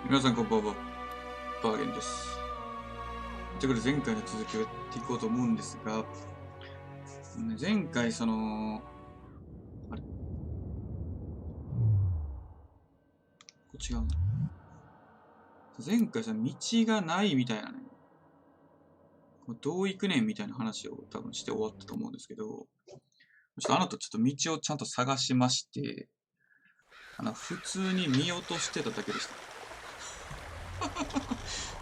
皆さんこんばんは、バーゲンです。ということで前回の続きをやっていこうと思うんですが、前回あれこっち側な。前回道がないみたいなね、どう行くねんみたいな話を多分して終わったと思うんですけど、あなたちょっと道をちゃんと探しまして、普通に見落としてただけでした。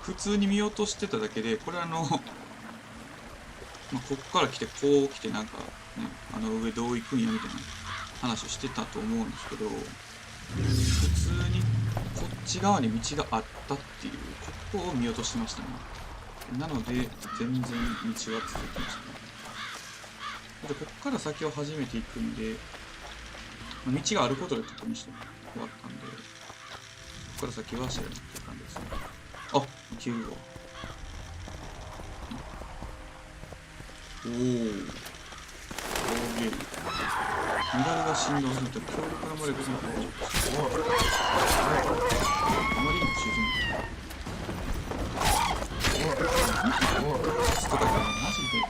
普通に見落としてただけで、これこっから来て、こう来てなんかね、上どう行くんやみたいな話をしてたと思うんですけど、普通にこっち側に道があったっていう、ここを見落としてましたね。なので、全然道は続きましたね。で、こっから先を初めて行くんで、道があることで確認して終わったんで、ここから先は知らないって感じですね。あ、9号。おお。大ゲーム。メダルが振動すると強力な魔力があまりにも沈む。ストだからマジで。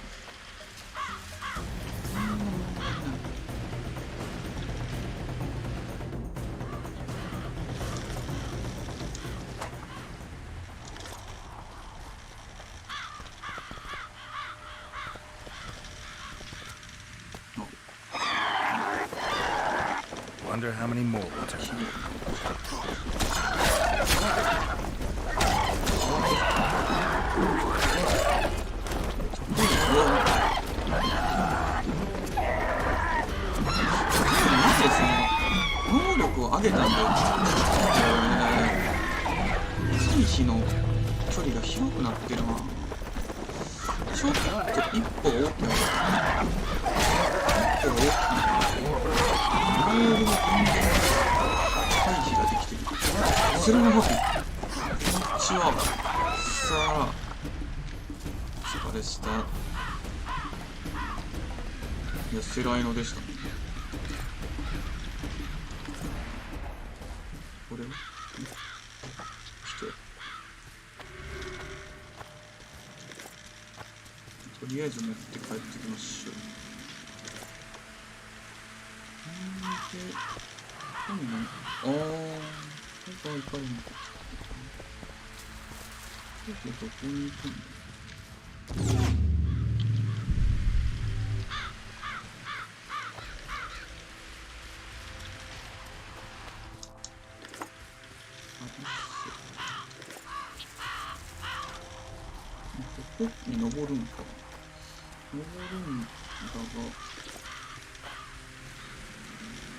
Wonder how many more will turn up. 能力を上げたんで、回避の距離が広くなってるな。ちょっと一歩大きな。回避ができてる。それの方がこっちはさあ疲れした。いやセライノでしたね。これは人とりあえず持って帰ってきましょう。ああ、ここは行かれなかった。どこに行くんだ。ここに登るんか。登るんだが。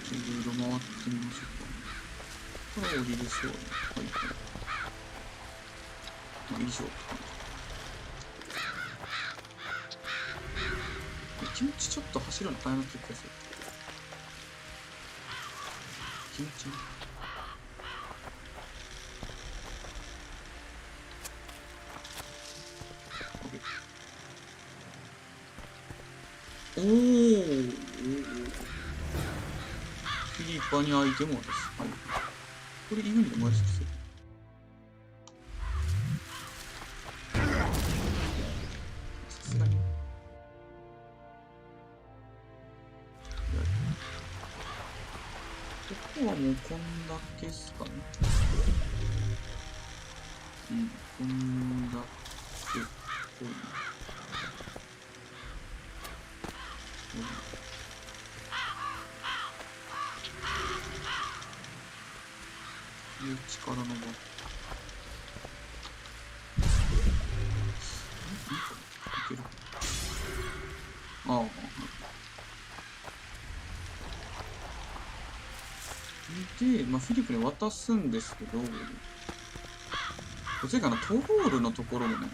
いろいろ回ってみましょうか。これ降りれそうね。はいはい。まあ、以上かな。気持ちちょっと走るの早なってる気がする。気持ちいい。おー。フィリパにアイテムです。はい。これ、犬にもやつですよ。さすがに。ここはもうこんだけっすかね。うん、こんだけっぽい。力の場。いける。ああ。で、フィリップに渡すんですけど、前回トロールのところもね、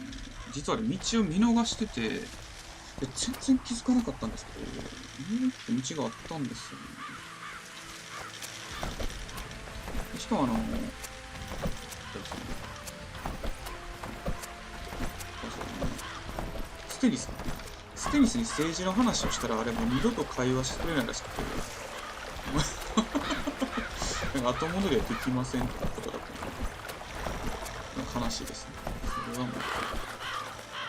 実は道を見逃してて、全然気づかなかったんですけど、道があったんですよね。しかもステニスに政治の話をしたらあれもう二度と会話してくれないらしくてなんか後戻りはできませんってことだったんです悲しいですね。それはもう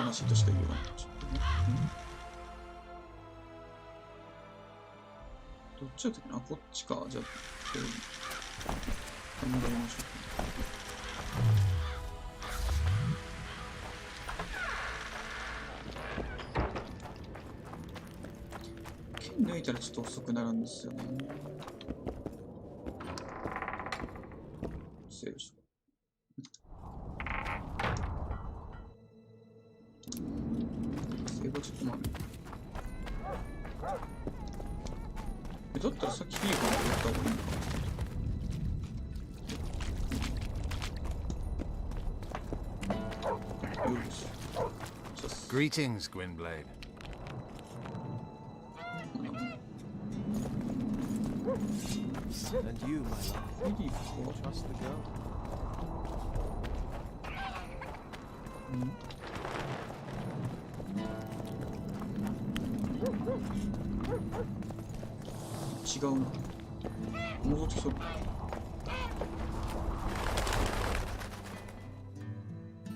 悲しいとしか言わない。ちょっとね。どっちだったっけな。こっちか。じゃあ、こういう。戻りましょう。剣抜いたらちょっと遅くなるんですよね。セーブしよう。セーブはちょっとまあだったらさっきフィーカーでやった方がいいのか。Greetings, Gwynblade. And you, my love, trust the girl? 違うな。戻ってきそう。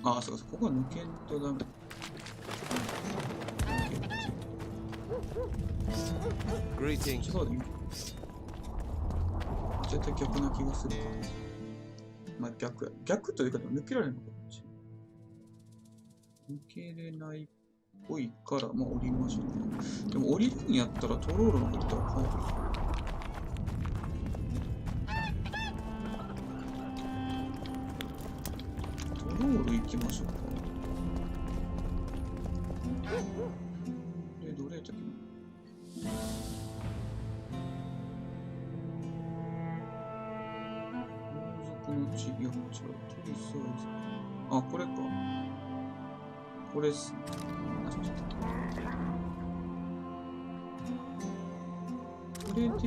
ああ、そうか、ここは抜けんとダメ。Greetings. 違うでいい。絶対逆な気がする。まあ逆や。逆というか、抜けられるのかこっち。抜けれないっぽいから、まあ降りましょうか。でも降りるんやったらトロールのことは帰る。トロール行きましょうか。で、どれやったっけな。このうち、いや、違う。とりあえず、あ、これか。これっすね。これで、ここ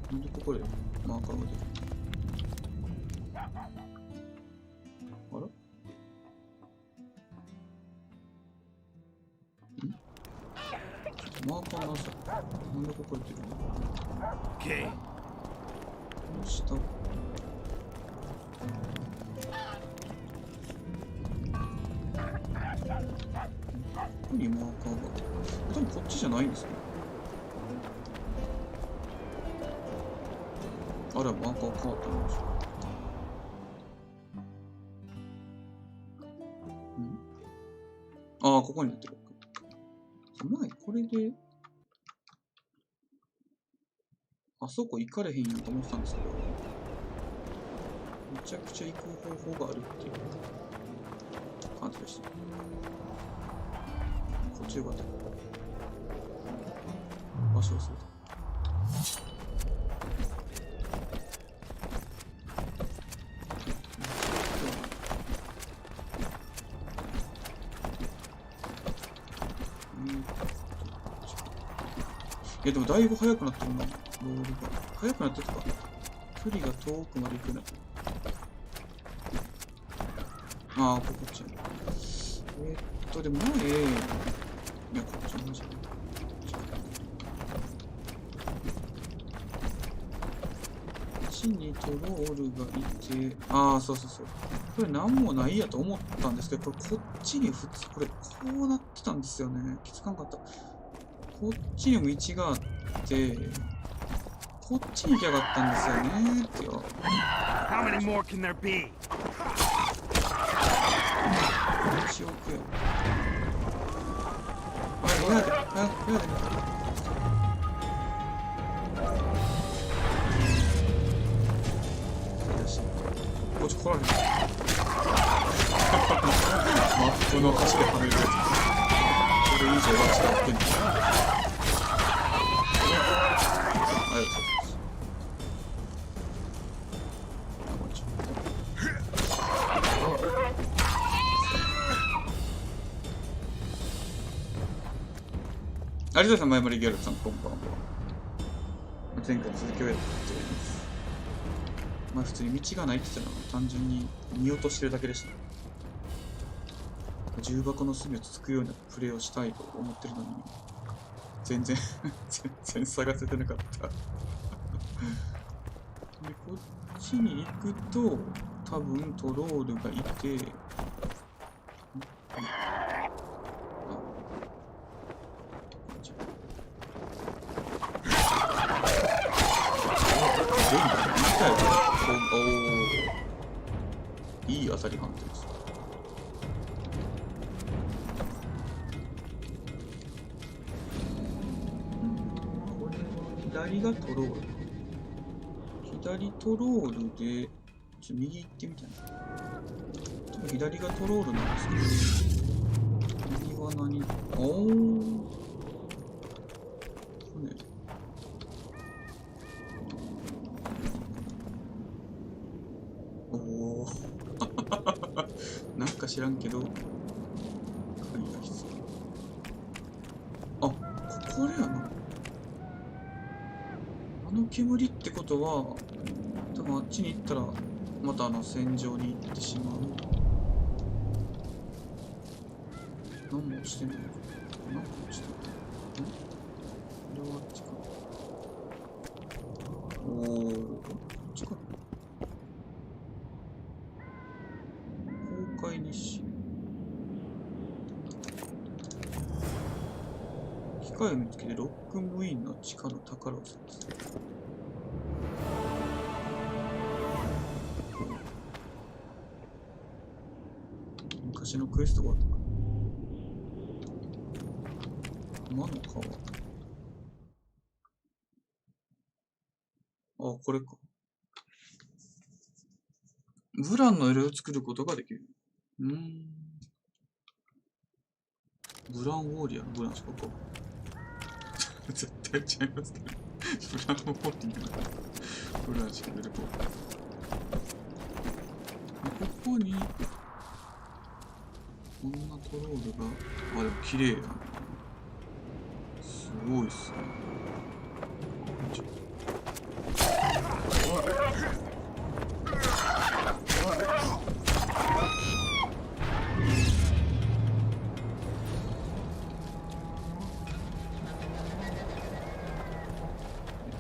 なんでここでマーカーが出る？あら？マーカーなさ。なんでここで出るの？下。ここにマーカーが。多分こっちじゃないんですか？あれはマーカー変わったんでしょう。ああ、ここになってる。前、これで、あそこ行かれへんやんと思ってたんですけど、めちゃくちゃ行く方法があるっていう感じでした。こっちよかった。場所忘れた。いやでもだいぶ速くなってるな、ロールが。速くなってるか。距離が遠くまで行くな。ああ、こっち。でも前、いや、こっちの話。こっちにトロールがいて、ああ、そうそうそう。これなんもないやと思ったんですけど、これこっちに普通、これこうなってたんですよね。気づかんかった。こっちにも道があって、こっちに行きゃよかったんですよねってよ。How many more can there be? 1億円。あれ、やで、やで。こっち来られる。マップの端ではめるやつ。これ以上は違ってんの。ありがとうございます。前森ギャルさん、こんばんは。前回の続きをやっております。まあ普通に道がないって言ったのは単純に見落としてるだけでした。重箱の隅をつつくようなプレイをしたいと思ってるのに全然全然探せてなかったで、こっちに行くと多分トロールがいて、いい当たり判定です。これは左がトロール。左トロールで、右行ってみたいな。多分左がトロールなんですけど、右は何？おー。おー。なんか知らんけど、鍵が必要。あ、これやな。あの煙ってことは、多分あっちに行ったら、また戦場に行ってしまう。何もしてないのか。何かしてない。これはあっちか。おー、こっちか。公開日誌。機械を見つけてロックムインの地下の宝を探す。昔のクエストがあったかな。魔の川。あ、これか。ブランの色を作ることができる。ブランウォーリアのブランしかか。絶対違いますけど。ブランウォーリアのブランしか出てこない。ここに、こんなトロールが、あ、でも綺麗だな。すごいっすね。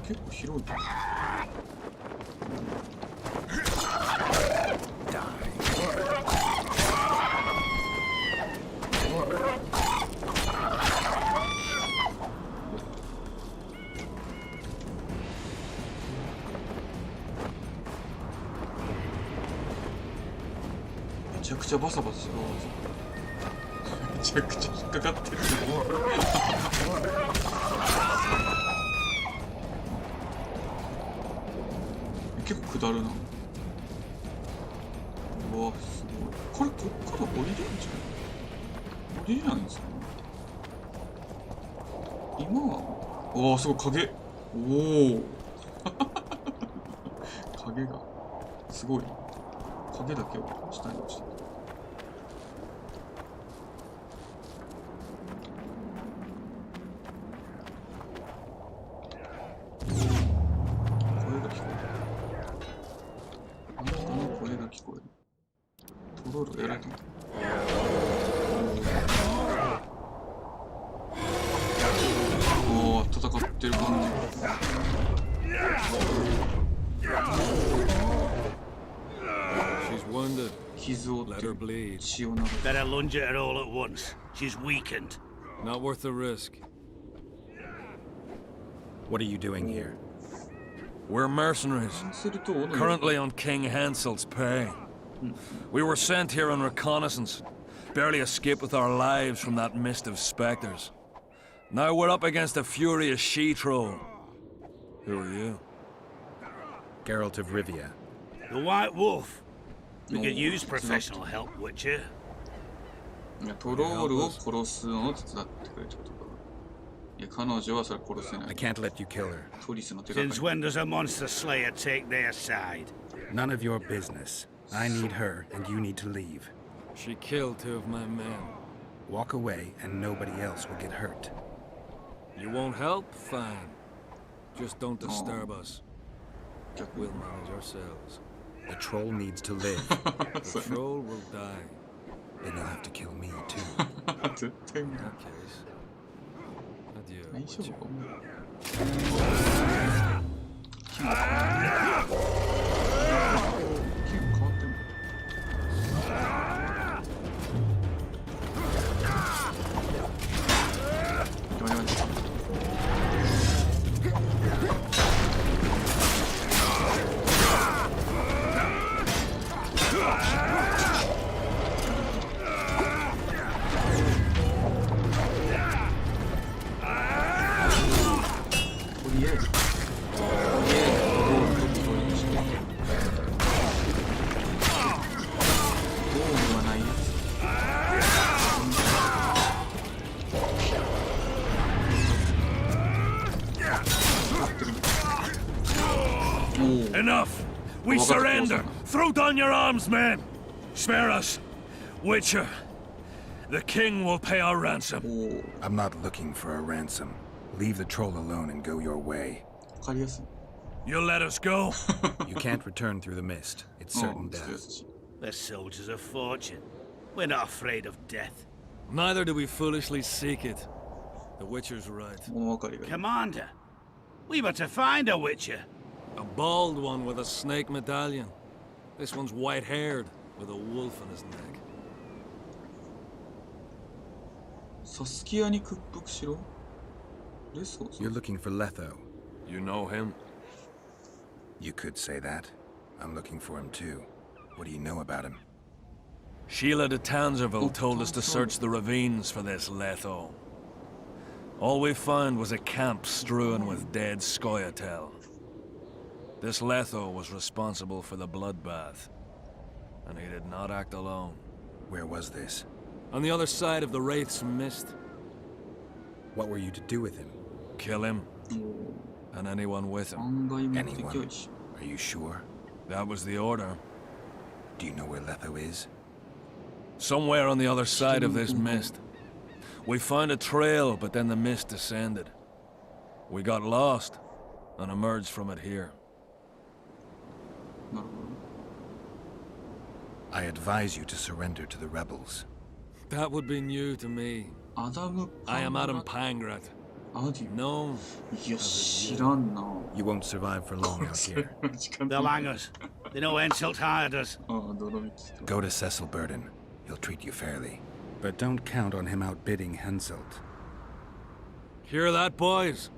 結構広いな。めちゃくちゃバサバサしてる。めちゃくちゃ引っかかってる。結構下るな。うわ、すごい。これ、こっから降りれるんじゃない？降りれないんですかね。今は、うわ、すごい、影。おお。影が、すごい。影だけを下に落ちてる。声が聞こえる。あの人の声が聞こえる。トロールやられたの？おお、戦ってる感じ。She's wounded. 傷を負ってる。血を流す。 Better lunge at her all at once. She's weakened. Not worth the risk. What are you doing here? We're mercenaries, すると、斧を currently on King Hansel's pay. We were sent here on reconnaissance, barely escaped with our lives from that mist of specters. Now we're up against a furious she-troll. Who are you? Geralt of Rivia. The White Wolf. We could use professional help, Witcher. トロールを殺すのを手伝ってくれってことか。いや、彼女はそれ殺せな I い。 can't let you kill her. トリスの手がか Since り。 when does a monster slayer take their side? None of your business. I need her, and you need to leave. She killed 2 of my men. Walk away, and nobody else will get hurt. You won't help? Fine. Just don't disturb us. We'll manage ourselves. The troll needs to live. The troll will die. Then you'll have to kill me too. 絶対無理 In that case, adieu, 大丈夫 Witcher. かもう気分変わってんのやばいやばいとりあえずゴールドとにしてゴールはないやつおお Enough! We Well, I got the surrender! close Throw down your arms, men! Spare us! Witcher! The king will pay our ransom. おお I'm not looking for a ransom. Leave the troll alone and go your way. 分かりやすい You'll let us go? You can't return through the mist. It's う certain んちょっと優 death. しい The soldiers of fortune. We're not afraid of death. Neither do we foolishly seek it. The Witcher's right. 物分かりがいい Commander, we were to find a witcher. A bald one with a snake medallion. This one's white-haired, with a wolf in his neck. サスキアに屈服しろレスを You're looking for Letho. You know him? You could say that. I'm looking for him too. What do you know about him? Sheila de Tanzerville told us to search the ravines for this Letho. All we found was a camp strewn with dead Scoia'tael. This Letho was responsible for the bloodbath, and he did not act alone. Where was this? On the other side of the Wraith's Mist, What were you to do with him? kill him おお and anyone with him. 案外目的は一緒 Are you sure? That was the order. Do you know where Letho is? Somewhere on the other side of this mist. We found a trail, but then the mist descended. We got lost and emerged from it here. なるほ I advise you to surrender to the rebels. That would be new to me. どアダム・ I am パン Adam ラ Pangrat, アディ known いや知らんな You won't survive for long out here. 時間 They'll hang us. They know insult hired us. ああ泥道と Go to Cecil Burden. He'll treat you fairly. But don't count on him outbidding Henselt. Hear that, boys?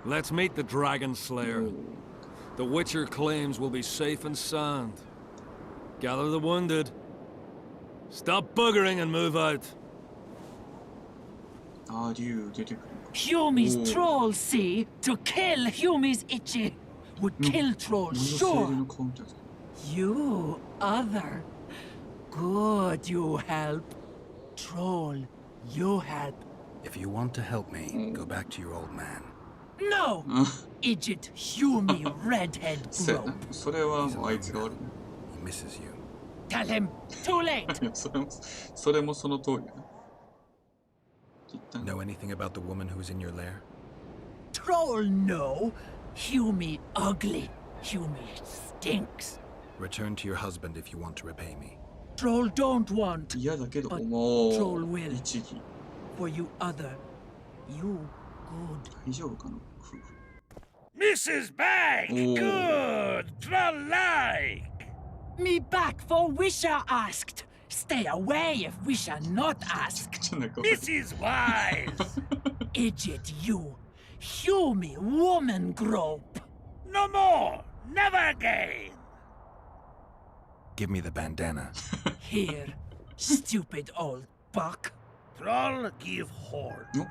Let's meet the Dragon Slayer. The Witcher claims we'll be safe and sound. Gather the wounded. Stop buggering and move out. ああ竜出てくる Humi's Oh. troll, see? To kill Humi's itchy. Would kill 何 trolls, の精霊 sure. の顔みたいな You, other. Good, you help. Troll, you help. If you want to help me, go back to your old man. No! あ Idjit, Humi, redhead そうや grope. なそれはもうあいつが悪い He misses you. Tell him, too late. いやそれもその通りやな一旦 Know anything about the woman who's in your lair? Troll, no. Humi, ugly. Humi stinks. Return to your husband if you want to repay me. Troll don't want. 嫌だけど But も troll う will. 一義 For you, other. You, good. 大丈夫かな夫婦 Mrs. Bag! Oh. Good! Troll-like! Me back for Wisher asked. Stay away if Wisher not asked. じゃなんか Mrs. Wise! Idiot, you. Humi, woman grope. No more! Never again! Give me the bandana. Here, stupid old buck. Troll give horn. の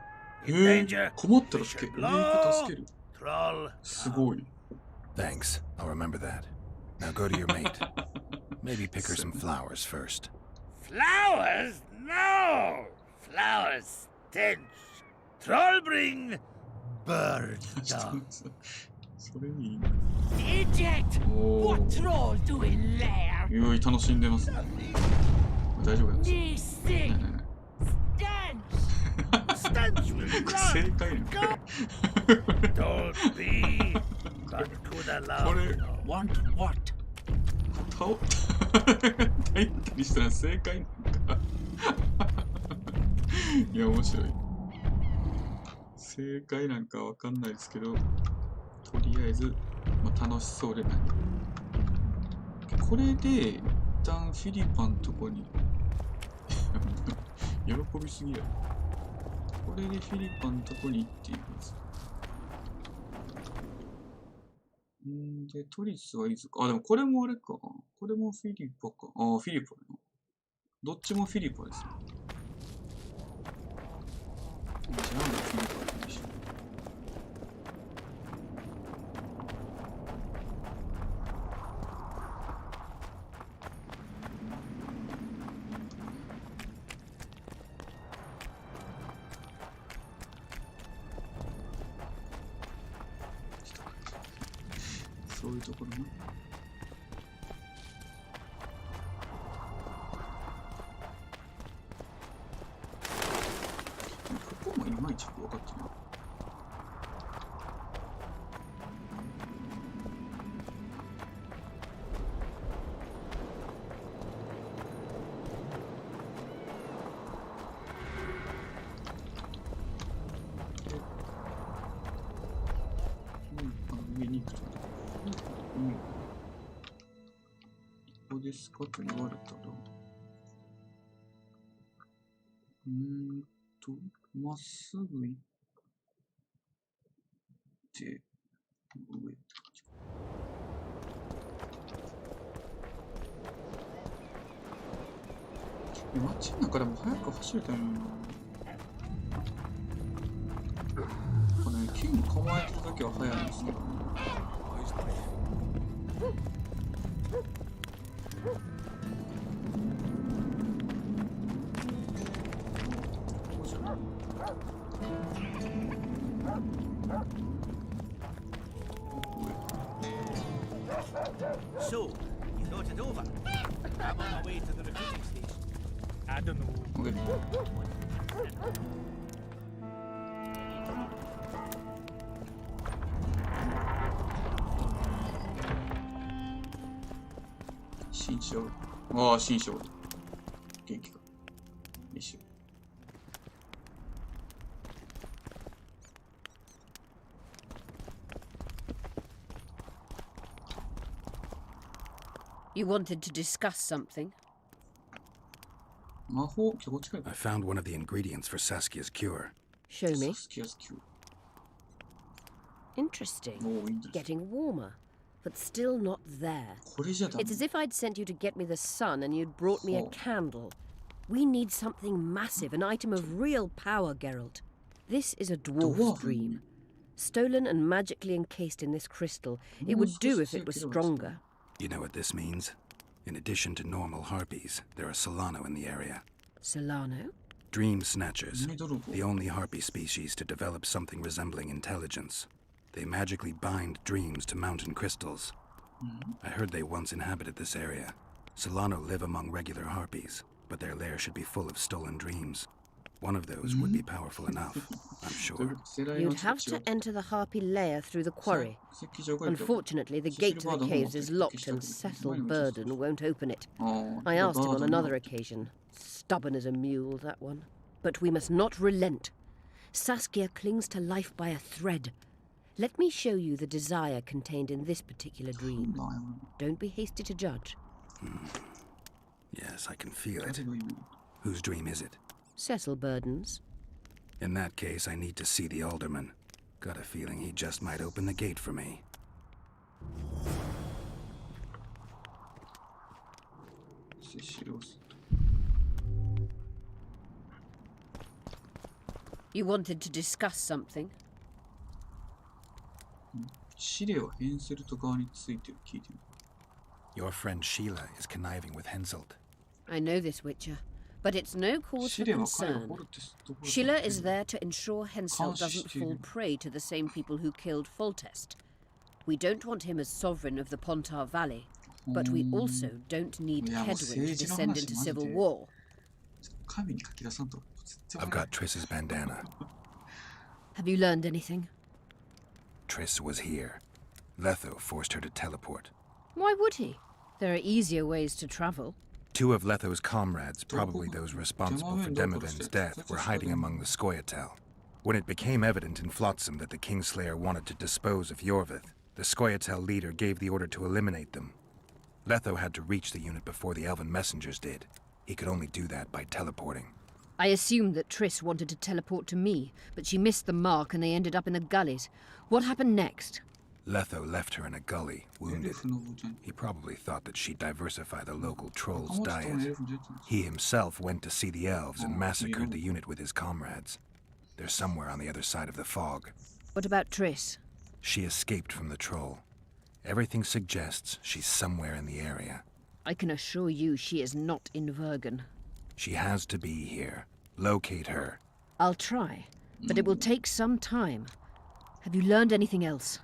へえ Danger. 困ったら助け俺行く助ける Troll. すごい Thanks. I'll remember that. Now go to your mate. Maybe pick her some flowers first. Flowers? No! Flowers stench. Troll bring bird dung. それいい Idiot! Oh. What troll doing there? よい楽しんでますね大丈夫だ Me sing. Stench! Stench with 正 blood. 解ね Don't be. God could こ allow れ you. Want what? 倒ったりしたら正解なんかいや、面白い。正解なんかわかんないですけど、とりあえず、まあ、楽しそうでない。これで、一旦フィリパンのとこに、喜びすぎや。これでフィリパンのとこに行っています。で、都立はいいぞか。あ、でもこれもあれか。これもフィリパか。あ、フィリパだな。どっちもフィリパですね。じゃあなんでフィリパなんでしょう。そういうところね。ここもいまいちよく分かってない。上に行くと。ここですかと言われたら、まっすぐ行って、上って感じか。街の中でも早く走れたのにな。なんかね、剣構えてるだけは早いんですけどね。So, you thought it over? I'm on my way to the recruiting station. I don't know. Okay.新章。ああ、新章。元気か。よいしょ。You wanted to discuss something? 魔法、今日こっちかい。 I found one of the ingredients for Saskia's cure. Show me. Saskia's cure. Interesting. Oh, interesting. Getting warmer, but still not there. これじゃダメ。 It's as if I'd sent you to get me the sun and you'd brought me a Oh. candle. We need something massive, an item of real power, Geralt. This is a dwarf Dwarf? dream. Stolen and magically encased in this crystal. It would do if it was stronger. You know what this means? In addition to normal harpies, there are Solano in the area. Solano? Dream snatchers, the only harpy species to develop something resembling intelligence. They magically bind dreams to mountain crystals. I heard they once inhabited this area. Solano live among regular harpies, but their lair should be full of stolen dreams. One of those would be powerful enough, I'm sure. You'd have to enter the harpy lair through the quarry. Unfortunately, the gate to the caves is locked and Cecil Burden won't open it. I asked him on another occasion. Stubborn as a mule, that one. But we must not relent. Saskia clings to life by a thread. Let me show you the desire contained in this particular dream. Don't be hasty to judge. Yes, I can feel it. Whose dream is it? Cecil Burden's. In that case, I need to see the alderman. Got a feeling he just might open the gate for me. You wanted to discuss something? シレはヘンセルト側について聞いてみる。 Your friend Sheila is conniving with Henselt. I know this, Witcher, but it's no cause シ for レは彼を concern. 掘るってどころか Sheila is there to ensure Henselt Can't doesn't she- fall prey to the same people who killed Foltest. We don't want him as sovereign of the Pontar Valley, but we also don't need いや、もう Hedwyn to 政治の descend 話 into マジ civil で war. 神に書き出さんと絶対 I've got Triss's bandana. Have you learned anything? Triss was here. Letho forced her to teleport. Why would he? There are easier ways to travel. Two of Letho's comrades, probably those responsible for Demavend's death, were hiding among the Scoia'tael. When it became evident in Flotsam that the Kingslayer wanted to dispose of Yorvith, the Scoia'tael leader gave the order to eliminate them. Letho had to reach the unit before the elven messengers did. He could only do that by teleporting. I assumed that Triss wanted to teleport to me, but she missed the mark and they ended up in the gullies. What happened next? Letho left her in a gully, wounded. He probably thought that she'd diversify the local trolls' diet. He himself went to see the elves and massacred the unit with his comrades. They're somewhere on the other side of the fog. What about Triss? She escaped from the troll. Everything suggests she's somewhere in the area. I can assure you she is not in Vergen. She has to be here. Locate her. I'll try, but it will take some time. Have you learned anything else?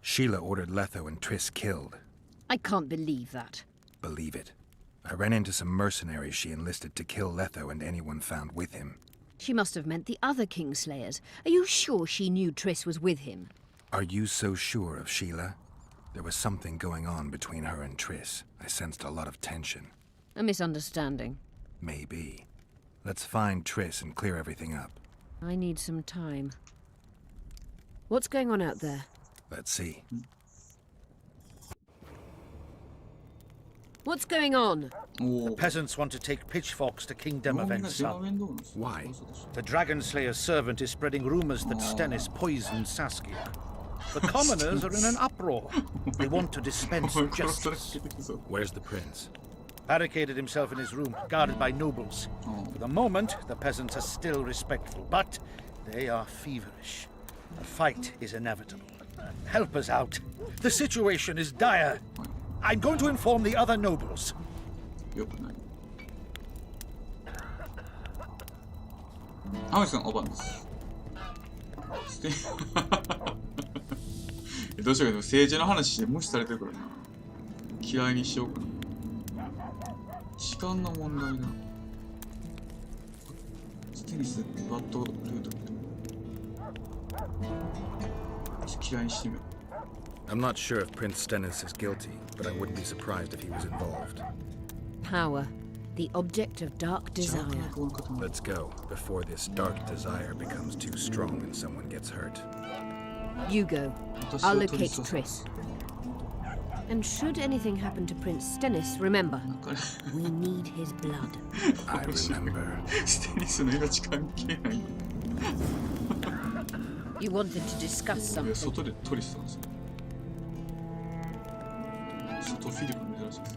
Sheila ordered Letho and Triss killed. I can't believe that. Believe it. I ran into some mercenaries she enlisted to kill Letho and anyone found with him. She must have meant the other Kingslayers. Are you sure she knew Triss was with him? Are you so sure of Sheila? There was something going on between her and Triss. I sensed a lot of tension. A misunderstanding. Maybe. Let's find Triss and clear everything up. I need some time. What's going on out there? Let's see. What's going on? The peasants want to take pitchforks to King Demavend's son. Why? The Dragon Slayer's servant is spreading rumors that Stennis poisoned Saskia. The commoners are in an uproar. They want to dispense justice. Where's the prince? Barricaded himself in his room, guarded by nobles. For the moment, the peasants are still respectful, but they are feverish. A fight is inevitable. Help us out. The situation is dire. I'm going to inform the other nobles. よくない。浜口さん、おばんです。どうしようか、でも政治の話で無視されてるからな。嫌いにしようかな。時間の問題だ。ステニス、バッドルート。嫌いにしてみよう。I'm not sure if Prince Stennis is guilty, but I wouldn't be surprised if he was involved. Power, the object of dark desire. Let's go, before this dark desire becomes too strong and someone gets hurt. You go. I'll locate Triss. And should anything happen to Prince Stennis, remember, we need his blood. I remember. You wanted to discuss something. 外でトリスタンですね。外フィリピン珍しいです。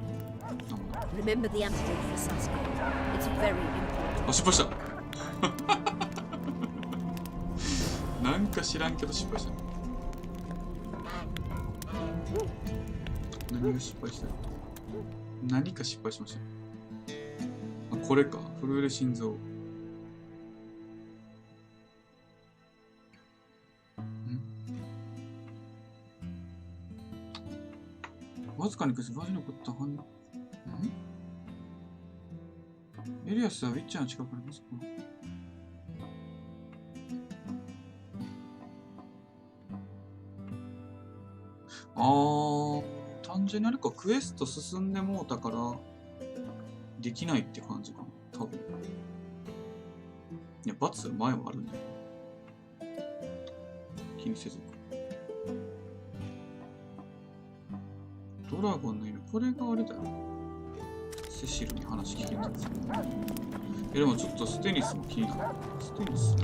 Remember the antidote for Saskia. It's very important. あ、失敗した。なんか知らんけど失敗した。何が失敗した？何か失敗しました。あ、これか。震える心臓。わずかにバージに起こった反応。エリアスはウィッチャーの近くにいますか？単純に何かクエスト進んでもうたからできないって感じかな、多分。いや、罰前はあるんだよ。気にせず。ドラゴンの犬、これがあれだよ。セシルに話聞けたんですよ。でもちょっとステニスも気になる。ステニス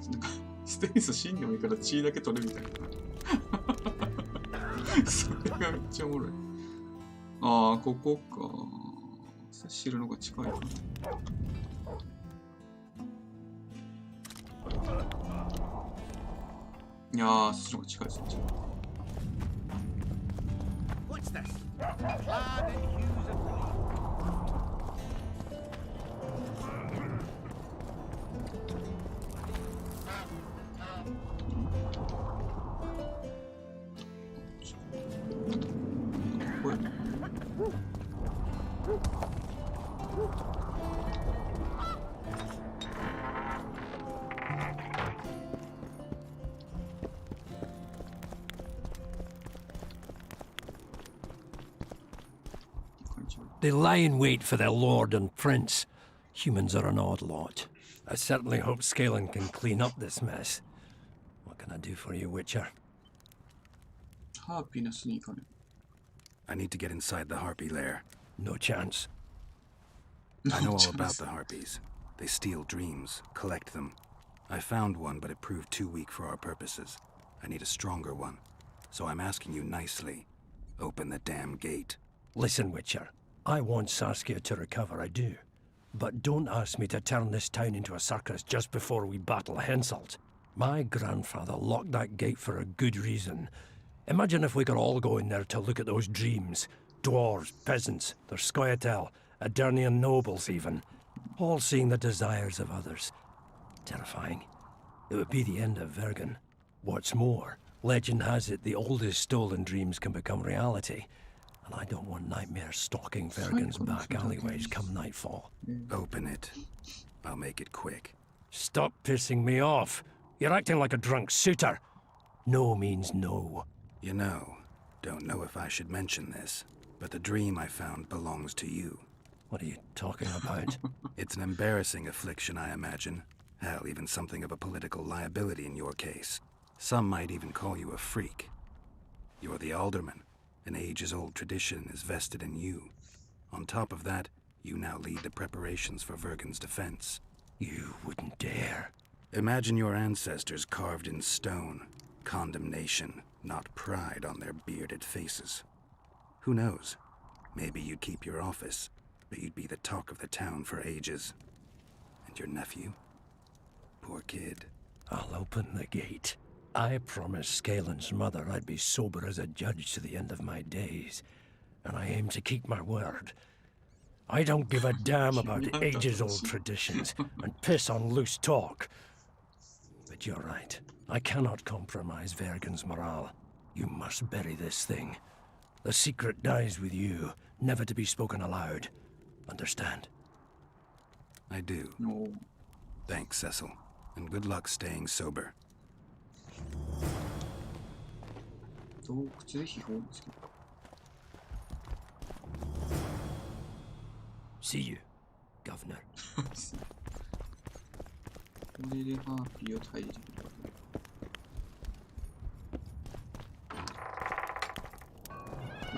なんかステニス死んでもいいから血だけ取るみたいな。それがめっちゃおもろい。ああ、ここか。セシルの方が近いかな。いやー、セシルの方が近いですね。They lie in wait for their lord and prince. Humans are an odd lot. I certainly hope Scalen can clean up this mess. What can I do for you, Witcher? Harpy の巣に行かね。I need to get inside the harpy lair. No chance. I know all about the harpies. They steal dreams, collect them. I found one, but it proved too weak for our purposes. I need a stronger one. So I'm asking you nicely, open the damn gate. Listen, Witcher. I want Saskia to recover, I do. But don't ask me to turn this town into a circus just before we battle Henselt. My grandfather locked that gate for a good reason. Imagine if we could all go in there to look at those dreams. Dwarves, peasants, their scoia'tael, Adernian nobles even. All seeing the desires of others. Terrifying. It would be the end of Vergen. What's more, legend has it the oldest stolen dreams can become reality. And I don't want nightmares stalking Vergen's back alleyways come nightfall. Open it. I'll make it quick. Stop pissing me off. You're acting like a drunk suitor. No means no. You know, don't know if I should mention this, but the dream I found belongs to you. What are you talking about? It's an embarrassing affliction, I imagine. Hell, even something of a political liability in your case. Some might even call you a freak. You're the alderman. An ages-old tradition is vested in you. On top of that, you now lead the preparations for Vergen's defense. You wouldn't dare. Imagine your ancestors carved in stone. Condemnation, not pride on their bearded faces. Who knows? Maybe you'd keep your office, but you'd be the talk of the town for ages. And your nephew? Poor kid. I'll open the gate. I promised Scalen's mother I'd be sober as a judge to the end of my days, and I aim to keep my word. I don't give a damn about ages-old traditions and piss on loose talk. But you're right. I cannot compromise Vergen's morale. You must bury this thing. The secret dies with you, never to be spoken aloud. Understand? I do. No. Thanks, Cecil. And good luck staying sober. 洞窟で秘宝ですけど。See you, Governor. これでハーピーを退治。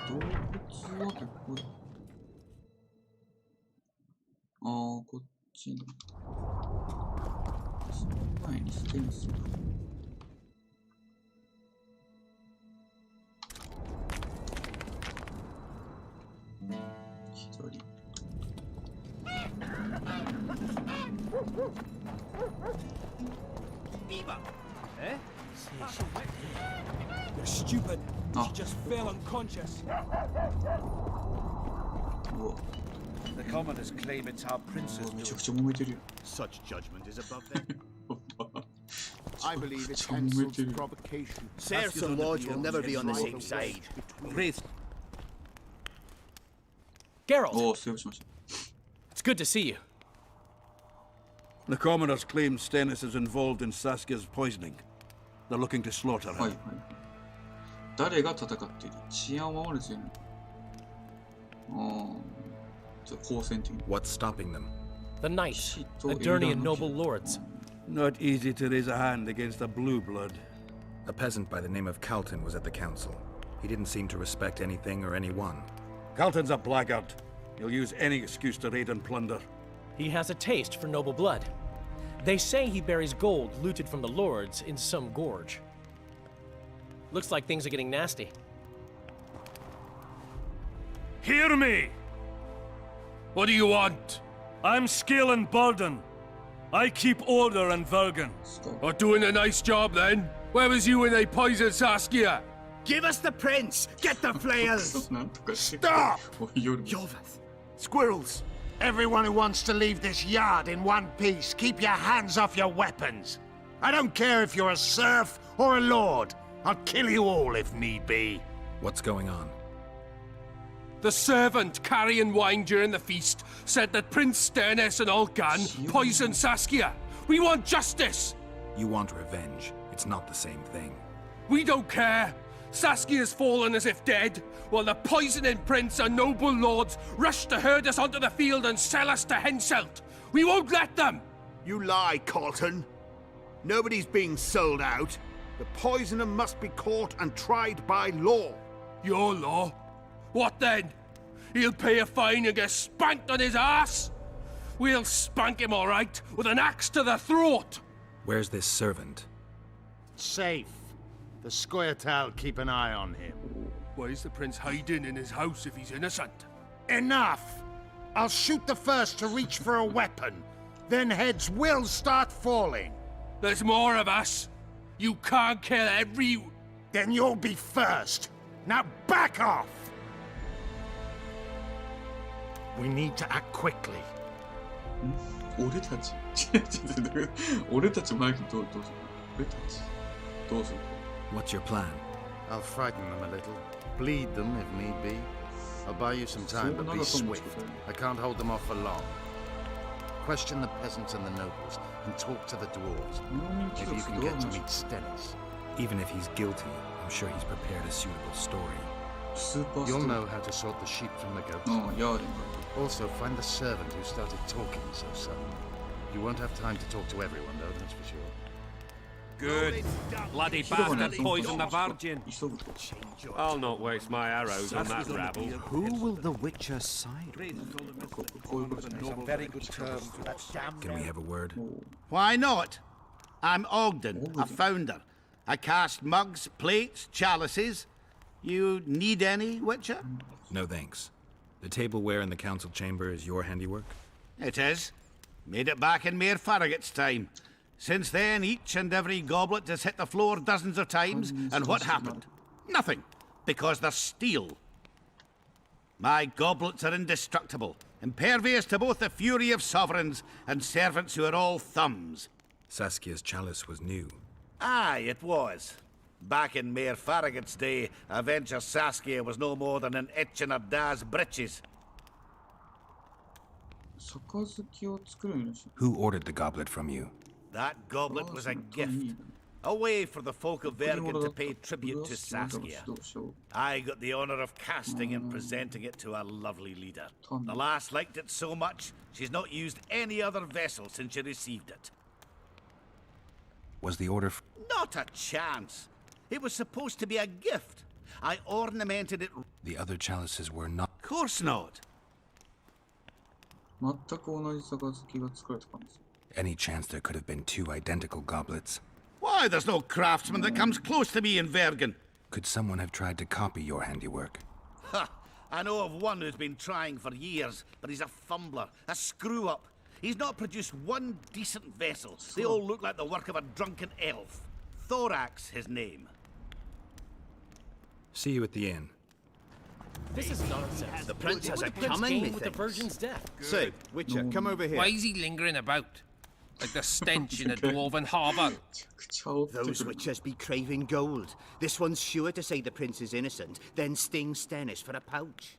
洞窟はどこだ？ああ、こっちの。その前にステンスが。左。Eh? You're stupid. She just fell unconscious. The commoners claim it's our prince's めちゃ doing. くちゃ揉めてるよ。 Such judgment is above them. I believe it's 揉めてる Hansel's よ。 provocation. Serfs and lords will never be on the same side. Wraith, Geralt, おお、セーブしました。 it's good to see you. The commoners claim Stennis is involved in Saskia's poisoning. They're looking to slaughter はい him. はい。誰が戦っている？治安を守る強いの。ああ、ちょっと好戦的に。 What's stopping them? The knights, Adernian noble lords. Not easy to raise a hand against a blue blood. A peasant by the name of Calton was at the council. He didn't seem to respect anything or anyone. Calton's a blackguard. He'll use any excuse to raid and plunder. He has a taste for noble blood. They say he buries gold looted from the lords in some gorge. Looks like things are getting nasty. Hear me! What do you want? I'm Scalen Burden. I keep order in Vergen. Or doing a nice job then? Where was you when they poisoned Saskia? Give us the prince! Get the flails! なんとかして。 Stop! おい夜。 Squirrels! Everyone who wants to leave this yard in one piece, keep your hands off your weapons. I don't care if you're a serf or a lord. I'll kill you all if need be. What's going on? The servant carrying wine during the feast said that Prince Stennis and Olgan poisoned Saskia. We want justice! You want revenge. It's not the same thing. We don't care. Saskia's fallen as if dead, while the poisoning prince and noble lords rush to herd us onto the field and sell us to Henselt. We won't let them! You lie, Colton. Nobody's being sold out. The poisoner must be caught and tried by law. Your law? What then? He'll pay a fine and get spanked on his ass? We'll spank him all right, with an axe to the throat! Where's this servant? Safe. The Squirt'll keep an eye on him. Why is the prince hiding in his house if he's innocent? Enough! I'll shoot the first to reach for a weapon. Then heads will start falling. There's more of us. You can't kill every... Then you'll be first. Now back off! We need to act quickly. 俺たち俺たち前にどうする俺たちどうする What's your plan? I'll frighten them a little. Bleed them if need be. I'll buy you some time, but be swift. I can't hold them off for long. Question the peasants and the nobles, and talk to the dwarves. Maybe you can get to meet Stennis. Even if he's guilty, I'm sure he's prepared a suitable story. You'll know how to sort the sheep from the goats. Also, find the servant who started talking so suddenly. You won't have time to talk to everyone, though, that's for sure. Good. Bloody bastard poisoned the virgin. I'll not waste my arrows on that rabble. Who will the Witcher side with? Very good term for that damn. Can we have a word? Why not? I'm Ogden, a founder. I cast mugs, plates, chalices. You need any, Witcher? No thanks. The tableware in the council chamber is your handiwork? It is. Made it back in Mayor Farragut's time. Since then, each and every goblet has hit the floor dozens of times, and what happened? Nothing, because they're steel. My goblets are indestructible, impervious to both the fury of sovereigns and servants who are all thumbs. Saskia's chalice was new. Aye, it was. Back in Mayor Farragut's day, Avenger Saskia was no more than an itch in her dad's britches. Who ordered the goblet from you? That goblet was a gift. A way for the folk of Vergen to pay tribute to Saskia. I got the honor of casting and presenting it to our lovely leader. The lass liked it so much, she's not used any other vessel since she received it. Was the order Not a chance. It was supposed to be a gift. I ornamented it... The other chalices were not... Of course not. Any chance there could have been two identical goblets? Why, there's no craftsman that comes close to me in Vergen. Could someone have tried to copy your handiwork? Ha! I know of one who's been trying for years, but he's a fumbler, a screw-up. He's not produced one decent vessel. They all look like the work of a drunken elf. Thorax, his name. See you at the inn. This is nonsense. The prince has What a would the prince coming, gain with the methinks. virgin's death? Say, Witcher, come over here. Why is he lingering about? Like the stench in a dwarven harbour? Those witches be craving gold. This one's sure to say the prince is innocent, then sting Stennis for a pouch.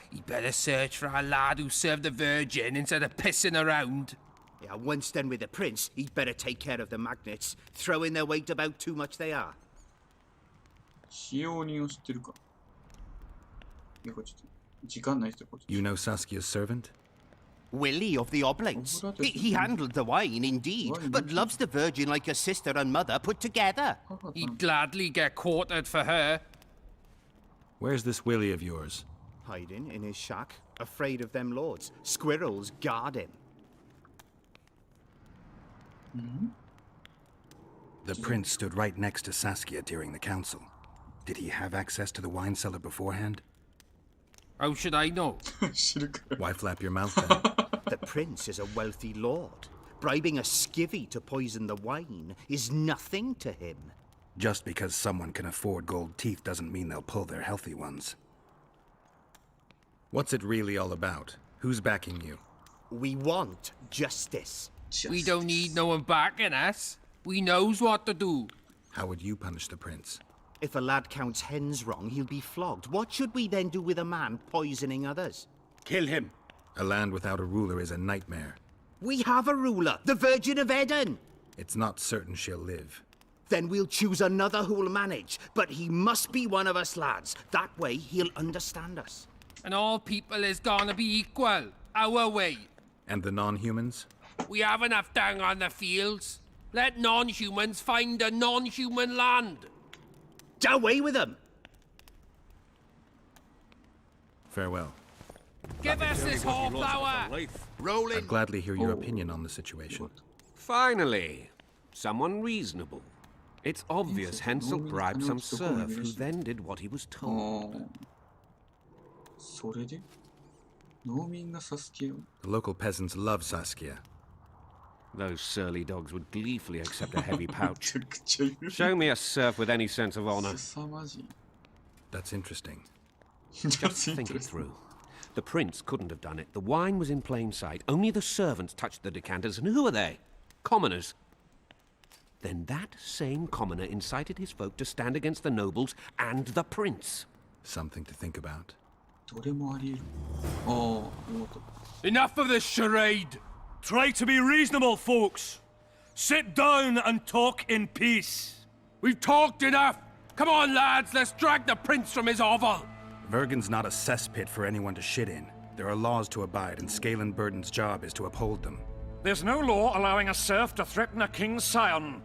He better search for a lad who served the Virgin instead of pissing around. Yeah, once done with the prince, he'd better take care of the magnets. Throwing their weight about too much they are. 使用人を知ってるかいやこれちょっと時間ない人これ You know Saskia's servant? Willie of the Oblates. He handled the wine, indeed, but loves the Virgin like a sister and mother put together. He'd gladly get quartered for her. Where's this Willie of yours? Hiding in his shack, afraid of them lords. Squirrels guard him. The prince stood right next to Saskia during the council. Did he have access to the wine cellar beforehand? How should I know? Why flap your mouth then? The prince is a wealthy lord. Bribing a skivvy to poison the wine is nothing to him. Just because someone can afford gold teeth doesn't mean they'll pull their healthy ones. What's it really all about? Who's backing you? We want justice. We don't need no one backing us. We knows what to do. How would you punish the prince? If a lad counts hens wrong, he'll be flogged. What should we then do with a man poisoning others? Kill him. A land without a ruler is a nightmare. We have a ruler, the Virgin of Eden. It's not certain she'll live. Then we'll choose another who'll manage. But he must be one of us lads. That way he'll understand us. And all people is gonna be equal, our way. And the non-humans? We have enough dung on the fields. Let non-humans find a non-human land. Away with them! Farewell. Give us this hornflower! I'd gladly hear your opinion on the situation. Finally, someone reasonable. It's obvious Hansel bribed some serf who then did what he was told. The local peasants love Saskia. Those surly dogs would gleefully accept a heavy pouch. Show me a serf with any sense of honor. That's interesting. Just think it through. The prince couldn't have done it. The wine was in plain sight. Only the servants touched the decanters, and who are they? Commoners. Then that same commoner incited his folk to stand against the nobles and the prince. Something to think about. Enough of this charade! Try to be reasonable, folks. Sit down and talk in peace. We've talked enough! Come on, lads, let's drag the prince from his hovel! Vergen's not a cesspit for anyone to shit in. There are laws to abide, and Scalen Burden's job is to uphold them. There's no law allowing a serf to threaten a king's scion.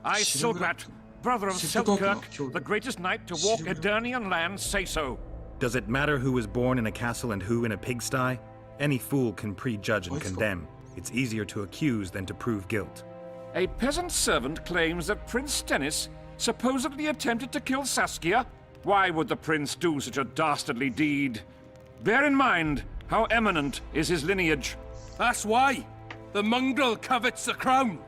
I, Sograt, brother of Selkirk, the greatest knight to walk Edirnian land, say so. Does it matter who was born in a castle and who in a pigsty? Any fool can prejudge and condemn. It's easier to accuse than to prove guilt. A peasant servant claims that Prince Stennis supposedly attempted to kill Saskia. Why would the prince do such a dastardly deed? Bear in mind how eminent is his lineage. That's why. The mongrel covets the crown.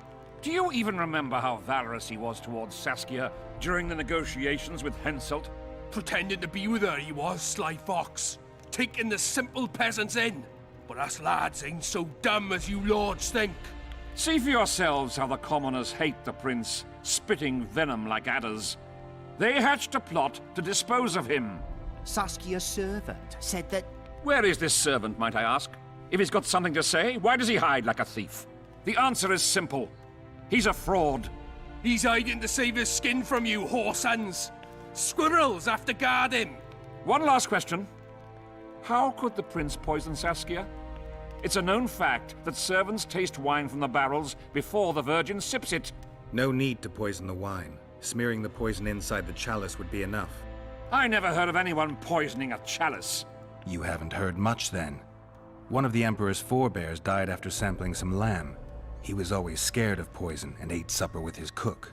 Do you even remember how valorous he was towards Saskia during the negotiations with Henselt? Pretending to be with her he was, sly fox. Taking the simple peasants in. But us lads ain't so dumb as you lords think. See for yourselves how the commoners hate the prince, spitting venom like adders. They hatched a plot to dispose of him. Saskia's servant said that... Where is this servant, might I ask? If he's got something to say, why does he hide like a thief? The answer is simple. He's a fraud. He's hiding to save his skin from you, whoresons. Squirrels have to guard him. One last question. How could the prince poison Saskia? It's a known fact that servants taste wine from the barrels before the virgin sips it. No need to poison the wine. Smearing the poison inside the chalice would be enough. I never heard of anyone poisoning a chalice. You haven't heard much, then. One of the Emperor's forebears died after sampling some lamb. He was always scared of poison and ate supper with his cook.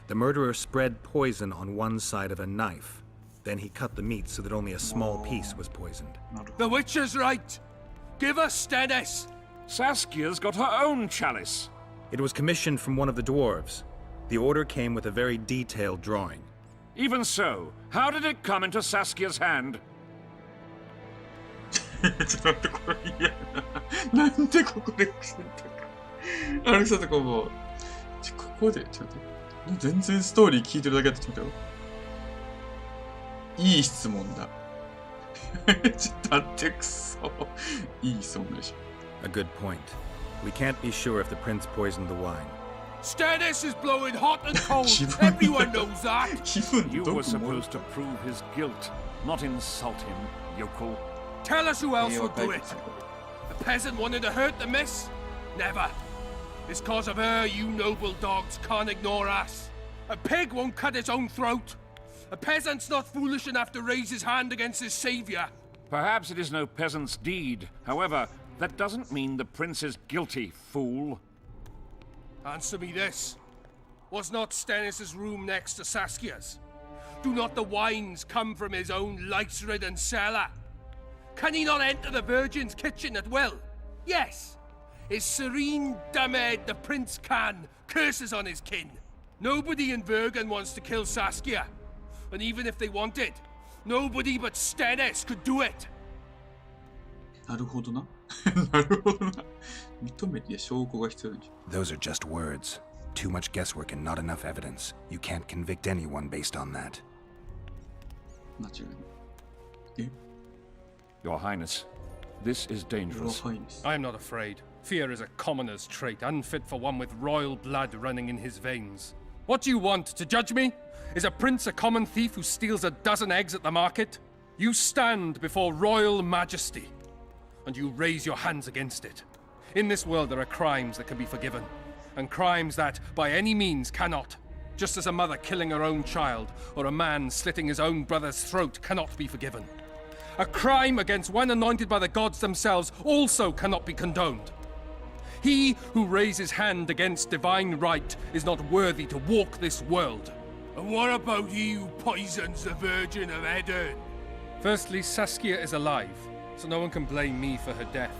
The murderer spread poison on one side of a knife. Then he cut the meat so that only a small piece was poisoned. The witcher's right. Give us Stennis. Saskia's got her own chalice. It was commissioned from one of the dwarves. The order came with a very detailed drawing. Even so, how did it come into Saskia's hand? ちょっと待って、これ嫌やな。なんでここで選択。アレクサとかもう、ここで、ちょっと待って。全然ストーリー聞いてるだけだって、ちょっと待ってよ。いい質問だ。ちょっと待って、くそ。いい質問でしょ。A good point. We can't be sure if the prince poisoned the wine. Stennis is blowing hot and cold. Everyone knows that. You were supposed to prove his guilt, not insult him, yokel. Tell us who else would do it. A peasant wanted to hurt the miss? Never. It's cause of her you noble dogs can't ignore us. A pig won't cut its own throat. A peasant's not foolish enough to raise his hand against his savior. Perhaps it is no peasant's deed. However, that doesn't mean the prince is guilty, fool. Answer me this. Was not Stennis' room next to Saskia's? Do not the wines come from his own lice-ridden cellar? Can he not enter the Virgin's kitchen at will? Yes. His serene dumbhead the prince can, curses on his kin. Nobody in Vergen wants to kill Saskia. And even if they wanted, nobody but Stennis could do it. なるほどな。なるほどな。認めて証拠が必要なんじゃ。 Those are just words. Too much guesswork and not enough evidence. You can't convict anyone based on that. 間違いない。え Your Highness, this is dangerous. I am not afraid. Fear is a commoner's trait, unfit for one with royal blood running in his veins. What do you want? To judge me? Is a prince a common thief who steals a dozen eggs at the market? You stand before royal majesty, and you raise your hands against it. In this world there are crimes that can be forgiven, and crimes that, by any means, cannot. Just as a mother killing her own child, or a man slitting his own brother's throat cannot be forgiven. A crime against one anointed by the gods themselves also cannot be condoned. He who raises hand against divine right is not worthy to walk this world. And what about he who poisons the Virgin of Eden? Firstly, Saskia is alive, so no one can blame me for her death.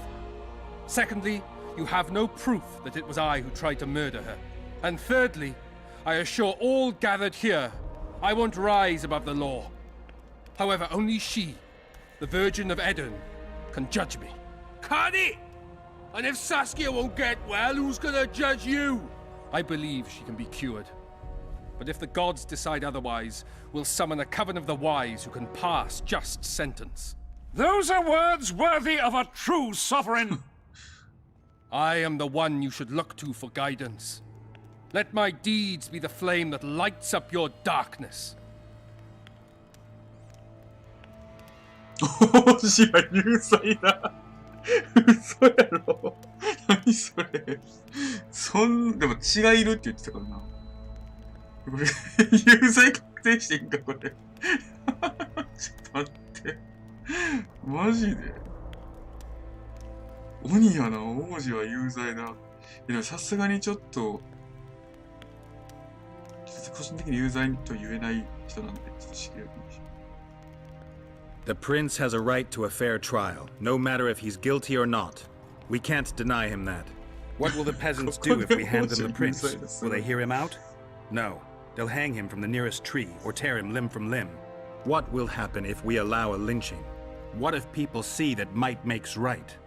Secondly, you have no proof that it was I who tried to murder her. And thirdly, I assure all gathered here, I won't rise above the law. However, only she, the Virgin of Eden, can judge me. Can it? And if Saskia won't get well, who's gonna judge you? I believe she can be cured. But if the gods decide otherwise, we'll summon a coven of the wise who can pass just sentence. Those are words worthy of a true sovereign. I am the one you should look to for guidance. Let my deeds be the flame that lights up your darkness. 王子は有罪だ。嘘やろ。何それ。でも血がいるって言ってたからな。これ、有罪確定していいんか、これ。ちょっと待って。マジで鬼やな、王子は有罪だ。でもさすがにちょっと、個人的に有罪と言えない人なんで、ちょっと知り合いかもしれない。The prince has a right to a fair trial, no matter if he's guilty or not. We can't deny him that. What will the peasants do if we hand them the prince? Will they hear him out? No. They'll hang him from the nearest tree or tear him limb from limb. What will happen if we allow a lynching? What if people see that might makes right?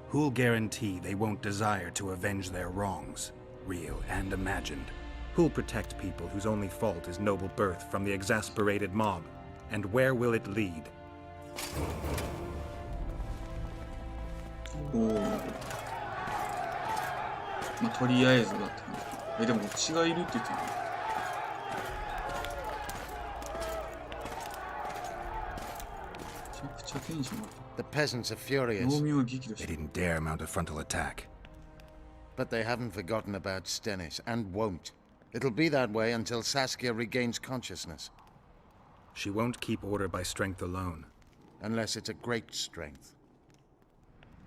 Who'll guarantee they won't desire to avenge their wrongs, real and imagined? Who'll protect people whose only fault is noble birth from the exasperated mob? And where will it lead? おお。まあ、とりあえずだって。でも血がいるって言ってたの。めちゃくちゃテンション上がった。 The peasants are furious. They didn't dare mount a frontal attack. But they haven't forgotten about Stennis, and won't. It'll be that way until Saskia regains consciousness. She won't keep order by strength alone. Unless it's a great strength.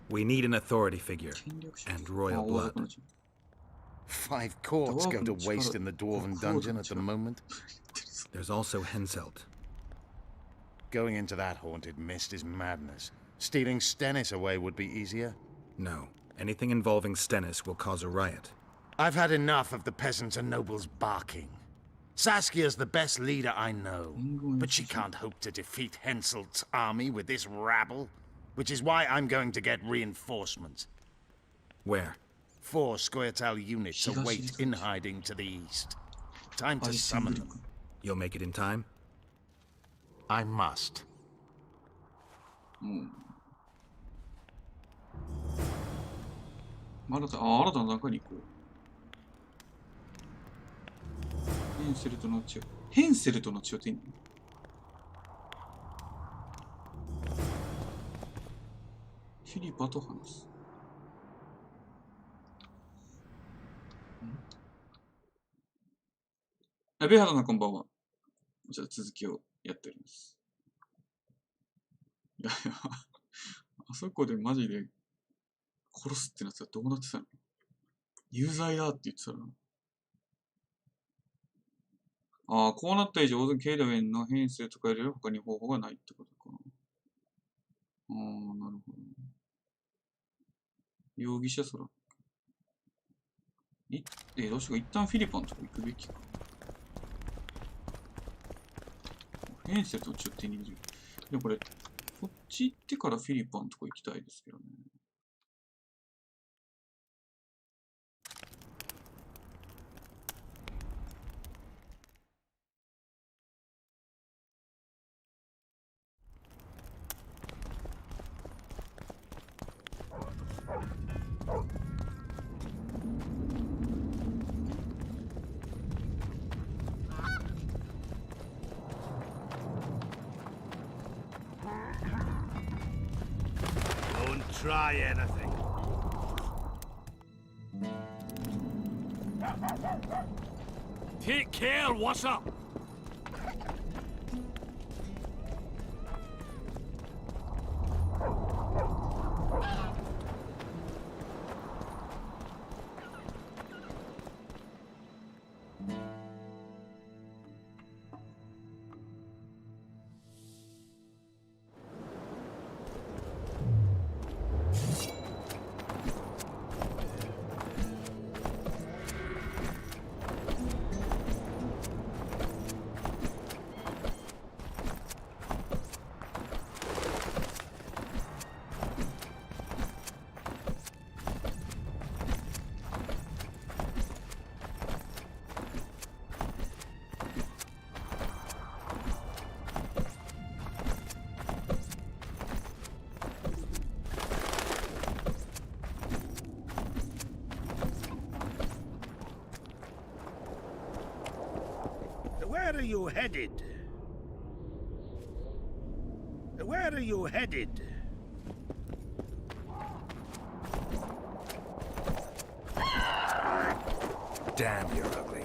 We need an authority figure, and royal blood. 5 courts go to waste in the Dwarven dungeon at the moment. There's also Henselt. Going into that haunted mist is madness. Stealing Stennis away would be easier. No. Anything involving Stennis will cause a riot. I've had enough of the peasants and nobles barking. Saskia's the best leader I know, but she can't hope to defeat Henselt's army with this rabble, which is why I'm going to get reinforcements. Where? 4 Scoia'tael units await in hiding to the east. Time to summon them. You'll make it in time? I must. 新たな中に行こう。ヘンセルトの血を手に。フィリパと話す。ベハドさんこんばんは。じゃあ続きをやっております。いやいや、あそこでマジで殺すってなったらどうなってたの？有罪だって言ってたら。ああ、こうなった以上、ケイダウェンの編成とかより他に方法がないってことか。ああ、なるほど。容疑者そら。どうしようか、一旦フィリパンとか行くべきか。編成とちょっと手に入れる。でもこれ、こっち行ってからフィリパンとか行きたいですけどね。try anything. Take care, what's up? Where are you headed? Where are you headed? Damn, you're ugly.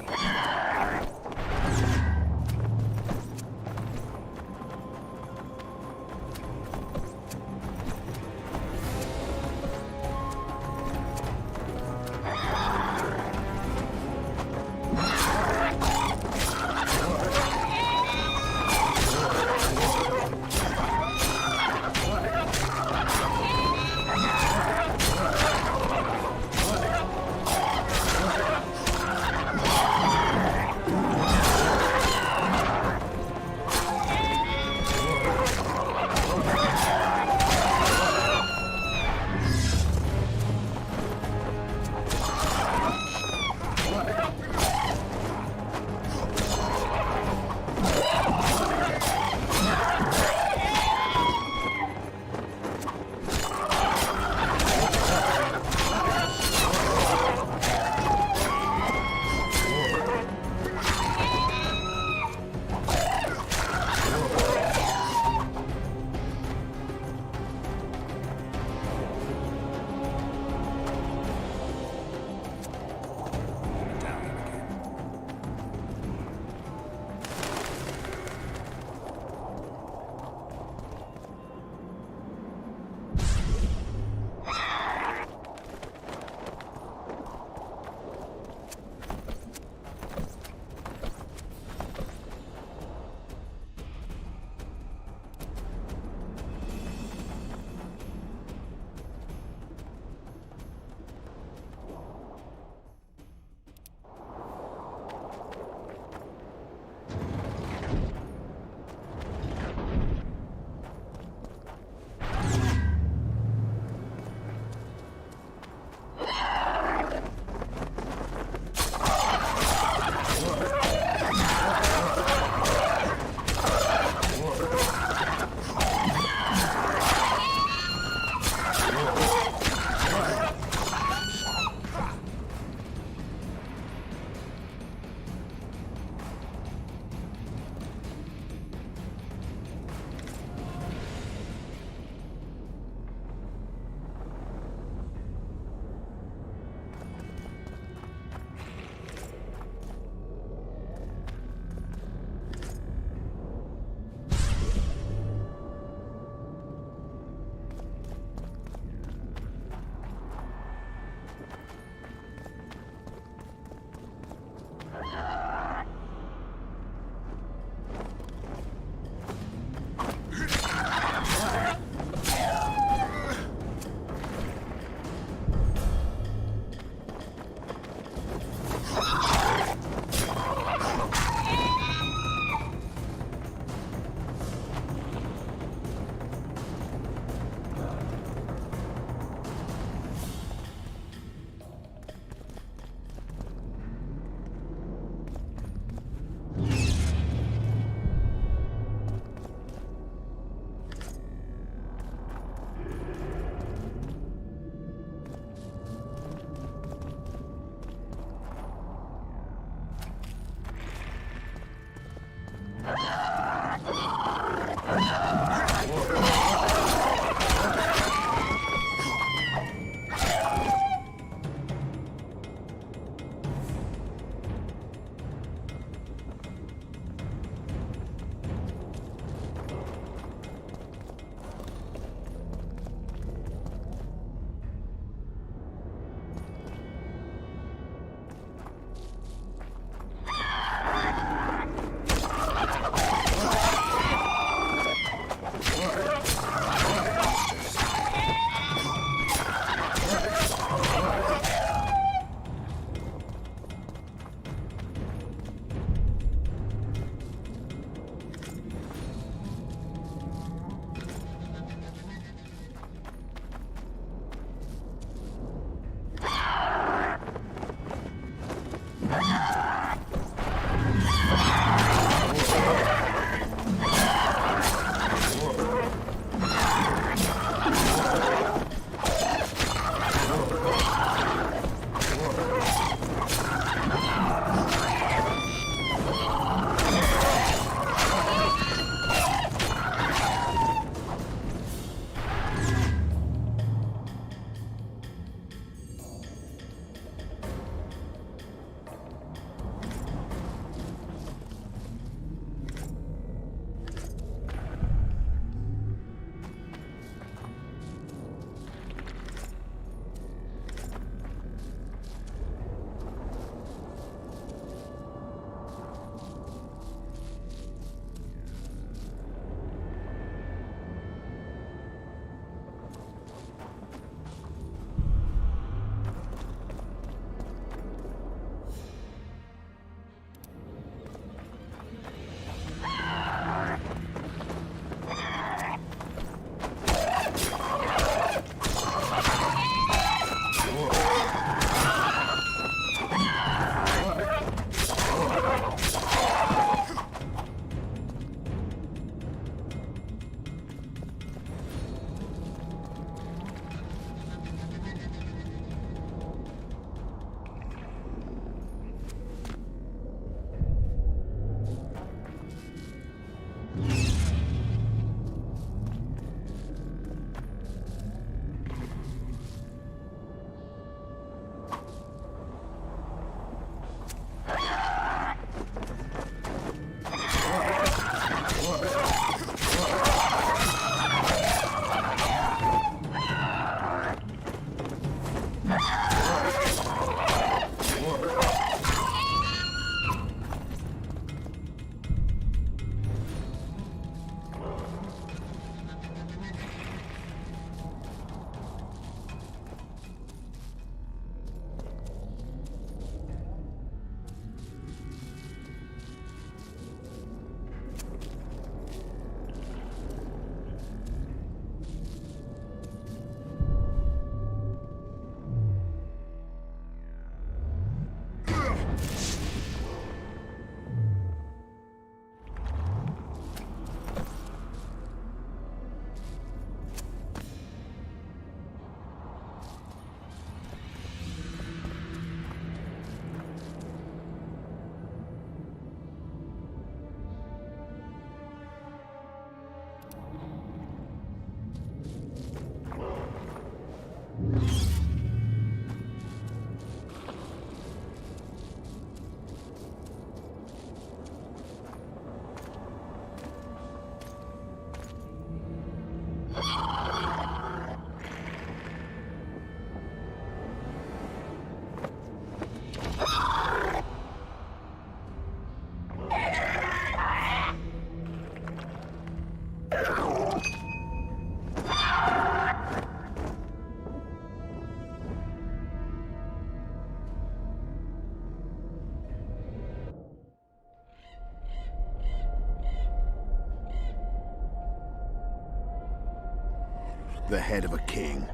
The head of a king.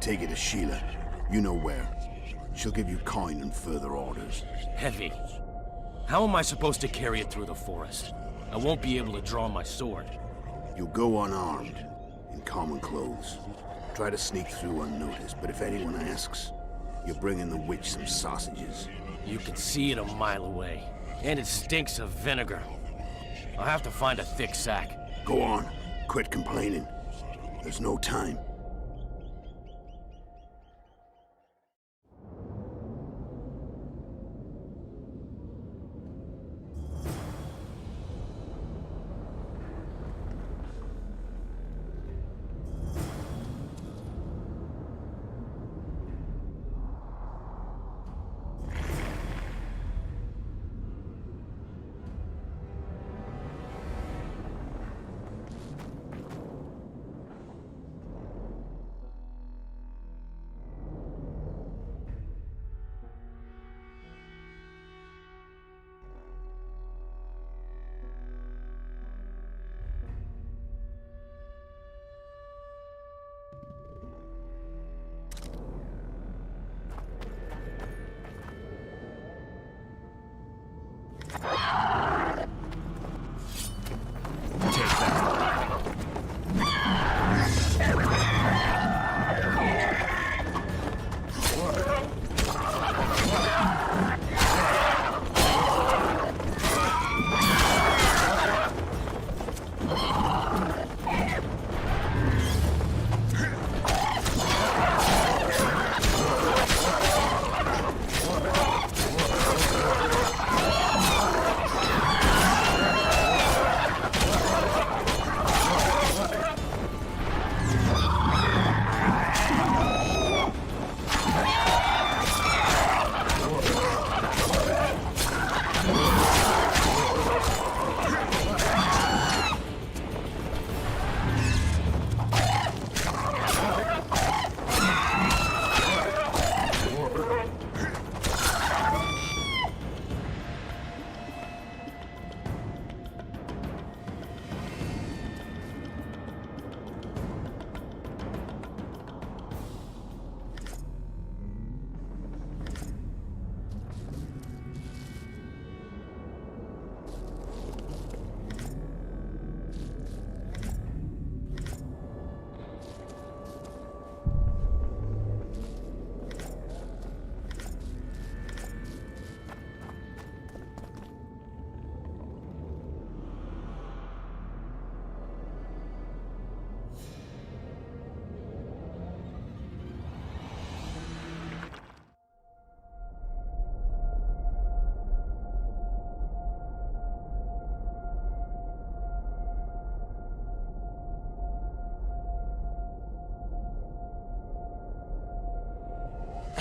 Take it to Sheila. You know where. She'll give you coin and further orders. Heavy. How am I supposed to carry it through the forest? I won't be able to draw my sword. You'll go unarmed, in common clothes. Try to sneak through unnoticed, but if anyone asks, you're bringing the witch some sausages. You can see it a mile away, and it stinks of vinegar. I'll have to find a thick sack. Go on. Quit complaining. There's no time.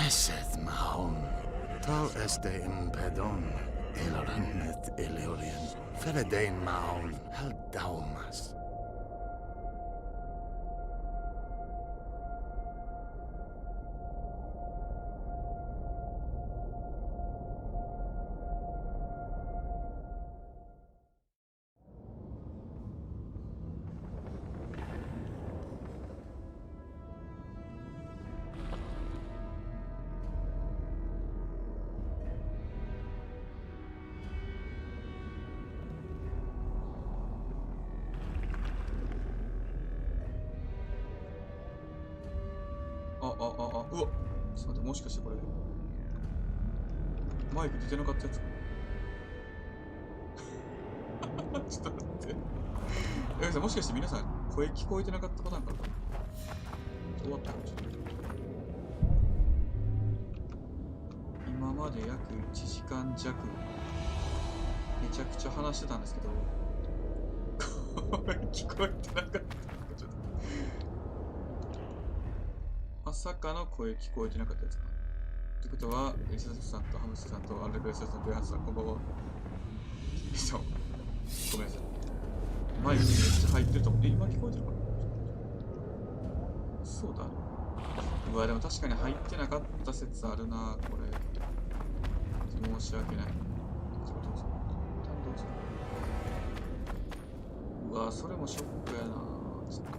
Esed mahon, tal este in pedon, ilornet ilorian, feredein mahon, hal daumas.うわ、ちょっと待って、もしかしてこれマイク出てなかったやつちょっと待って、もしかして皆さん声聞こえてなかったパターンかな。終わったかもしれない。今まで約1時間弱めちゃくちゃ話してたんですけど声聞こえてなかった。まさかの声聞こえてなかったやつかな。ってことは、エセさんとハムスターさんとアンレグレッサーさんとヤンさん、こんばんは。そう。ごめんなさい。マイクめっちゃ入ってると思って、今聞こえてるかな。そうだ。うわ、でも確かに入ってなかった説あるな、これ。申し訳ない。うわ、それもショックやな。ちょっと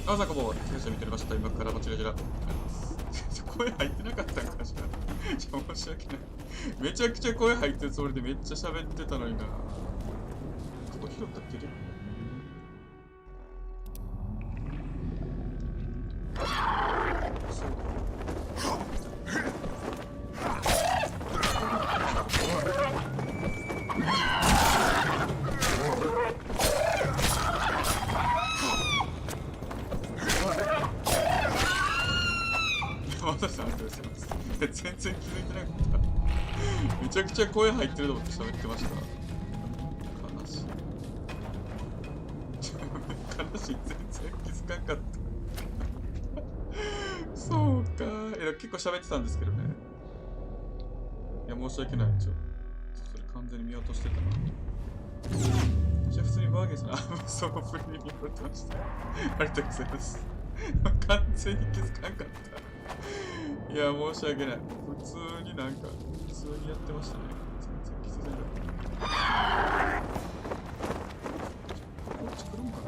あ、さんこんばんは。先生見てました。今からこちら声入ってなかったんかしら。申し訳ない。めちゃくちゃ声入ってるつもりでめっちゃ喋ってたのにな。ここ拾ったっけ？全然気づいてなかった。めちゃくちゃ声入ってると思って喋ってました。悲しい。悲しい。全然気づかんかった。そうか。結構喋ってたんですけどね。いや、申し訳ない。それ完全に見落としてたな。じゃあ普通にバーゲンさん、そう、振りに見落としてました。ありがとうございます。完全に気づかんかった。いや、申し訳ない。普通にやってましたね。全然気づいてなかった。こっち来るんかな。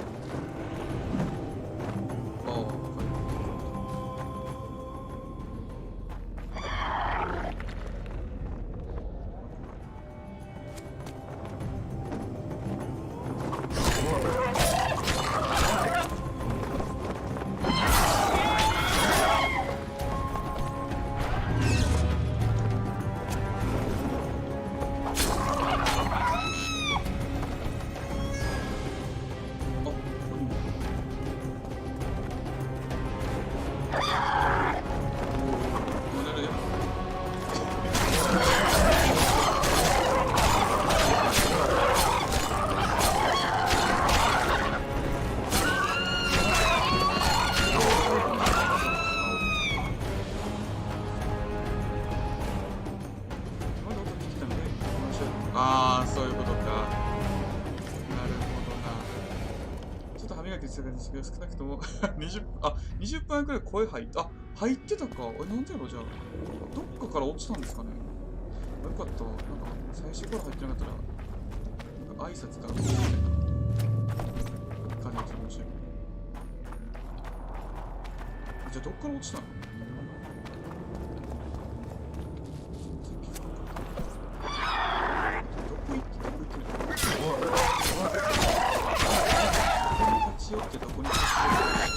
ああ、少なくとも20分くらい声入って、入ってたか。なんでやろ、じゃあ。どっかから落ちたんですかね。よかった。最初から入ってなかったら、挨拶があるみたいな感じだったら面白い。じゃあどっから落ちたの？どこ行って立ち寄ってどこに立ち寄って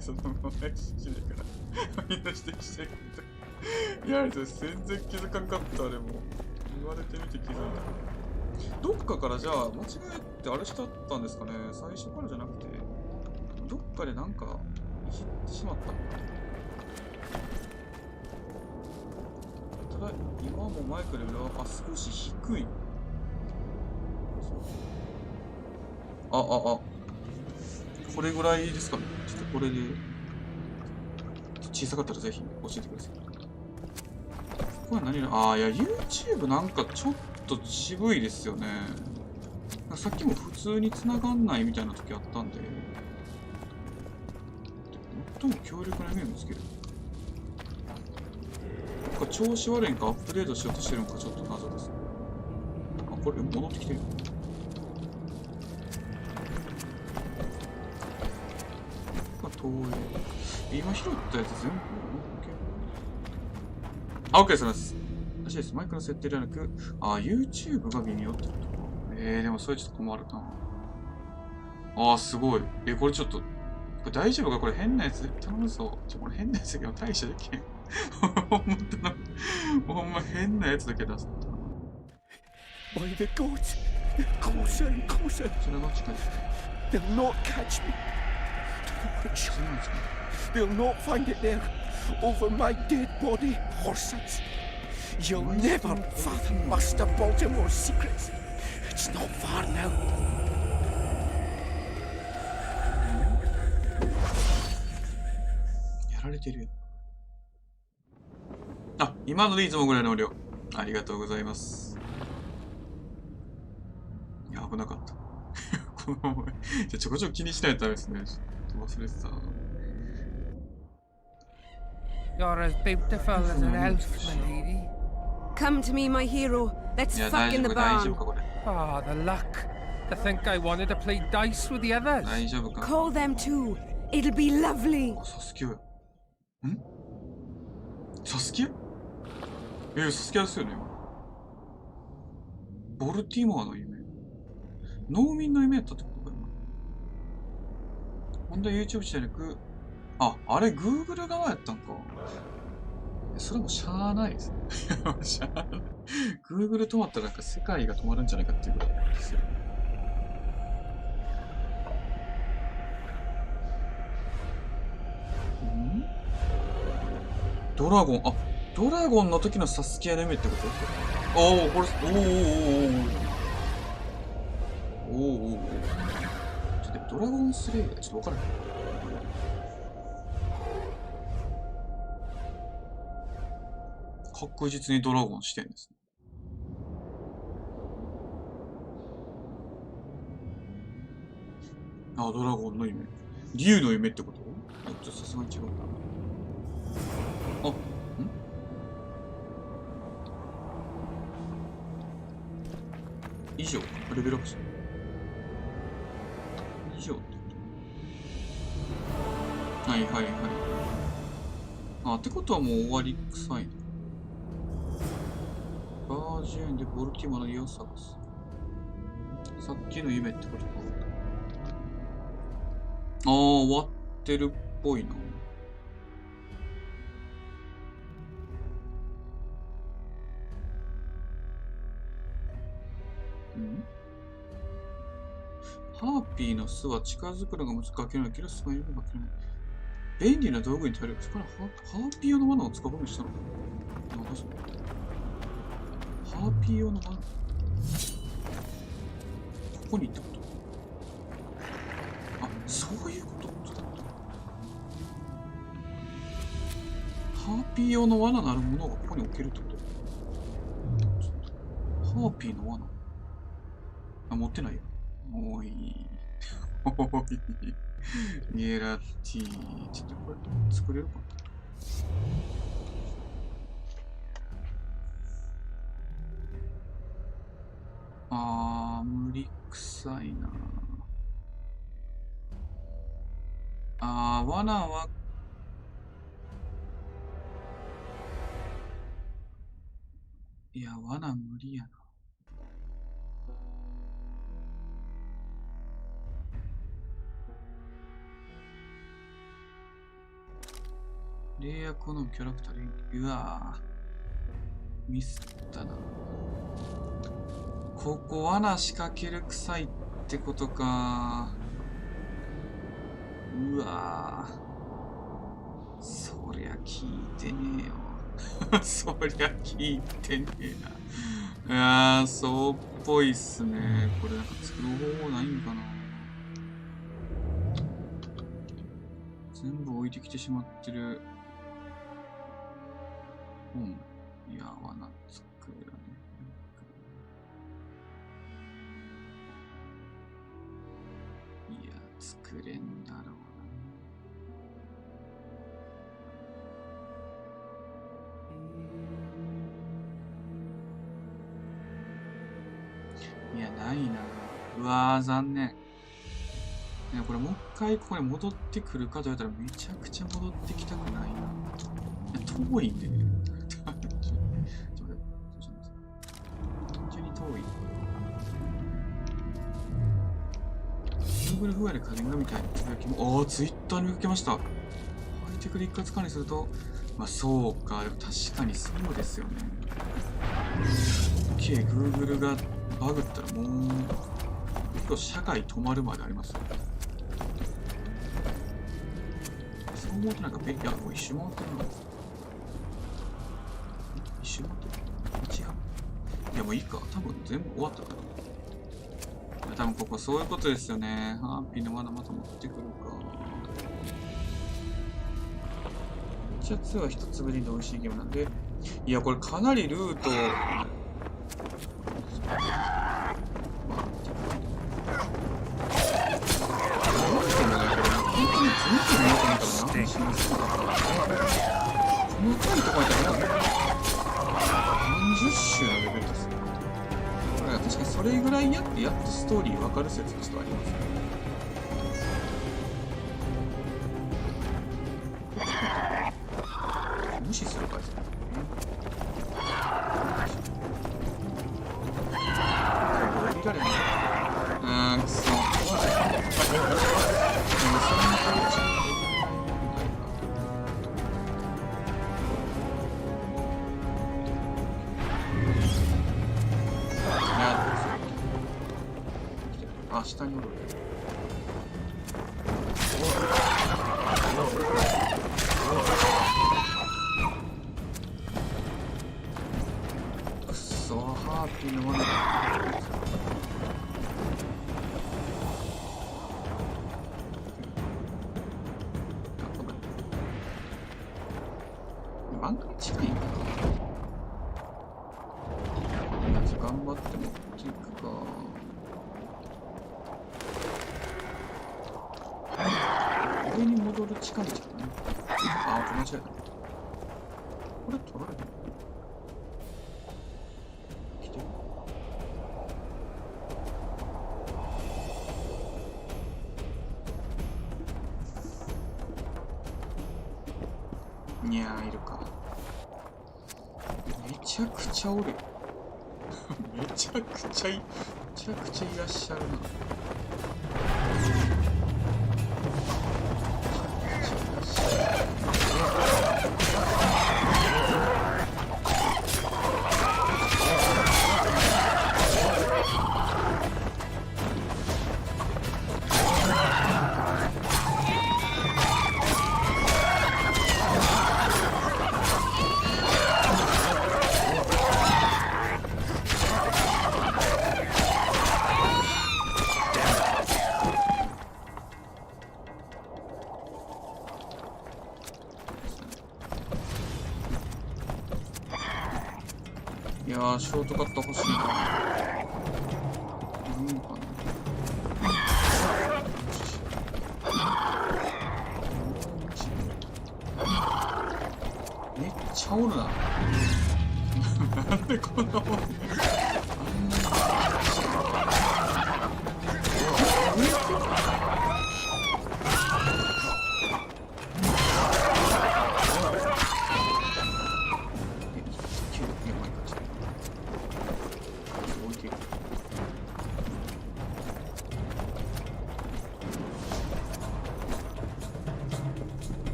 そのまましないからみんな指摘してるいや、全然気づかんかった。あれも言われてみて気づいた。どっかからじゃあ間違えてあれしちゃったんですかね。最初からじゃなくてどっかでなんかいじってしまったのかな。ただ今もマイクレベルは少し低い。これぐらいですかね。ちょっとこれで小さかったらぜひ教えてください。これ何だ。いや YouTube なんかちょっと渋いですよね。さっきも普通に繋がんないみたいな時あったんで、最も強力な面を見つける。なんか調子悪いんかアップデートしようとしてるのかちょっと謎です。これ戻ってきてる。今拾ったやつ全部 OK です。らしいです。マイクの設定ではなく、YouTube が微妙ってことか。でもそれちょっと困るな。すごい。これちょっと、これ大丈夫か。これ変なやつ頼むぞ。これ変なやつだけど対処できへん。ほんま変なやつだけ出す。 By the gods, closer and closer. They'll not catch me. They'll not find it there, over my dead body, horses. You'll never fathom Master Baltimore's secrets. It's not far now. やられてるよ。あ、今のでいつもぐらいの無料。ありがとうございます。いや、危なかった。このまま、じゃちょこちょこ気にしないとダメですね。ちょっと忘れてた。You're as beautiful as an elf, my lady. Come to me, my hero. Let's fuck in the barn. Ah, the luck. To think I wanted to play dice with the others. Call them too. It'll be lovely. サスケア。ん？サスケア？サスケアですよね。ボルティモアの夢。農民の夢やったってことかな。ほんで YouTube じゃなく、あ、あれ Google 側やったんか。それもしゃあないですね。しゃあない。Google 止まったらなんか世界が止まるんじゃないかっていうぐらいですよ。ん？ドラゴン、あ、ドラゴンの時のサスケアの夢ってこと？おお、これ、おお。ちょっとドラゴンスレイヤーちょっとわからない。確実にドラゴンしてんですね。あ、ドラゴンの夢。竜の夢ってこと？ちょっとさすがに違うな。あ、ん？以上、レベルアップした。以上ってこと？はいはいはい。あ、ってことはもう終わり臭いな。バージェンでボルティモの家を探す。さっきの夢ってことか。ああ、終わってるっぽいな。ハーピーの巣は近づくのが難しいけど、スマイルが負けない。便利な道具に頼る。そこからハーピー用の罠を使うことにしたのか。なんだそれ。ハーピー用の罠。ここに行ったこと。あ、そういうこと。ハーピー用の罠なるものがここに置けるってこと。ハーピーの罠。あ、持ってないよ。おい。おい。ゲラティー。ちょっとこれ作れるかな。無理くさいな。罠は罠無理やな。レイヤー好むキャラクターで、うわぁ。ミスったな。ここ罠仕掛ける臭いってことか。うわぁ。そりゃ聞いてねえよ。そりゃ聞いてねえな。そうっぽいっすね。これなんか作る方法ないんかな。全部置いてきてしまってる。いや、罠作るね。いや、作れんだろうな。いや、ないな。うわー、残念。いや、これもう一回ここに戻ってくるかと言われたらめちゃくちゃ戻ってきたくないな。いや、遠いんでね。Google 不具合で加減がみたいなつぶやきも、ツイッターに見かけました。ハイテクで一括管理すると、まあそうか、でも確かにそうですよね。Google がバグったらもう結構社会止まるまでありますよね。そう思うとなんかいやもう一周回ってるな。一周回ってる。違う。いやもういいか、多分全部終わったから。多分ここそういうことですよね。ハーピーのまだまた持ってくるか。ウィッチャー2は一つぶりに美味しいゲームなんで、いやこれかなりルートそれぐらいやってやっとストーリー分かる説としてはありますね。無視するかですね。降りられない。くそ。下におる。くっそ、ハーピーのまま番組近いんかな。頑張って持っていくか。上に戻る近道かな。あ、間違えた。これ取られた。来てる。にゃーいるか。めちゃくちゃおる。めちゃくちゃいらっしゃるな。いやー、ショートカット欲しいな。いいのかな。めっちゃおるな。なんでこんなもん。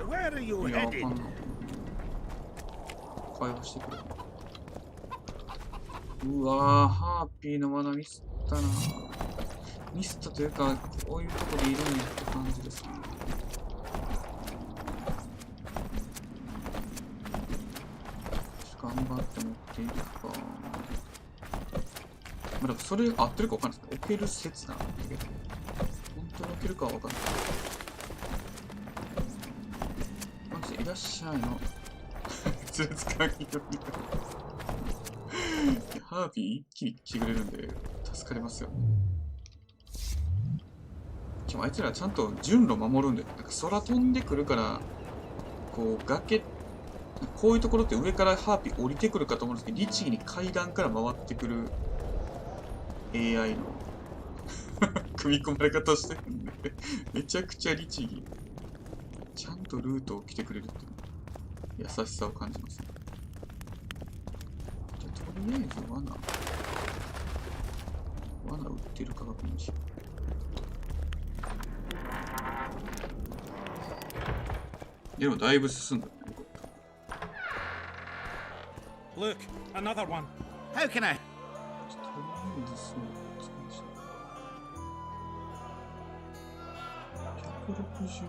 Where are you headed? 会話してくれ。うわー、ハーピーの罠ミスったな。ミスったというか、こういうとこでいるんやって感じですね。頑張って持っていくか。まあ、でもそれ合ってるか分かんないですけど、置ける説なんだけど、本当に置けるかは分かんない。マジでいらっしゃいの。つつかぎとみたいな。ハーピー一気に来てくれるんで、助かりますよ。でもあいつらちゃんと順路守るんで、なんか空飛んでくるから、こう崖、こういうところって上からハーピー降りてくるかと思うんですけど、律儀に階段から回ってくる AI の組み込まれ方してるんで、めちゃくちゃ律儀。ちゃんとルートを来てくれるっていう優しさを感じますね。りあえず罠売ってるか確認しよう。でもだいぶ進んだね。Look, another one. How can I? 164。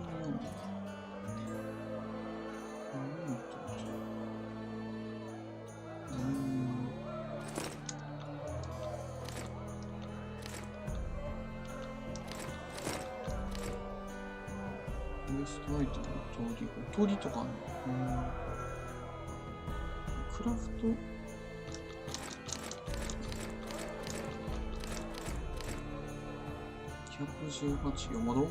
ウエストアイテムのおとりとかあるの？クラフト118。いや、まだ重い。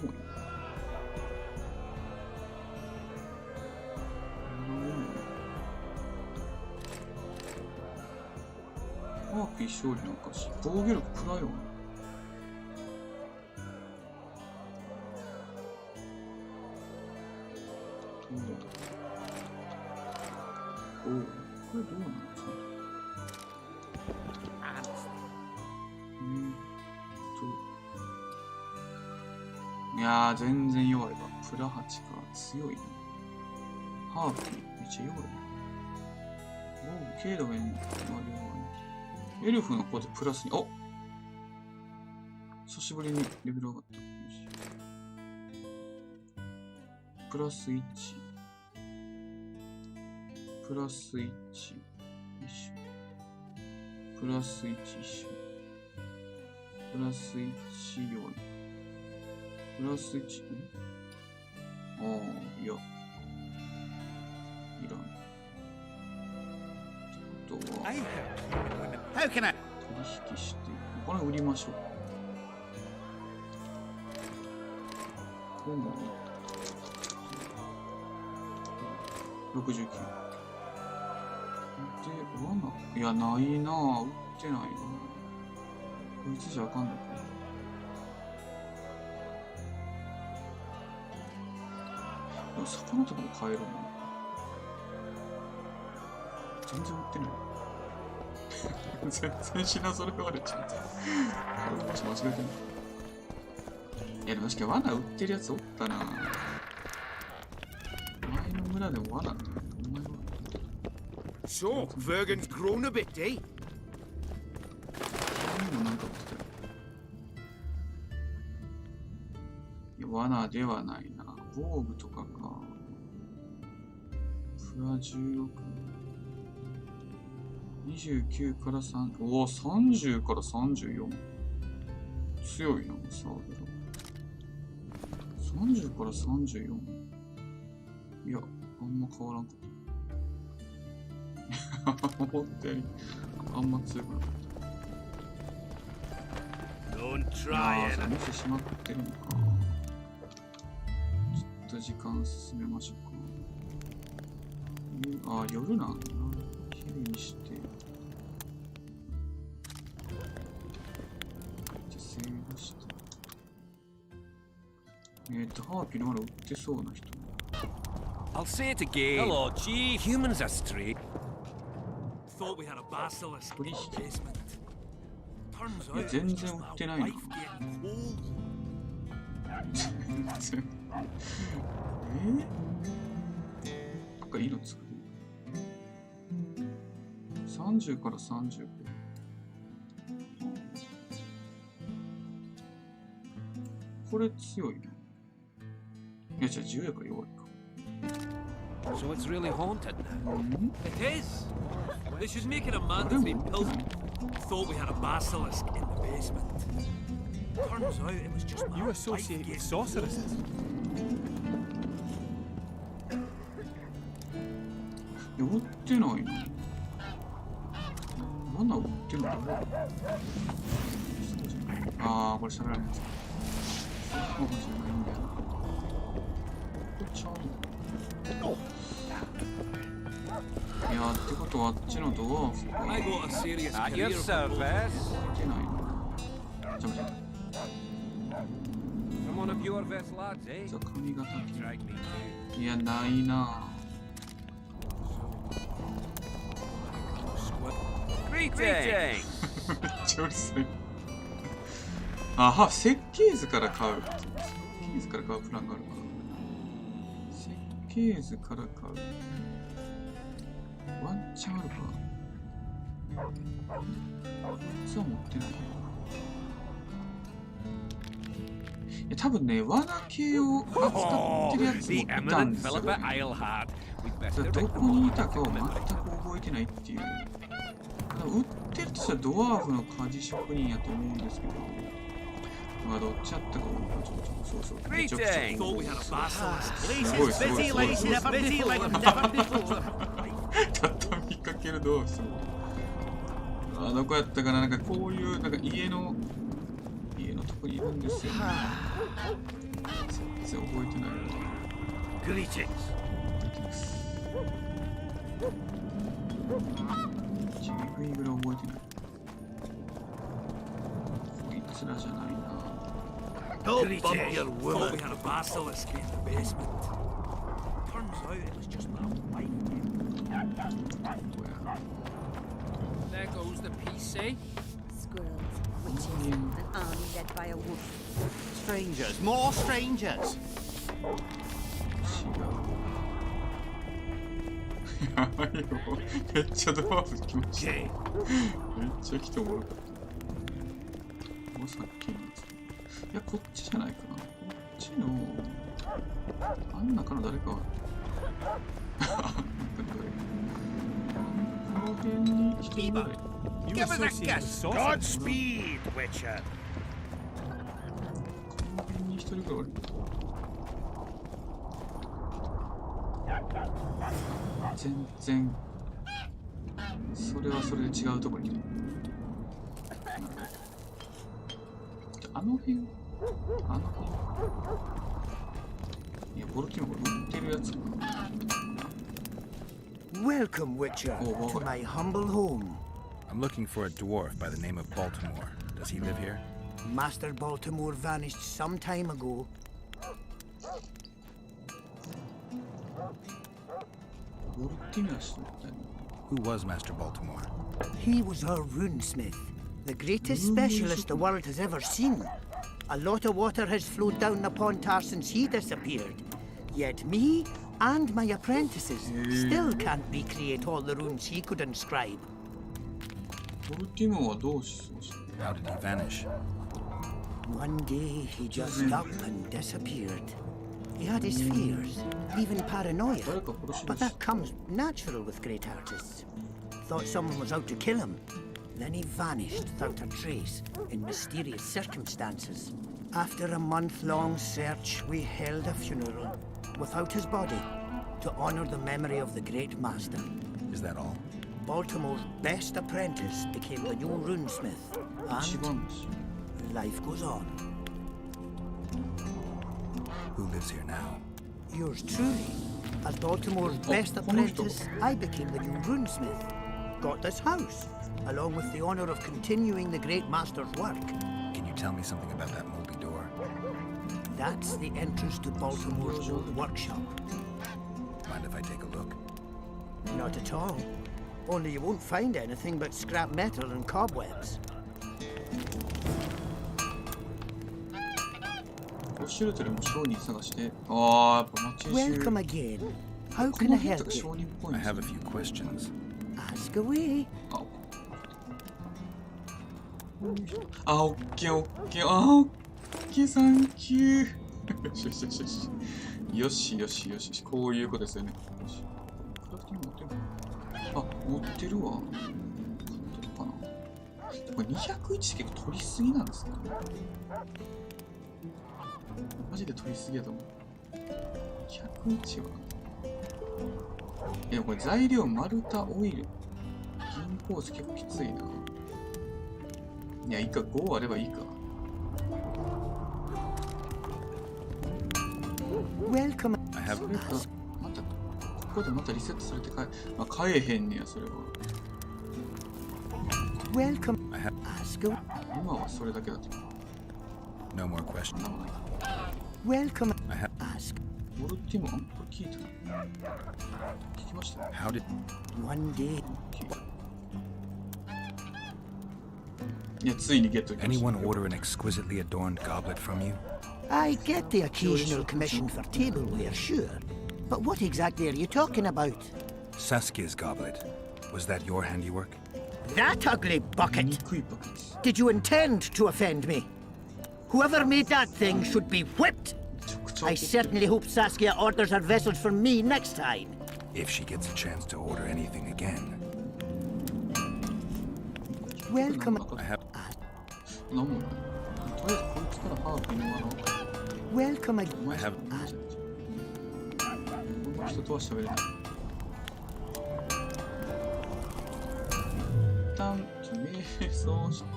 ハーピー勝利の証。防御力プライオン。おお、これどうなの？いやー、全然弱いわ。プラ8か。強いね。ハーピー、めっちゃ弱いね。軽度が弱い。エルフの子でプラスに、お！久しぶりにレベル上がった。よし。プラス1。プラス1。一緒。プラス1一緒。プラス1、4。プラス1、ああ、いや。いらん。ってことは、取引して、これ売りましょう。今度69。で、罠、いや、ないなぁ。売ってないなぁ。こいつじゃあかんないか。魚とかも買えるの？全然売ってない。全然品揃え割れちゃった。買う場所間違えてない。いやでも確かに罠売ってるやつおったな。前の村でも罠ってお前は。So, Vergen's grown a bit, eh? もなんか売ってたよ。いや罠ではないな。防具とかか。プラ16。29から3。おお、30から34。強いな、サーベラ。30から34。いや、あんま変わらんかった。思ったより、あんま強くなかった。Don't い try や it. ー、店閉まってるのか。ちょっと時間進めましょうか。あ、夜なんだな。昼にして。じゃ、セーブして。ハーピーのまだ売ってそうな人。I'll say it again. Hello, Chief. Humans are straight. Thought we had a basilisk in the basement. Turns out 全然売ってないな。全然。なんかいいの作る。30から30。これ強いね。いや、じゃあ10やから弱いか。So it's really haunted now. It is. They should make it a mandatory pilgrim. Thought we had a basilisk in the basement. Turns out it was just You associate with sorceresses. いや、売ってないな。罠売ってるの？ああ、これ喋らないやつ。そうじゃないんだよな。これちゃうの？いや、ってことはあっちのドワーフが。I got a serious At career your service. 売ってないな。ちゃうちゃう。Some of your best lads, eh? じゃあ髪型いや、ないな。めっちゃうるさい。あは、設計図から買う。設計図から買うプランがあるかな。設計図から買う。ワンチャンあるか。こいつは持ってない。多分ね、罠系を扱ってるやつもいたんですよ、ね。どこにいたかを全く覚えてないっていう。売ってるとしたらドワーフの鍛冶職人やと思うんですけど。まあどっちやったかも。そうそう。めちゃくちゃ。すごいすごいすごい。畳みかけるドワーフすごい。どこやったかな、なんかこういうなんか家のとこにいるんですよ、ね。全然覚えてない。グリーチングス。ちぐいぐらい覚えてない。こいつらじゃないな。Don't bump your woman. We had a basilisk in the basement. Turns out it was just my wife. There goes the PC. Squirrels, witches, an army led by a wolf. Strangers, more strangers. やばいよ。めっちゃドワーフ来ました。めっちゃ来てもらった。もうさっきのやつ。いや、こっちじゃないかな。こっちのあん中の誰か。この辺に一人ぐらい。Give us a kiss. Godspeed, Witcher. この辺に一人ぐらいおる。全然それはそれで違うところに来てる。あの辺いや、ボルティモこれ売ってるやつかな。 Welcome, Witcher, to my humble home. I'm looking for a dwarf by the name of Baltimore. Does he live here? Master Baltimore vanished some time ago. Who was Master Baltimore? He was our runesmith, the greatest specialist the world has ever seen. A lot of water has flowed down upon Tar since he disappeared. Yet me and my apprentices still can't recreate all the runes he could inscribe. How did he vanish? One day he just up and disappeared. He had his fears, even paranoia, but that comes natural with great artists. Thought someone was out to kill him. Then he vanished without a trace, in mysterious circumstances. After a month-long search, we held a funeral, without his body, to honor the memory of the great master. Is that all? Baltimore's best apprentice became the new runesmith, and life goes on. Who lives here now? Yours truly. As Baltimore's best apprentice, I became the new runesmith. Got this house, along with the honor of continuing the great master's work. Can you tell me something about that moldy door? That's the entrance to Baltimore's old workshop. Mind if I take a look? Not at all. Only you won't find anything but scrap metal and cobwebs. Welcome again. How can I help you? I have a few questions. Ask away. あ、オッケーオッケー。あ、オッケー、サンキュー。よしよしよしよし。よしよしよしよし。こういうことですよね。よし。クラフティング持ってる？あ、持ってるわ。買ったのかな。これ201結構取りすぎなんですけどね。マジで取りすぎやと思う。201は。いや、これ材料丸太オイル。銀鉱石結構きついな。いや、いいか、5あればいいか。Welcome. それか、また、ここでまたリセットされて買えへんねや、それは。Welcome. 今はそれだけだと。No more questions. Welcome. Ask. モルティモン？これ聞いた？聞きました？ How did... One day... Anyone order an exquisitely adorned goblet from you? I get the occasional commission for tableware, sure. But what exactly are you talking about? Saskia's goblet. Was that your handiwork? That ugly bucket! Did you intend to offend me? Whoever made that thing should be whipped! I certainly hope Saskia orders her vessels from me next time. If she gets a chance to order anything again. Welcome. I have... Welcome. I have... この人とは喋れない。一旦瞑想して、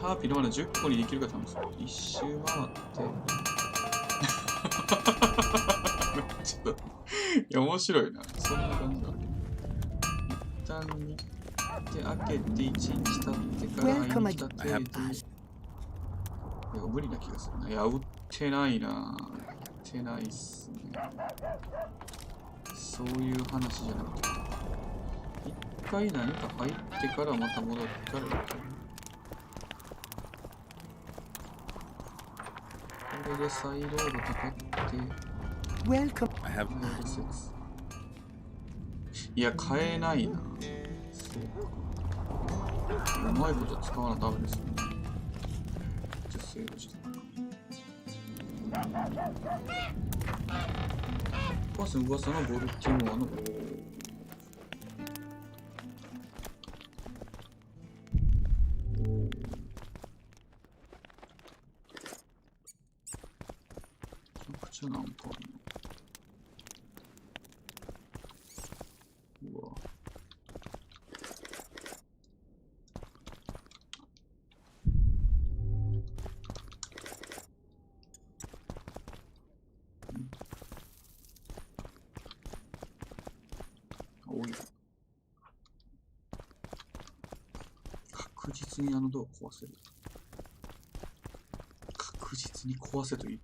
ハーピーのまだ10個にできるか試す。一周回ってちょっといや面白いな。そんな感じだね。一旦見て開けて1日経ってから会いに来た程度。いや無理な気がするな。いや売ってないな。売ってないっすね。そういう話じゃなくて、一回何か入ってからまた戻ったらいいかな。これで再ロードかかって、Welcome. いや、買えないな。そうか。うまいこと使わなダメですね。じゃあセーブして。パス噂のボルティモアのめちゃくちゃなんかあるな。うわ。確実にあのドア壊せる。確実に壊せと言う。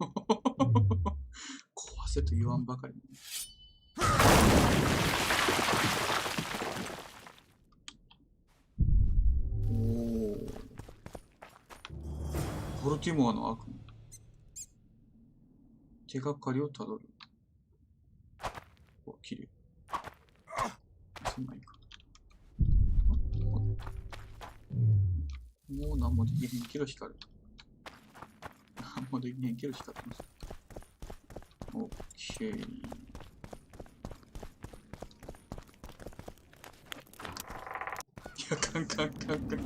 壊せと言わんばかりに。おお。ボルティモアの悪夢。手がかりをたどる。お、綺麗。そんなんいいか。もう何もできへんけど光る。何もできへんけど光ってます。オッケー。いや、カンカンカンカン。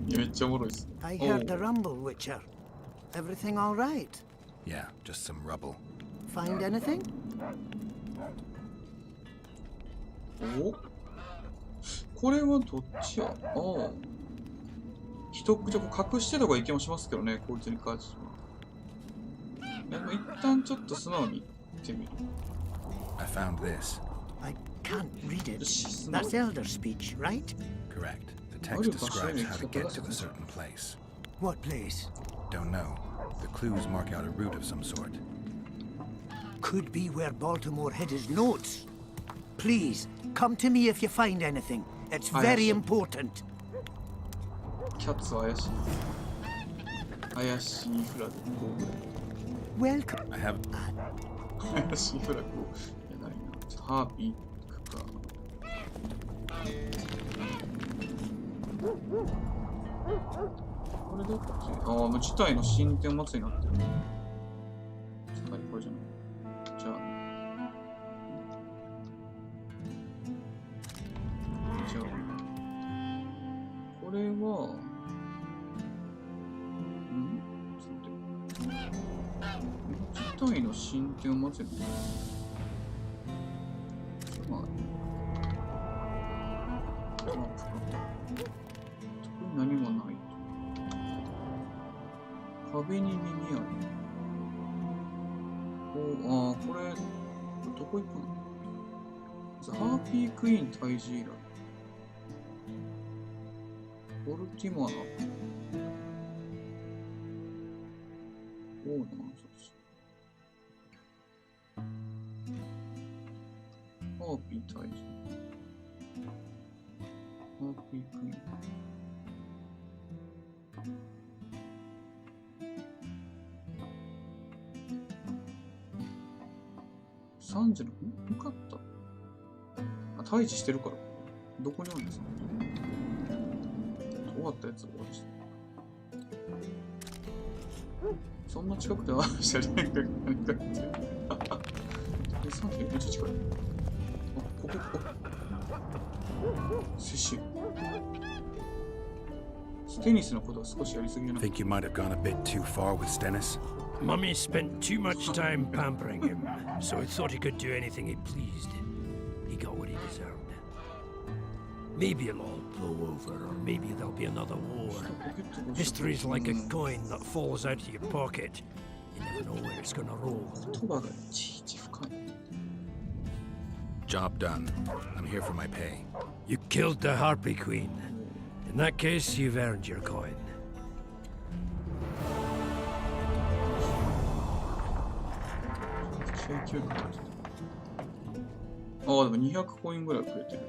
いや、めっちゃおもろいっす。I heard the rumble, Witcher. Everything all right? Yeah, just some rubble. Find anything? お、これはどっちや。ああ。一口隠してとかいけもしますけどね、こいつに関しては。でも一旦ちょっと素直に言ってみる。I found this. I can't read it. That's elder speech, right? Correct. The text describes how to get to a certain place. What place? Don't know. The clues mark out a route of some sort. Could be where Baltimore hid his notes. Please, come to me if you find anything. It's very important. キャッツは怪しい。怪しいフラグを。Welcome. I have. 怪しいフラグを。いや、ないな。ちょっとハーピーか。これどっち？ああ、もう事態の進展祭りになってる。はい、これじゃない。じゃあ。じゃあ。これは。事態の進展を待つの。まあ、トランプか。特に何もない。壁に耳あり。ああ、これどこ行くの？ハーピークイーン退治以来。ボルティモアの。おう、なんそハーピー退治。ハーピークイーン。3時の、向かった。あ、退治してるから。どこにあるんですか？終わったやつ終わりした。そんな近くでしたり何かって。3時めっちゃ近い。あ、ここ。接種。ステニスのことは少しやりすぎな。Think you might have gone a bit too far with Stennis? Mummy spent too much time pampering him, so he thought he could do anything he pleased. He got what he deserved. Maybe it'll all blow over, or maybe there'll be another war. History's like a coin that falls out of your pocket. You never know where it's gonna roll. Job done. I'm here for my pay. You killed the Harpy Queen. In that case, you've earned your coin. ああ、でも200コインぐらいくれてる。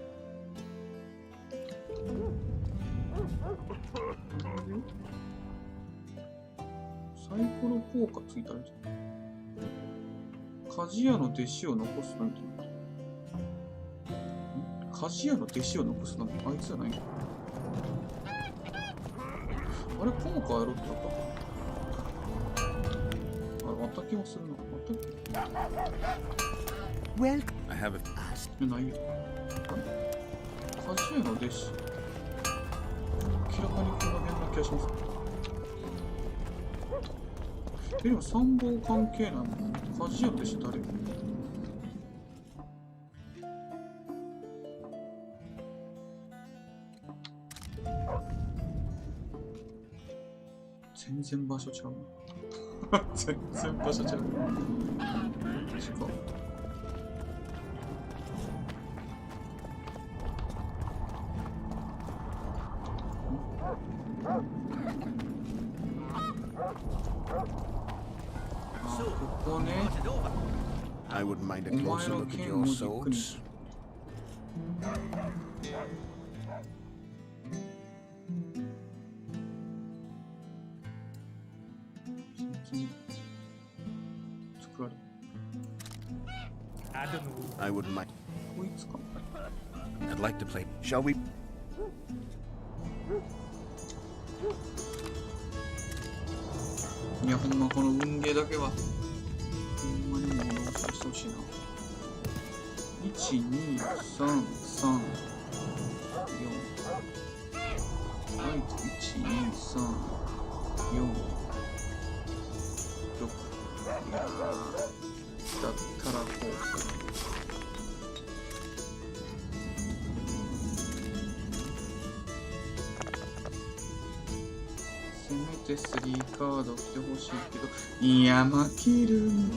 サイコロ効果ついたらいいじゃん。鍛冶屋の弟子を残すなんて言うの？鍛冶屋の弟子を残すなんてあいつじゃないの？あれ、効果やろうってなった？あれ、あった気がするな。あったっけ？ Well, I have a... ないよ。鍛冶屋の弟子。明らかにこの辺な気がします。でも参謀関係なの？鍛冶屋の弟子誰？全然場所ちゃうな。全然場所ちゃう。違う。ここね。I wouldn't mind a closer look at your swords. 作られ。I wouldn't mind. こいつか。I'd like to play. Shall we? いや、ほんまこの運ゲーだけはほんまにもうどうしてほしいな。1、2、3、3、4。はい、1、2、3、4、6。いやー、だったらこうか。せめて3カード来てほしいけど、いや、負けるんか。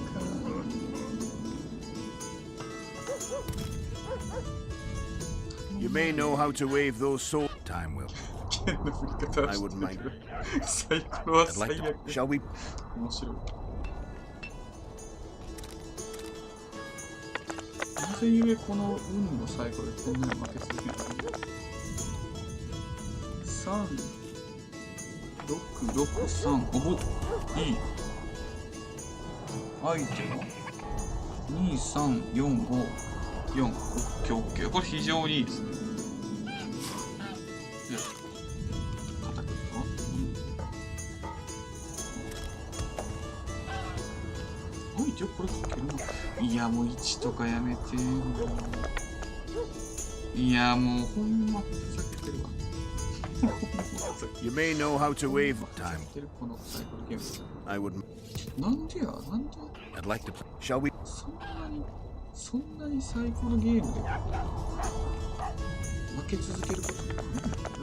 You may know how to wave those swords. Time will. I wouldn't mind. サイコロは最悪。Shall we? 面白い。なぜゆえこの運のサイコロでこんなに負け続けるの？ 3、6、6、3、おぼ、いい。相手は2、3、4、5、4、オッケーオッケー。これ非常にいいですね。よし。叩くぞ。相手はこれかけるの？いや、もう1とかやめて。いや、もうほんまふざけてるわ。You may know how to wave. Time. I wouldn't. なんでや、なんで I'd like to play. Shall we? そんなに最高のゲームで負け続けることってな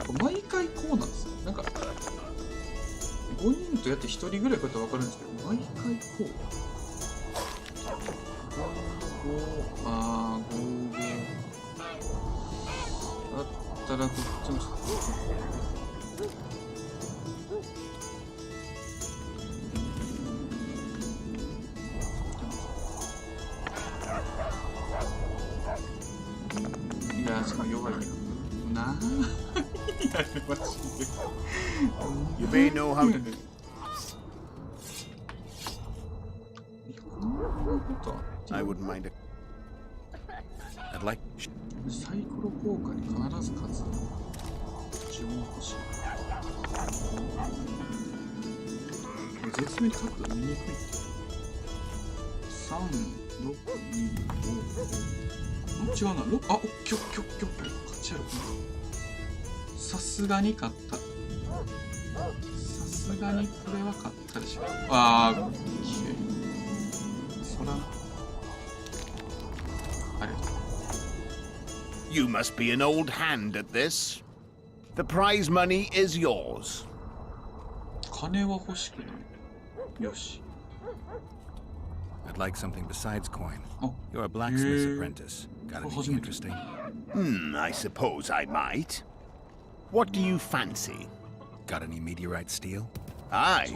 んか毎回こうなんですよ。なんか5人とやって1人ぐらいこうやって分かるんですけど、毎回こう。5、だったらこっちもいや、しかも弱いけど。なやるマジで You may know how to... I wouldn't mind it. I'd like... サイコロ効果に必ず勝つ呪文欲しい。絶命角度見にくいって。3、6、2、5。違うな。あ、オッケーオッケーオッケーオッケー。勝ちやろ。さすがに勝った。さすがにこれは勝ったでしょ。あー、きれい。そらな。ありがとう。You must be an old hand at this. The prize money is yours. 金は欲しくない。よし。I'd like something besides coin. Oh. You're a blacksmith's apprentice. Got anything interesting? I suppose I might. What do you fancy? Got any meteorite steel? Aye.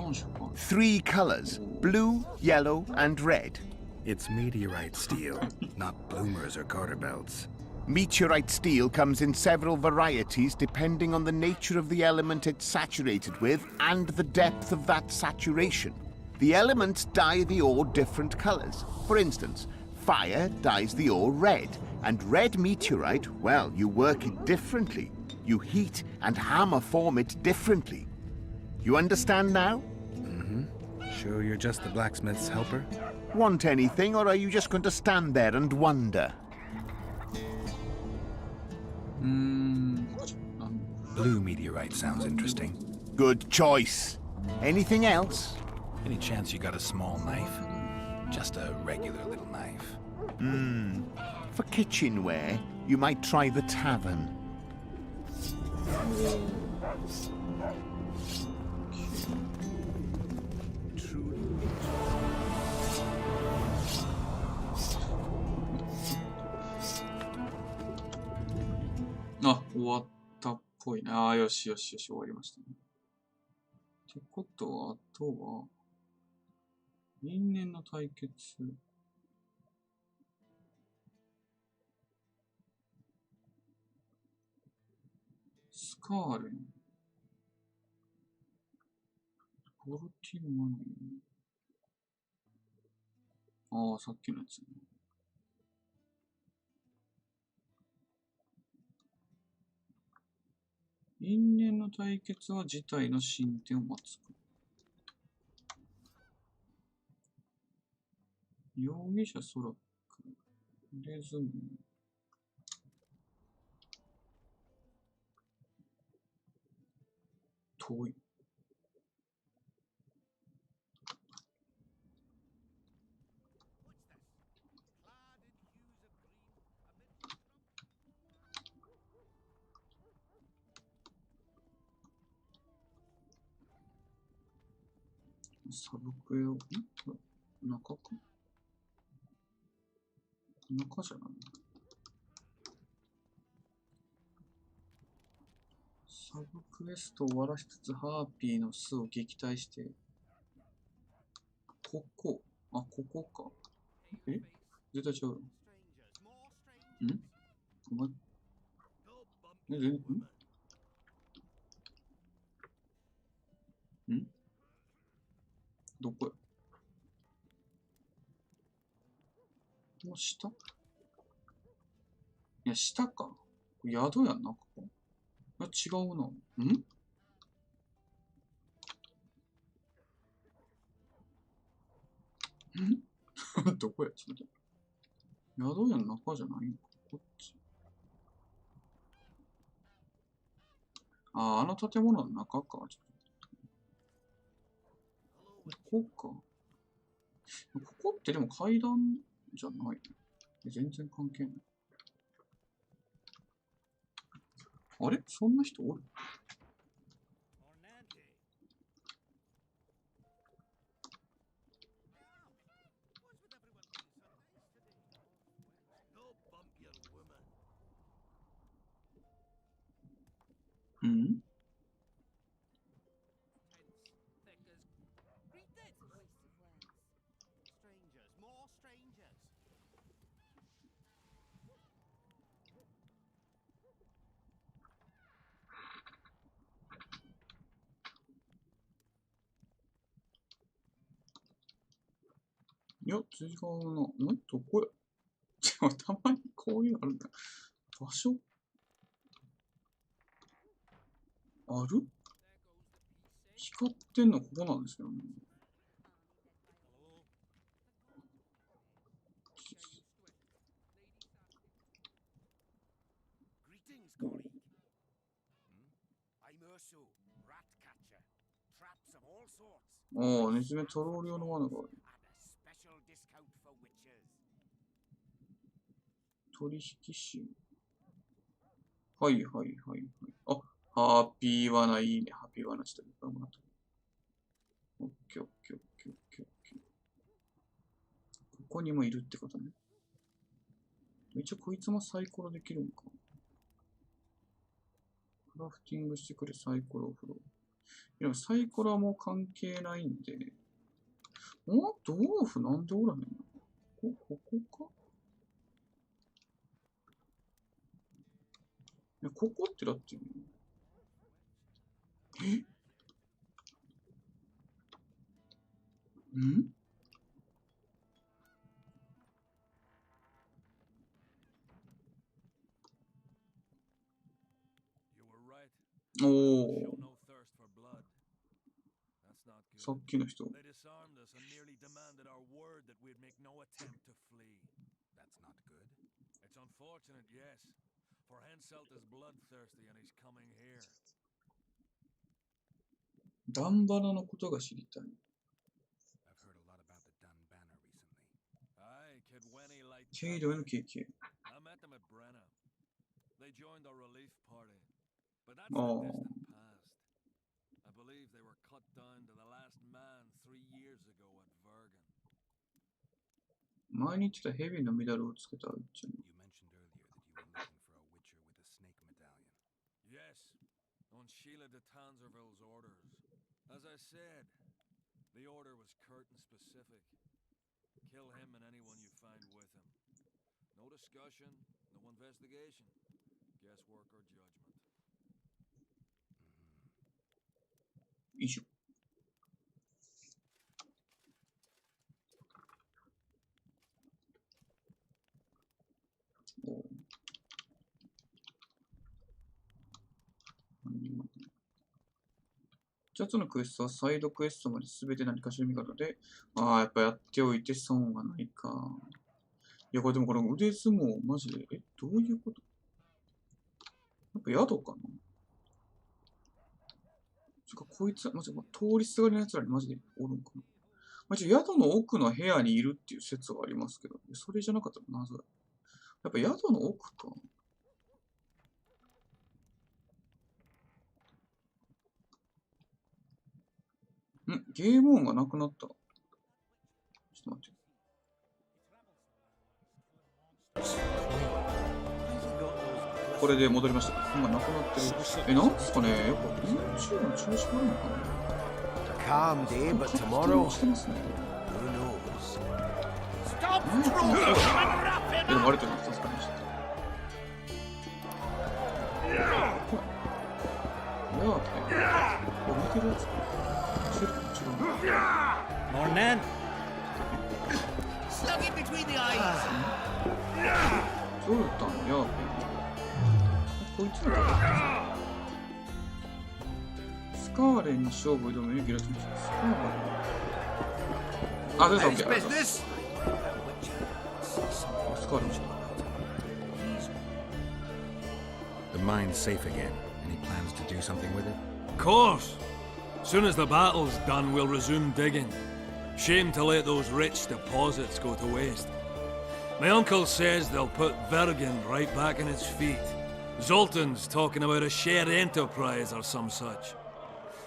3 colors, blue, yellow, and red. It's meteorite steel, not bloomers or garter belts. Meteorite steel comes in several varieties depending on the nature of the element it's saturated with and the depth of that saturation. The elements dye the ore different colors. For instance, fire dyes the ore red, and red meteorite, well, you work it differently. You heat and hammer form it differently. You understand now? Mm-hmm. Sure you're just the blacksmith's helper? Want anything, or are you just going to stand there and wonder? Blue meteorite sounds interesting. Good choice. Anything else? Any chance you got a small knife? Just a regular little knife. For kitchenware, you might try the tavern. Ah, 終わったっぽいな。よしよしよし、終わりましたね。ってことは、あとは、因縁の対決。スカーレン。ボルティマニア。ああ、さっきのやつね。因縁の対決は事態の進展を待つ。容疑者ソラック、レズム。遠い。サブクエを、中か中じゃないサブクエストを終わらしつつ、ハーピーの巣を撃退して、ここか。え絶対違うよ。お前、どこやもう下いや、下か。宿やんな、ここ。いや、違うな。どこやちょっと。宿やん中じゃないんか。こっち。あの建物の中か。ちょっとここか。ここってでも階段じゃない。全然関係ない。あれそんな人おるや、違うな。どこやたまにこういうのあるんだ。場所ある？光ってんのここなんですよね。ああ、ネズミトロール用の罠がある。取引士。はいはいはいはい。あ、ハーピー罠いいね。ハーピー罠ちょっといっぱいもらった。オッケーオッケーオッケーオッケーオッケー。ここにもいるってことね。一応こいつもサイコロできるんか。クラフティングしてくれ、サイコロフロー。いや、サイコロはもう関係ないんで。お、ドワーフなんでおらへんの？ここか？いや、ここってだって、ん？おお。さっきの人。ダンバナのことが知りたい。ケイドへの経験。ああ。前に言ってたヘビーのメダルをつけたウィッチャー。As I said, the order was curt and specific. Kill him and anyone you find with him. No discussion, no investigation. Guesswork or judgment. よいしょ。2つのクエストはサイドクエストまで全て何かしら見方で、ああ、やっぱやっておいて損はないか。いや、これでもこれ腕相撲、マジで、どういうこと？やっぱ宿かな？こいつ、マジで、通りすがりの奴らにマジでおるんかな？まあ、宿の奥の部屋にいるっていう説はありますけど、それじゃなかったら謎だ。やっぱ宿の奥か。ゲーム音がなくなった。ちょっと待って。これで戻りました。今なくなってる。なんですかね、やっぱ YouTube の調子悪いのかな。Calm day, but tomorrow. してますね。Who knows? でもあれと助かりました。いやー、見てるやつ。Morning. Slug it between the eyes. ゾルタンやこいつらスカーレンに勝負挑む勇気がつきました。スカーレン。あ、です。オッケー。スカーレン。The mine's safe again. Any plans to do something with it? Of course. Soon as the battle's done, we'll resume digging. Shame to let those rich deposits go to waste. My uncle says they'll put Vergen right back on its feet. Zoltan's talking about a shared enterprise or some such.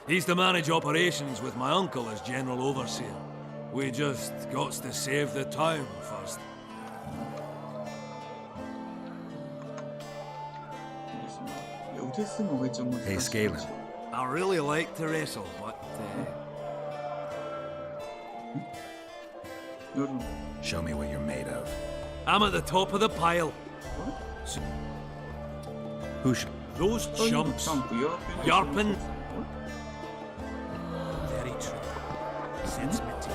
He's to manage operations with my uncle as general overseer. We just got to save the town first. Hey, Scalen. I really like to wrestle, but Show me what you're made of. I'm at the top of the pile. Who should? Those chumps. Yarpin. Very true. Sense meant to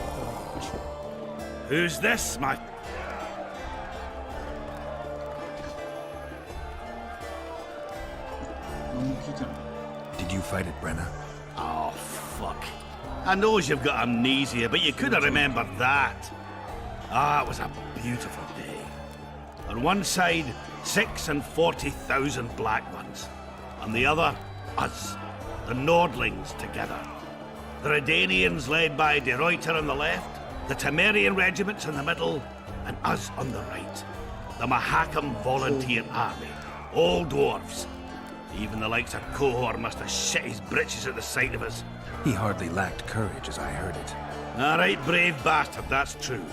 Who's this, my... Did you fight it, Brenna? Oh, fuck. I knows you've got amnesia, but you could have remembered that. Ah, it was a beautiful day. On one side, 46,000 black ones. On the other, us, the Nordlings together. The Redanians led by De Ruyter on the left, the Temerian regiments in the middle, and us on the right. The Mahakam Volunteer Army. All dwarves. Even the likes of Cohor must have shit his britches at the sight of us. He hardly lacked courage as I heard it. All right, brave bastard, that's true.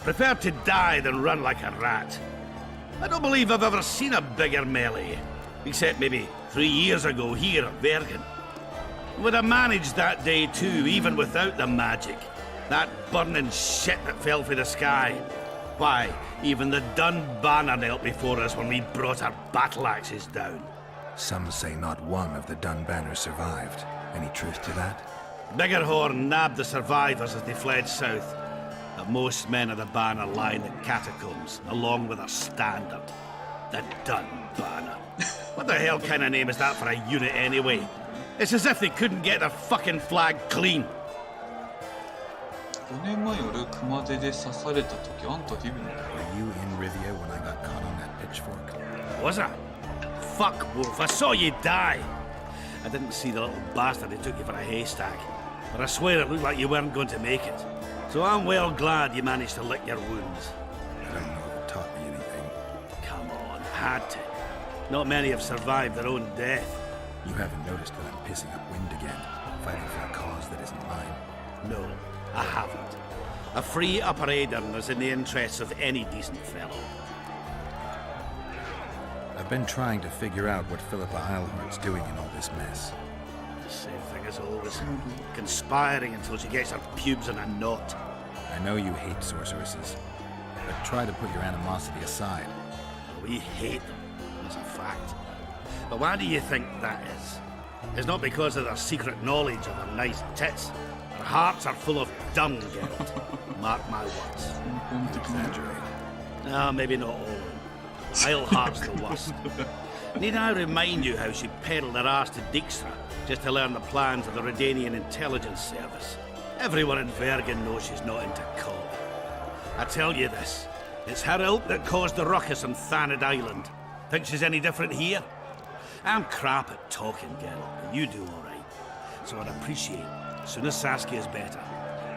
Prefer to die than run like a rat. I don't believe I've ever seen a bigger melee. Except maybe 3 years ago here at Bergen. Would have managed that day too, even without the magic. That burning shit that fell from the sky. Why, even the Dun banner knelt before us when we brought our battle axes down. Some say not one of the Dun banners survived. Any truth to that? Biggerhorn nabbed the survivors as they fled south. But most men of the banner lie in the catacombs, along with their standard. The Dun banner. What the hell kind of name is that for a unit anyway? It's as if they couldn't get their fucking flag clean. 5年前俺熊手で刺された時あんたディブの Were you in Rivia when I got caught on that pitchfork? Was I? Fuck, Wolf, I saw you die. I didn't see the little bastard who took you for a haystack. But I swear it looked like you weren't going to make it. So I'm well glad you managed to lick your wounds. I don't know if it taught me anything. Come on, had to. Not many have survived their own death. You haven't noticed that I'm pissing up wind again, fighting for a cause that isn't mine? No, I haven't. A free Upper Aedirn is in the interests of any decent fellow. I've been trying to figure out what Philippa Eilhart's doing in all this mess. Same thing as always. Conspiring until she gets her pubes in a knot. I know you hate sorceresses, but try to put your animosity aside. We hate them, that's a fact. But why do you think that is? It's not because of their secret knowledge of their nice tits. Their hearts are full of dung, Geralt. Mark my words. Exaggerate. No, maybe not all of them. Eilhart's the worst. Need I remind you how she peddled her ass to Dijkstra just to learn the plans of the Redanian intelligence service? Everyone in Bergen knows she's not into call. I tell you this, it's her ilk that caused the ruckus on Thanad Island. Think she's any different here? I'm crap at talking, Geralt, but you do all right. So I'd appreciate, as soon as Saskia's better,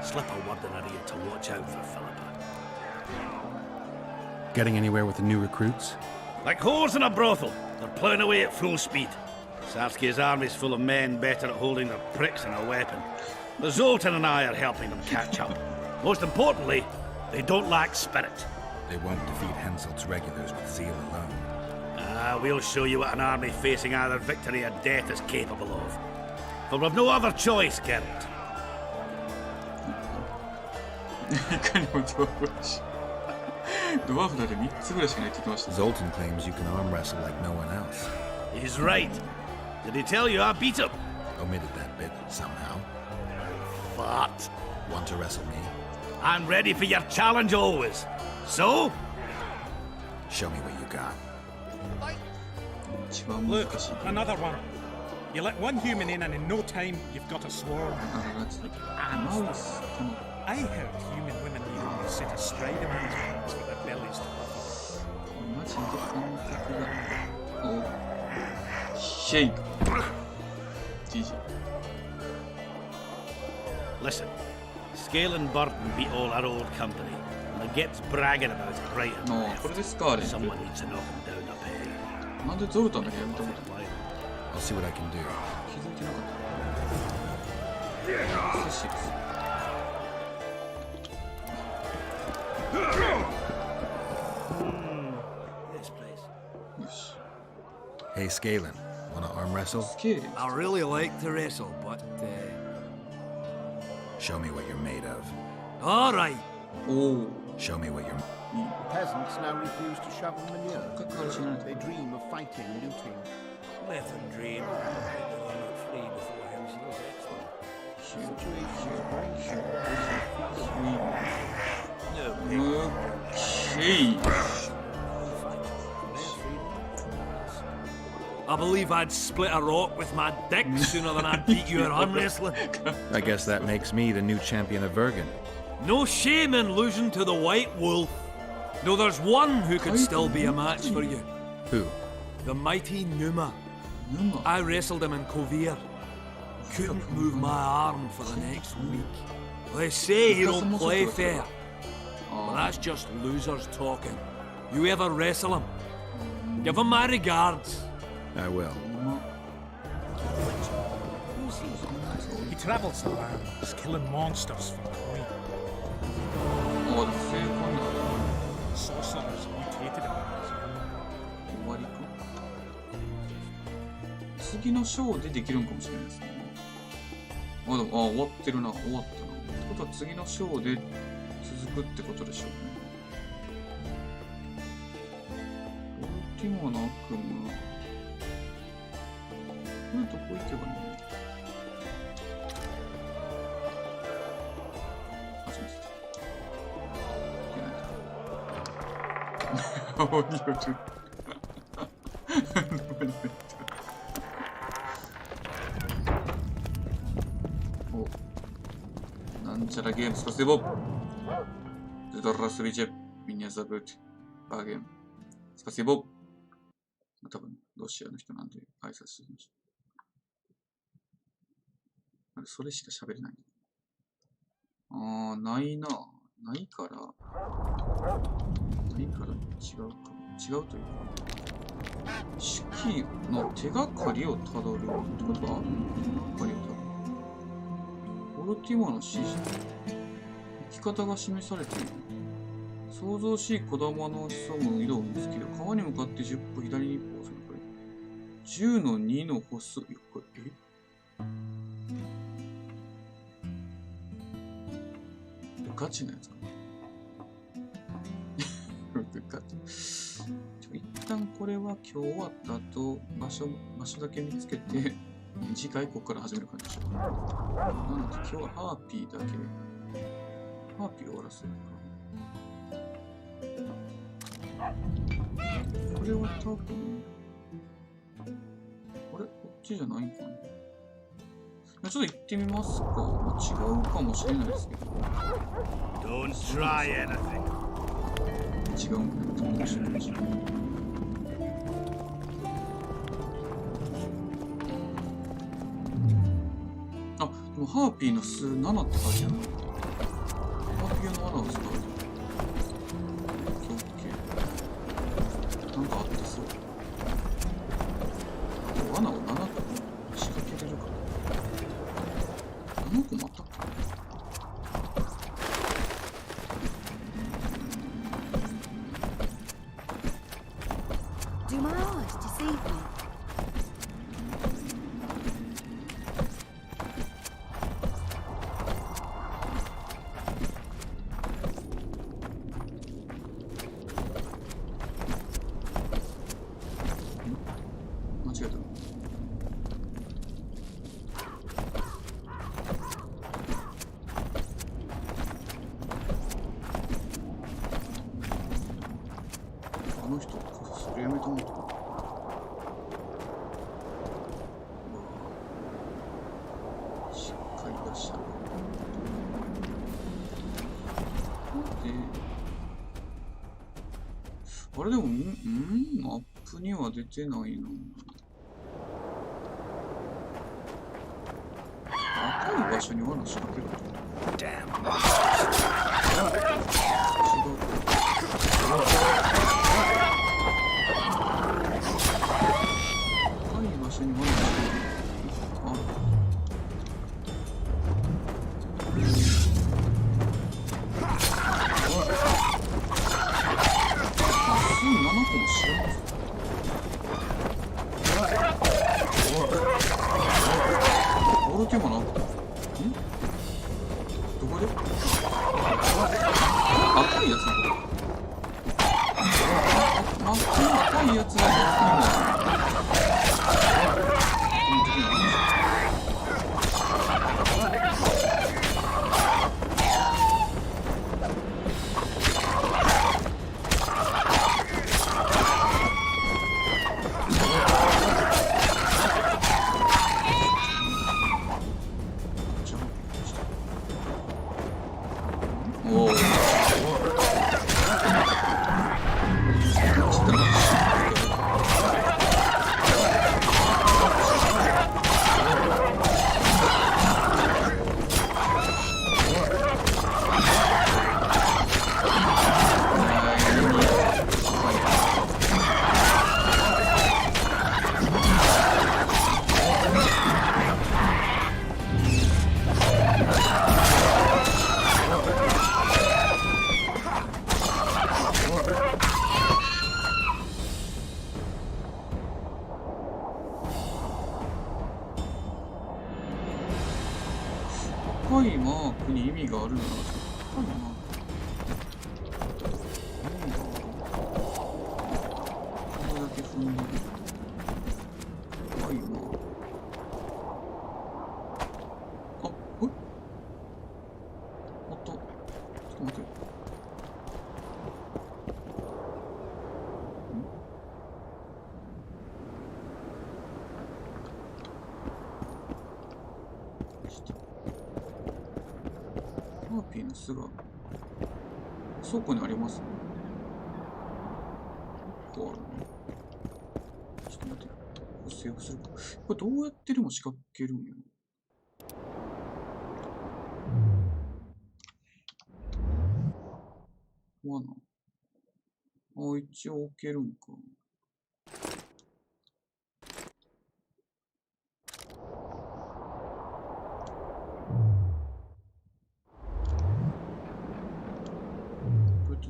slip a word in her ear to watch out for Philippa. Getting anywhere with the new recruits? Like whores in a brothel, they're ploughing away at full speed. Saskia's army's full of men better at holding their pricks than a weapon. But Zoltan and I are helping them catch up. Most importantly, they don't lack spirit. They won't defeat Henselt's regulars with zeal alone. We'll show you what an army facing either victory or death is capable of. For we've no other choice, Geralt. Zoltan claims you can arm wrestle like no one else. He's right. Did he tell you I beat him? Omitted that bit somehow. But want to wrestle me? I'm ready for your challenge always. So? Show me what you got. Look, another one. You let one human in and in no time you've got a swarm. I heard human women need only sit astride a man's pants for their bellies to Shake. GG. Listen, Scale and Burton beat all our old company, and it gets bragging about it right and left. Someone needs to knock him down a peg. I'll see what I can do. This place. Hey, Scalen, wanna arm wrestle? I really like to wrestle, but show me what you're made of. All right. Oh. Show me what you're. The peasants now refuse to shovel manure. They dream of fighting and looting. Let them dream. They're not free before Hensel's expert. Situation. I believe I'd split a rock with my dick sooner than I'd beat you at arm wrestling. I guess that makes me the new champion of Vergen. No shame in losing to the White Wolf. No, there's one who could still be a match for you. Who? The mighty Numa. I wrestled him in Kovir. Couldn't move my arm for the next week. They say he don't play fair. But that's just losers talking. You ever wrestle him? Give him my regards. I will. He travels the lands, killing monsters for the queen. Sorcerers mutated him. 終わりか。次のショーでできるんかもしれないですね。でも終わってるな、終わったな。ってことは次のショーで続くってことでしょうね。オルティモの悪夢。これどこ行けばいいの？あ、すみません。なんちゃらゲームспасибо. Здравствуйте, меня зовут Баген. Спасибо. 多分ロシアの人なんで挨拶しました。あれ、それしか喋れない。ないな。ないから違うかも。違うというか、手記の手がかりをたどるってことは、手がかりをたどる。オルティモの指示、生き方が示されている。想像しい小玉の潜む井戸を見つける。川に向かって10歩左に一歩する。これ10の2の歩数。これガチなやつかな。ガチ。一旦これは今日終わった後、場所だけ見つけて、次回ここから始める感じでしょう。なので今日はハーピーだけ、ハーピー終わらせるか。これは多分、これこっちじゃないかな。ちょっと行ってみますか。違うかもしれないですけど。Don't try anything. 違うんかもしれないし。あ、でもハーピーの数7って書いてある。ハーピーの穴を使う。なんかあってそう。罠を7個仕掛けれるかな。7個もあったっけ。Do my eyes deceive me?あれでも、マップには出てないな。赤い場所に罠仕掛けると。違う。赤い場所に罠仕掛ける。ある。7個も知らない。ボールテーマな。どこで？赤いやつな。赤いやつがに意味があるのかな。これだけ踏んでる。怖いよな。あ、え？あった。ちょっと待って。ハーピーの巣が倉庫にありますね。こうあるね。ちょっと待って。これセーブするか。これどうやってでも仕掛けるんやな。罠。あ、一応置けるんか。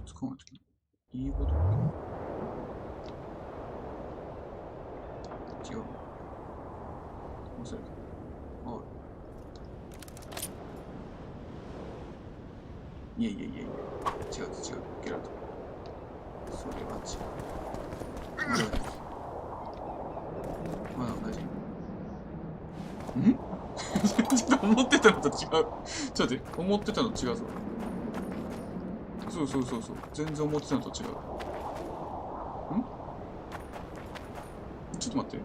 使わないといいことだけ違う。忘れた。ある。いや。違う。ゲラと。それは違う。まだ大丈夫。まだ大丈夫。んちょっと思ってたのと違う。ちょっと待って、思ってたの違うぞ。そう。全然思ってたのと違う。ちょっと待って。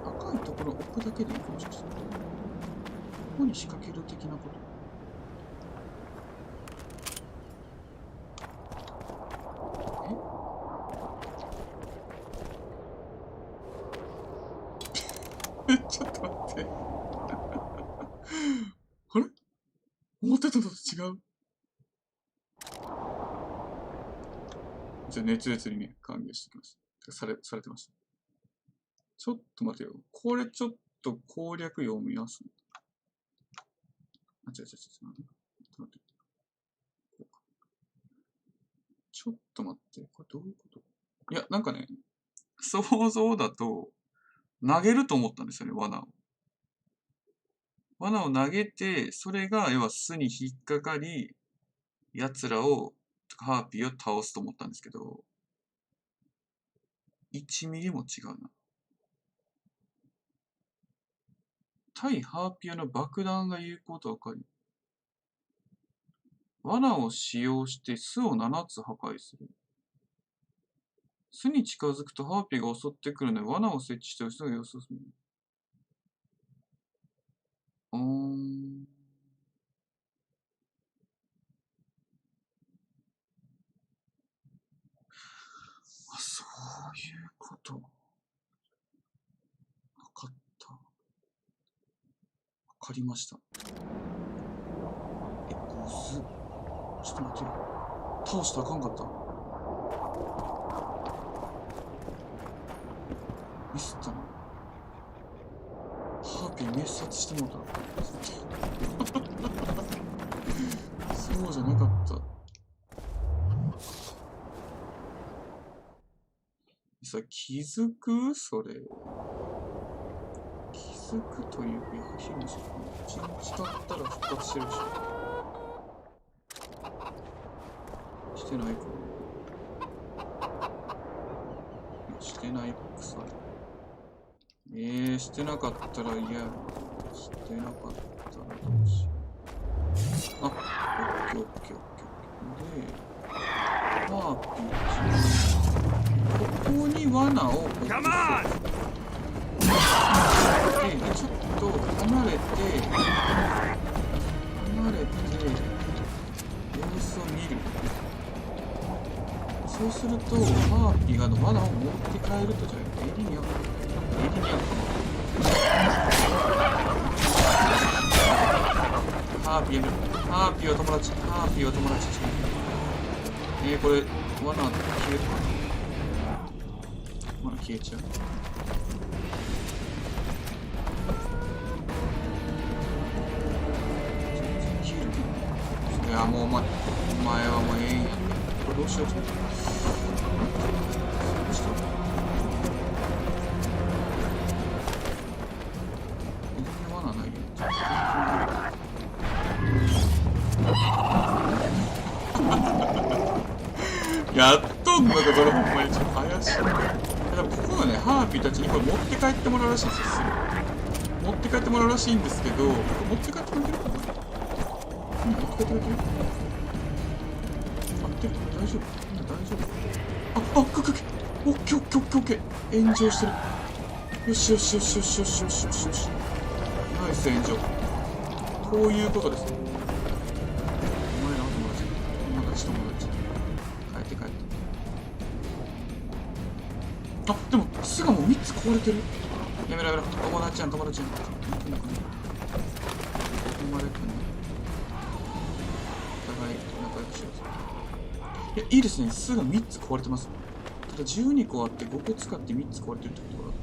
赤いところ置くだけでいいかもしれない。ここに仕掛ける的なこと。ちょっと待って。あれ？思ってたのと違う。じゃあ熱烈にね、歓迎してきます。されてました。ちょっと待てよ。これちょっと攻略読みます。あ、違う。ちょっと待って。これどういうこと？いや、なんかね、想像だと、投げると思ったんですよね、罠を。罠を投げて、それが、要は巣に引っかかり、奴らを、ハーピーを倒すと思ったんですけど、1ミリも違うな。対ハーピーの爆弾が有効とわかり、罠を使用して巣を7つ破壊する。巣に近づくとハーピーが襲ってくるので罠を設置して人が予想する。あ、そういうこと。わかった。わかりました。ボス。ちょっと待ってよ。倒したらあかんかった。ミスったな。ハーピー滅殺してもうた。そうじゃなかった。さ、気づく？それ。気づくというか、ヒルし1日経ったら復活してるでしょ。してないか。してないくさい。してなかったら嫌やな。してなかったらどうしよう。あ、オッケー。で、ハーピー。ここに罠を置く。で、ちょっと離れて、様子を見る。そうすると、ハーピーが罠を持って帰ると、じゃあ、エリニアかな。ハーピーは友達。これ、罠消えるかな。消えちゃう。いや、もうお前はもうええんや。これどうしよう。罠ないよ。やっとんのか、それほんまにちょっと怪しい。でもここのね、ハーピーたちにこれ持って帰ってもらうらしいんですよ。持って帰ってもらうらしいんですけど、これ持って帰ってくれてるかな。持って帰ってくれてる。合ってる。大丈夫。大丈夫。オッケーオッケーオッケーオッケー。炎上してる。よしよしよしよしよしよしよしよし。ナイス炎上。こういうことです。お前らの友達。帰って帰って。あ、でも巣がもう3つ壊れてる。やめろやめろ。友達やん。友達やん。生まれてんの。お互い仲良くしよう。いや、いいですね。巣が3つ壊れてます。ただ12個あって5個使って3つ壊れてるってことは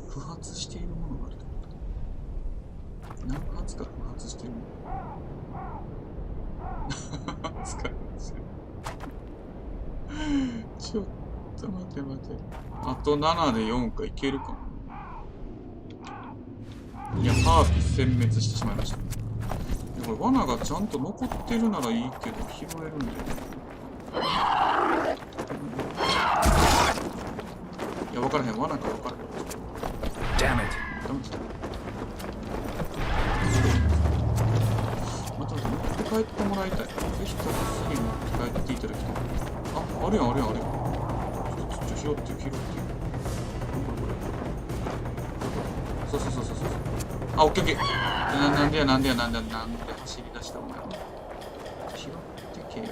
不発しているものがあるってことだ。何発か不発してるもの。使いますよ。ちょっと待て待て。あと7で4かいけるかな。いや、ハーピー殲滅してしまいました。これ罠がちゃんと残ってるならいいけど拾えるんだよね。いや、分からへん。罠か分からへん。Damn it! また持って帰ってもらいたい。ぜひタクシーに持って帰っていただきたい。あれやんあれやんあれやん。ちょっと拾ってよ拾ってよ。そうそうそうそうそう。あ、オッケーオッケー。なんでやなんでやなんでやなんで走り出したお前は。拾ってけよ。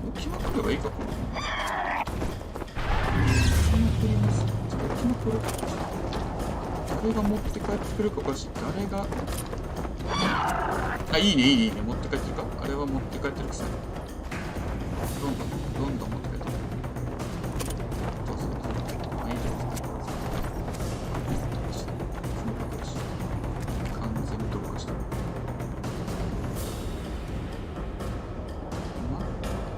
置きまくればいいかこれ。誰が持って帰ってくるかおかしい。誰が。あ、いいねいいねいいね。持って帰ってるか。あれは持って帰ってるくせに。どんどん持って帰ってる。どうぞ。あ、いいじゃないですか。完全に動画した。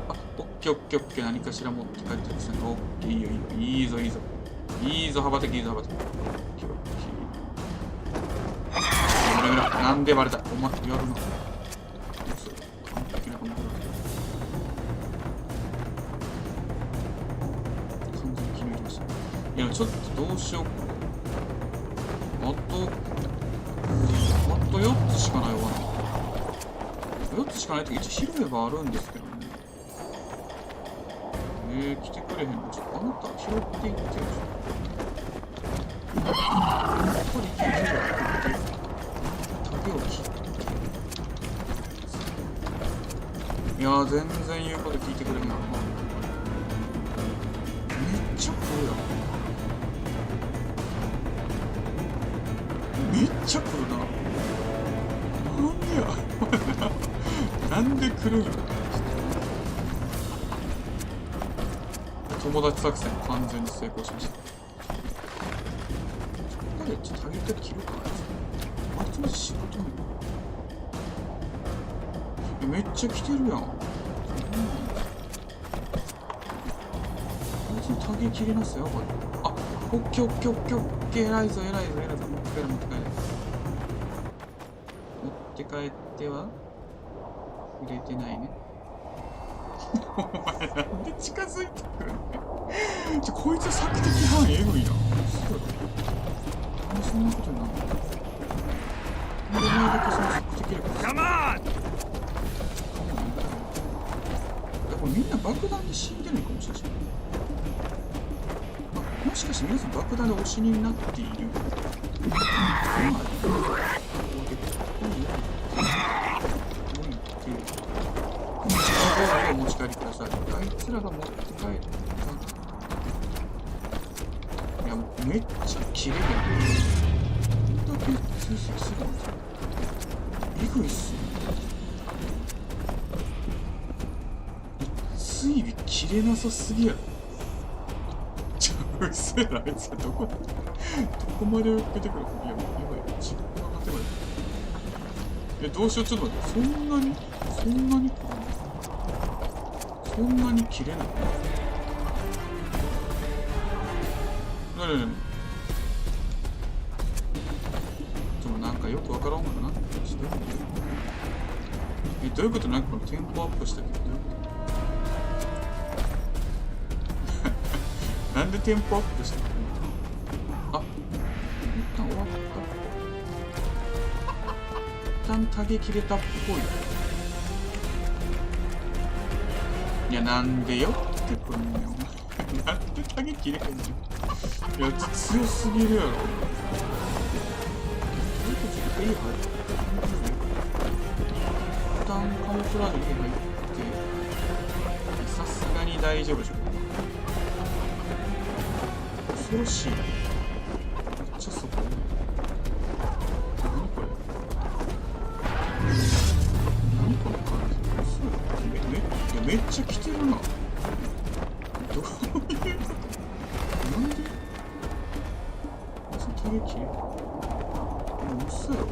あ、オッケーオッケーオッケー。何かしら持って帰ってるくせに。オッケーいいよいいよ。いいぞいいぞ。いいぞ、羽ばたきいいぞ羽ばたき。なんでバレた。お前やるな。完璧なコントロール。完全に決めました。いや、ちょっとどうしようか。あと4つしかないわ。4つしかないと一応拾えばあるんですけどね。来てくれへんの。ちょっとあなた拾っていってよ。やっぱりいけるよ。いやー、全然言うこと聞いてくれへんな。めっちゃ来るやん。めっちゃ来るな。なんでや。なんで来るんや。友達作戦完全に成功しました。ここでちょっとタゲット切るかな。あいつマジ仕事なの。めっちゃ来てるやん。あいつのタゲ切りますよ、これ。あ、オッケーオッケーオッケーオッケー。偉いぞ偉いぞ偉いぞ。持って帰れ持って帰れ。持って帰っては触れてないね。お前なんで近づいてくるの。こいつ索敵範囲エグいな。なんでそんなことになるの。お前だけその索敵力。カモン。これみんな爆弾で死んでるのかもしれない。あ、もしかして皆さん爆弾でお死にになっている。お持ち帰りください。あいつらが持って帰る。いや、めっちゃキレるやん。どんだけ追跡するんですか。えぐいっすね。追尾切れなさすぎやろ。うっせえな、あいつはどこまで出てくるの。いや、やばい。自分が勝てばいい。どうしよう。ちょっと待って。そんなに切れない。なんかよくわからんからな。ちょっとどういうこと？なんかこのテンポアップしたけどどういうことなんでテンポアップしたの？あ、一旦終わった。一旦タゲ切れたっぽい。いや、なんでよってくんのよ。なんでタゲ切れへんの？いや、強すぎるやろ。いいはい。一旦カモフラージュに入って、さすがに大丈夫でしょ。恐ろしい。めっちゃそこ。何これ？何この感じ？めっちゃ来てるな。どういう？なんで？タゲ切れ？嘘やろ。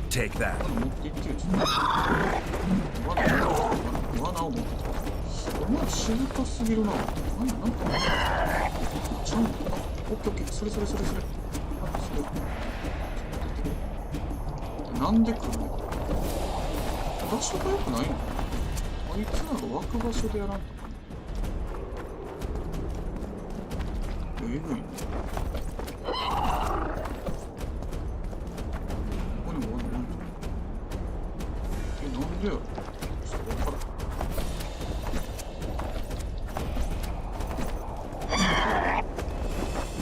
Take that. 持っていってよ、ちょっと。罠を持ってた。お前静かすぎるな。なんか、ちゃんと、オッケーオッケー、それ。あ、それ。なんで来るの？場所が良くないの？あいつらが湧く場所でやらんとかね。えぐいね。なんでやろ？ちょっとわからん。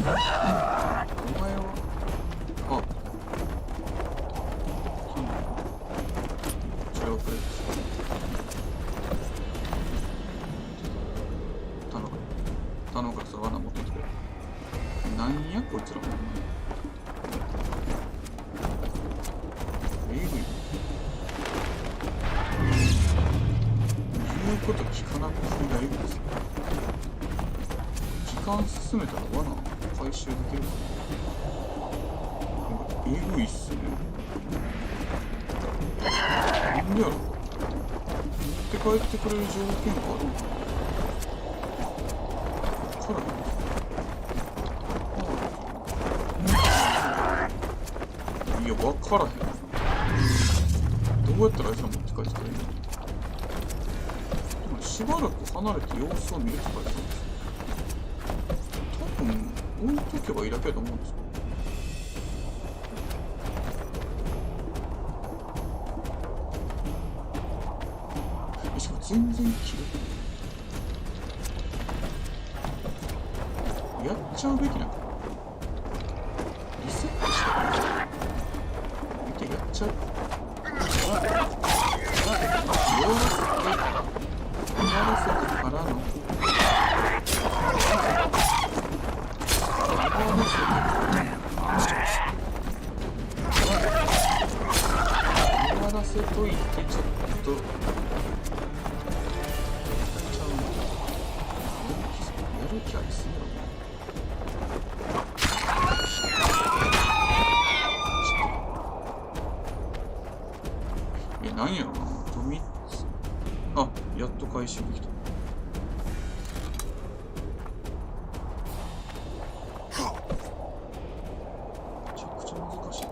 お前は、あ、違うプレイです。頼むからさ、罠持ってきてくれ。なんやこいつら。えぐい。言うこと聞かなくて大丈夫です。時間進めたら罠回収できるかな。なんかえぐいっすね。なんでやろ。持って帰ってくれる条件があるのかな。からね。いや、わからへん。どうやったらあいつら持って帰ってくれるの？しばらく離れて様子を見るって書いてあるんですよ。多分置いとけばいいだけだと思うんですけど。しかも全然切れてない。やっちゃうべきなのかな。リセットして見てやっちゃう。終わらせてからの終わらせといてちょっとやる気ありすぎる。なんやろな、あと3つ。あ、やっと回収できた。めちゃくちゃ難しい。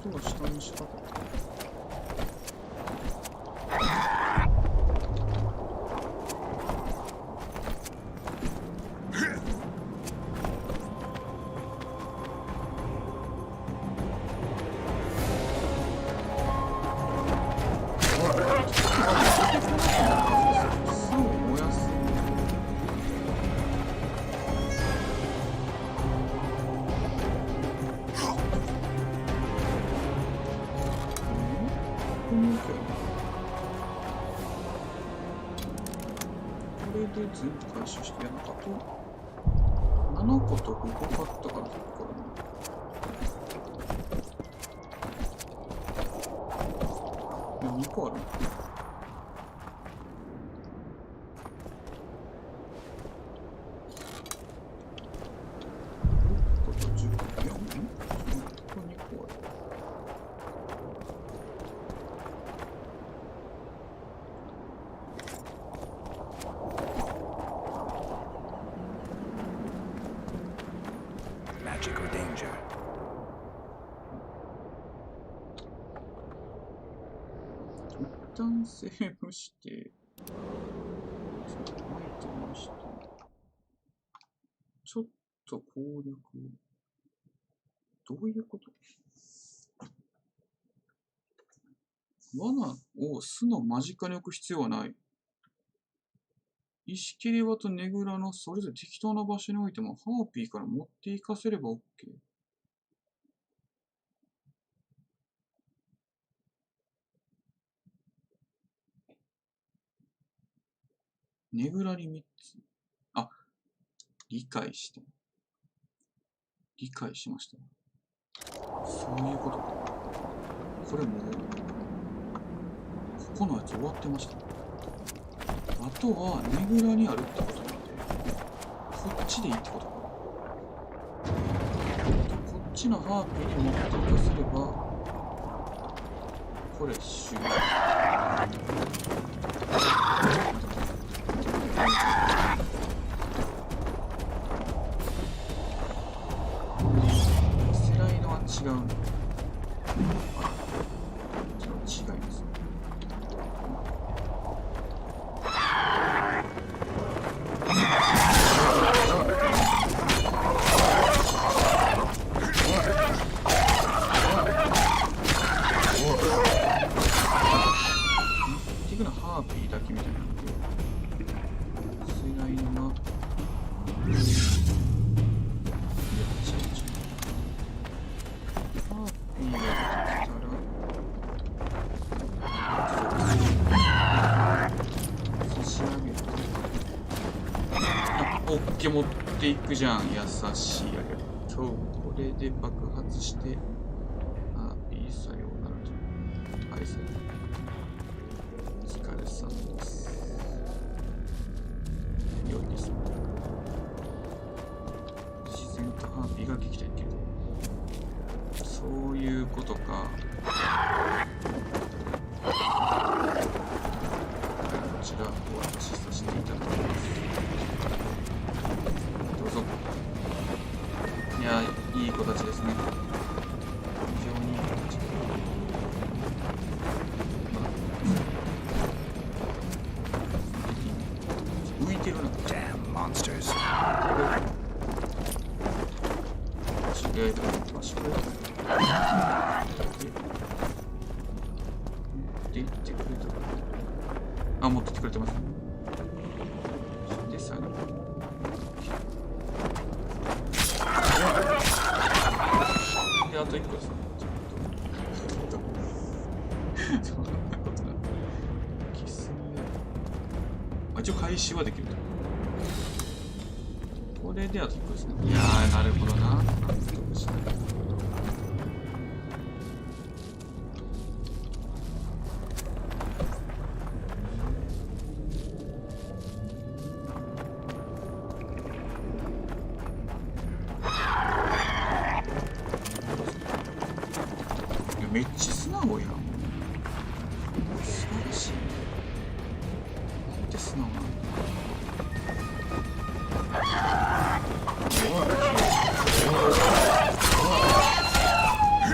音が下にしたかった。これで全部回収してやんかと7個と5個買ったからそこからね2個ある。6個と10個。いや、ここ2個。旦セーブして、ちょっと攻略。どういうこと？罠を巣の間近に置く必要はない。石切り場とねぐらのそれぞれ適当な場所に置いても、ハーピーから持っていかせれば OK。ねぐらに3つ。あ、理解した。理解しました。そういうことか。これもう、ここのやつ終わってました。あとは、ねぐらにあるってことなんで、こっちでいいってことか。こっちのハーピーに持っていかせれば、これ終了。世代のは違うんだ。違います。結局のハーピーだけみたいなんで、世代のがオッケー持っていくじゃん。優しい。ありがとう。これで爆発して、あ、いい作用ならと。はい、さよ。お疲れさんです。良いですね。自然とハーピーが撃退できる。そういうことか。こちらお渡しさせていただきます。どうぞ。いや、いい子たちですね。非常にいい子たち。浮いてるな。Damn monsters. 違えた場所で言ってくれたから。あ、持ってってくれてます。で、最後。で、あと1個ですね。そんなことない。キス一応回収はできると。これであと1個ですね。いやー、なるほどな。納得しない。めっちゃ素直やん。素晴らしい。なんて素直なんだ。よ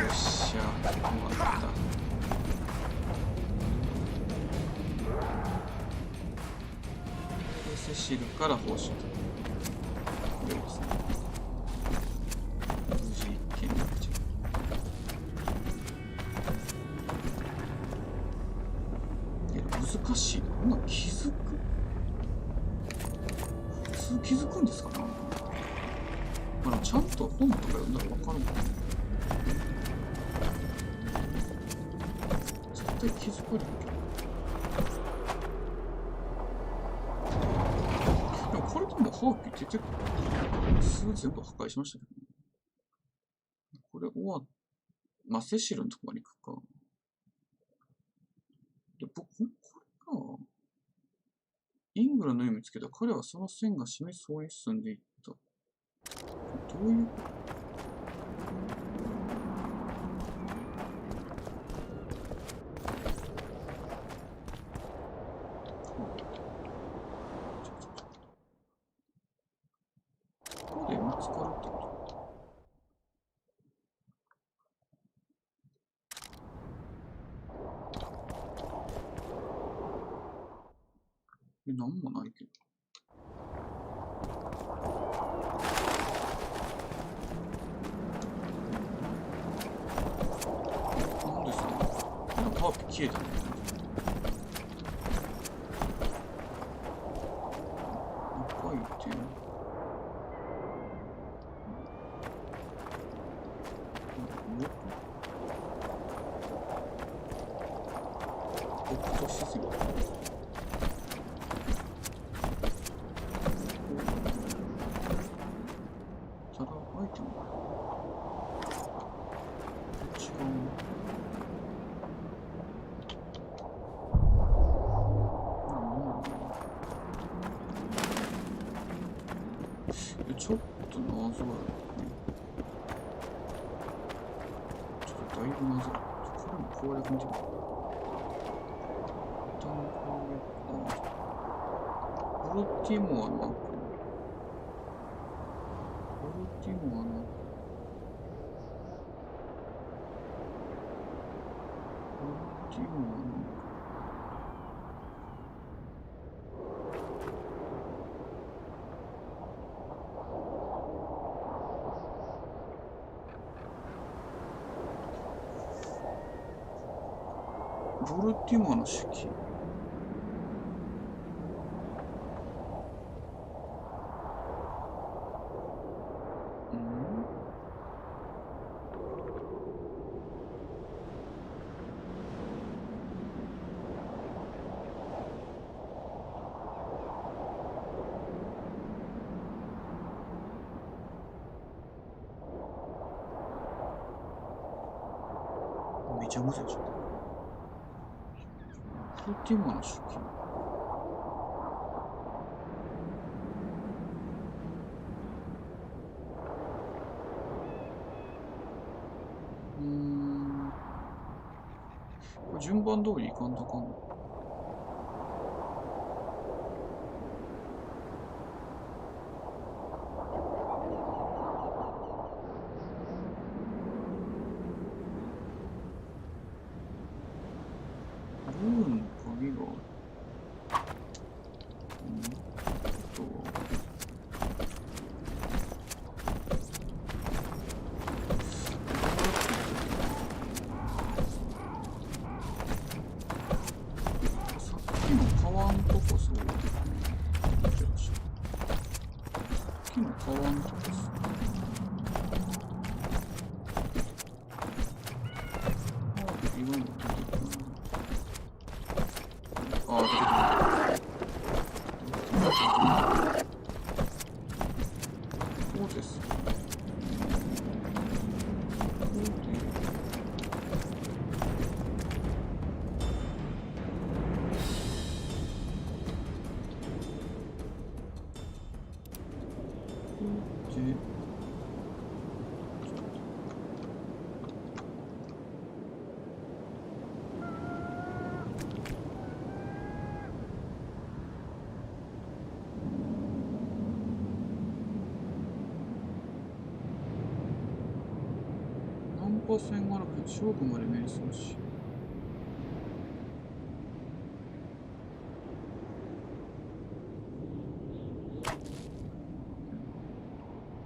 っしゃ、止まった。で、セシルから報酬と。これですね。無事一件になっちゃう。難しいな。こんな気づく？普通気づくんですかな？ちゃんと本とか読んだら分かるもんね。絶対気づくんだけど。でもこれでもハーピー出てくる。数全部破壊しましたけどね。これ終わっ、まあ、セシルのとこまで行くか。で、僕、イングラの意味つけた彼はその線が示す方に進んでいった。どういうこと？ここで見つかるってこと？なんもないけど。なんですか？なんかハーピー消えたね。赤いっていう。北斗しすぎた。サラアイテム。違うな。ちょっと謎やね。ちょっとだいぶ謎。これも攻略見てみよう。一旦攻略。ボルティモアのアップ。ボルティモアのアップ。ボルティモアのアップ。ボルティモアの手記。めっちゃむずいでしょ。ボルティモアの手記。これ順番通りいかんとかんの。線があるけど勝負まで瞑想し。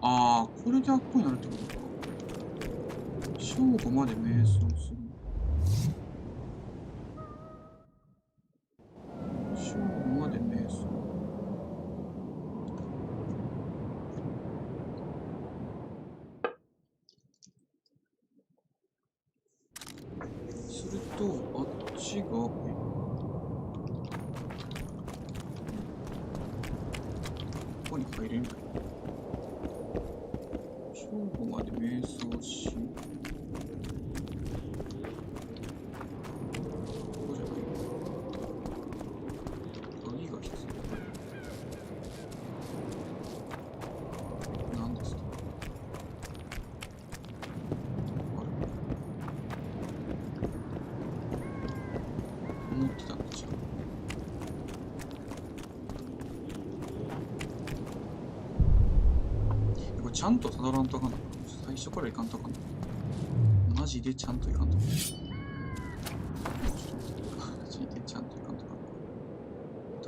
ああ、これであっこになるってことか。勝負まで瞑想する。勝負まで瞑想。あっちが、ここに入れるんだ。正午まで瞑想し。ここじゃない。鍵が必要。何ですか？思ってたんでしょ。これちゃんとたどらんとあかんの。最初からいかんとあかんの。マジでちゃんといかんとあかん。マジでちゃんといかんとあ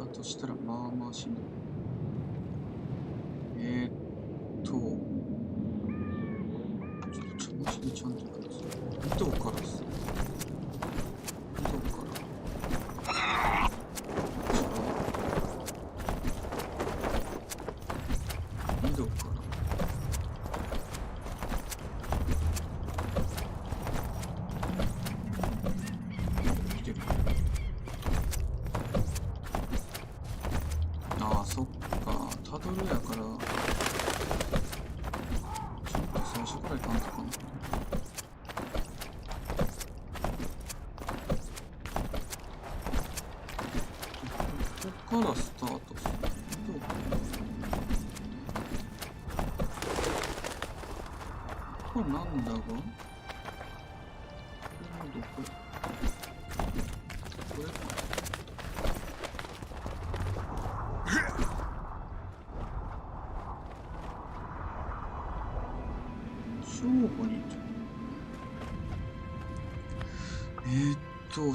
かん。だとしたしたらまあまあしんどい。ちょっとマジでちゃんといくんですよ。井戸からっすね。井戸から。井戸から。来てる。ああ、そっか。たどるやから。最初からいかんとかな。ここからスタートする。これなんだが？これか。正午に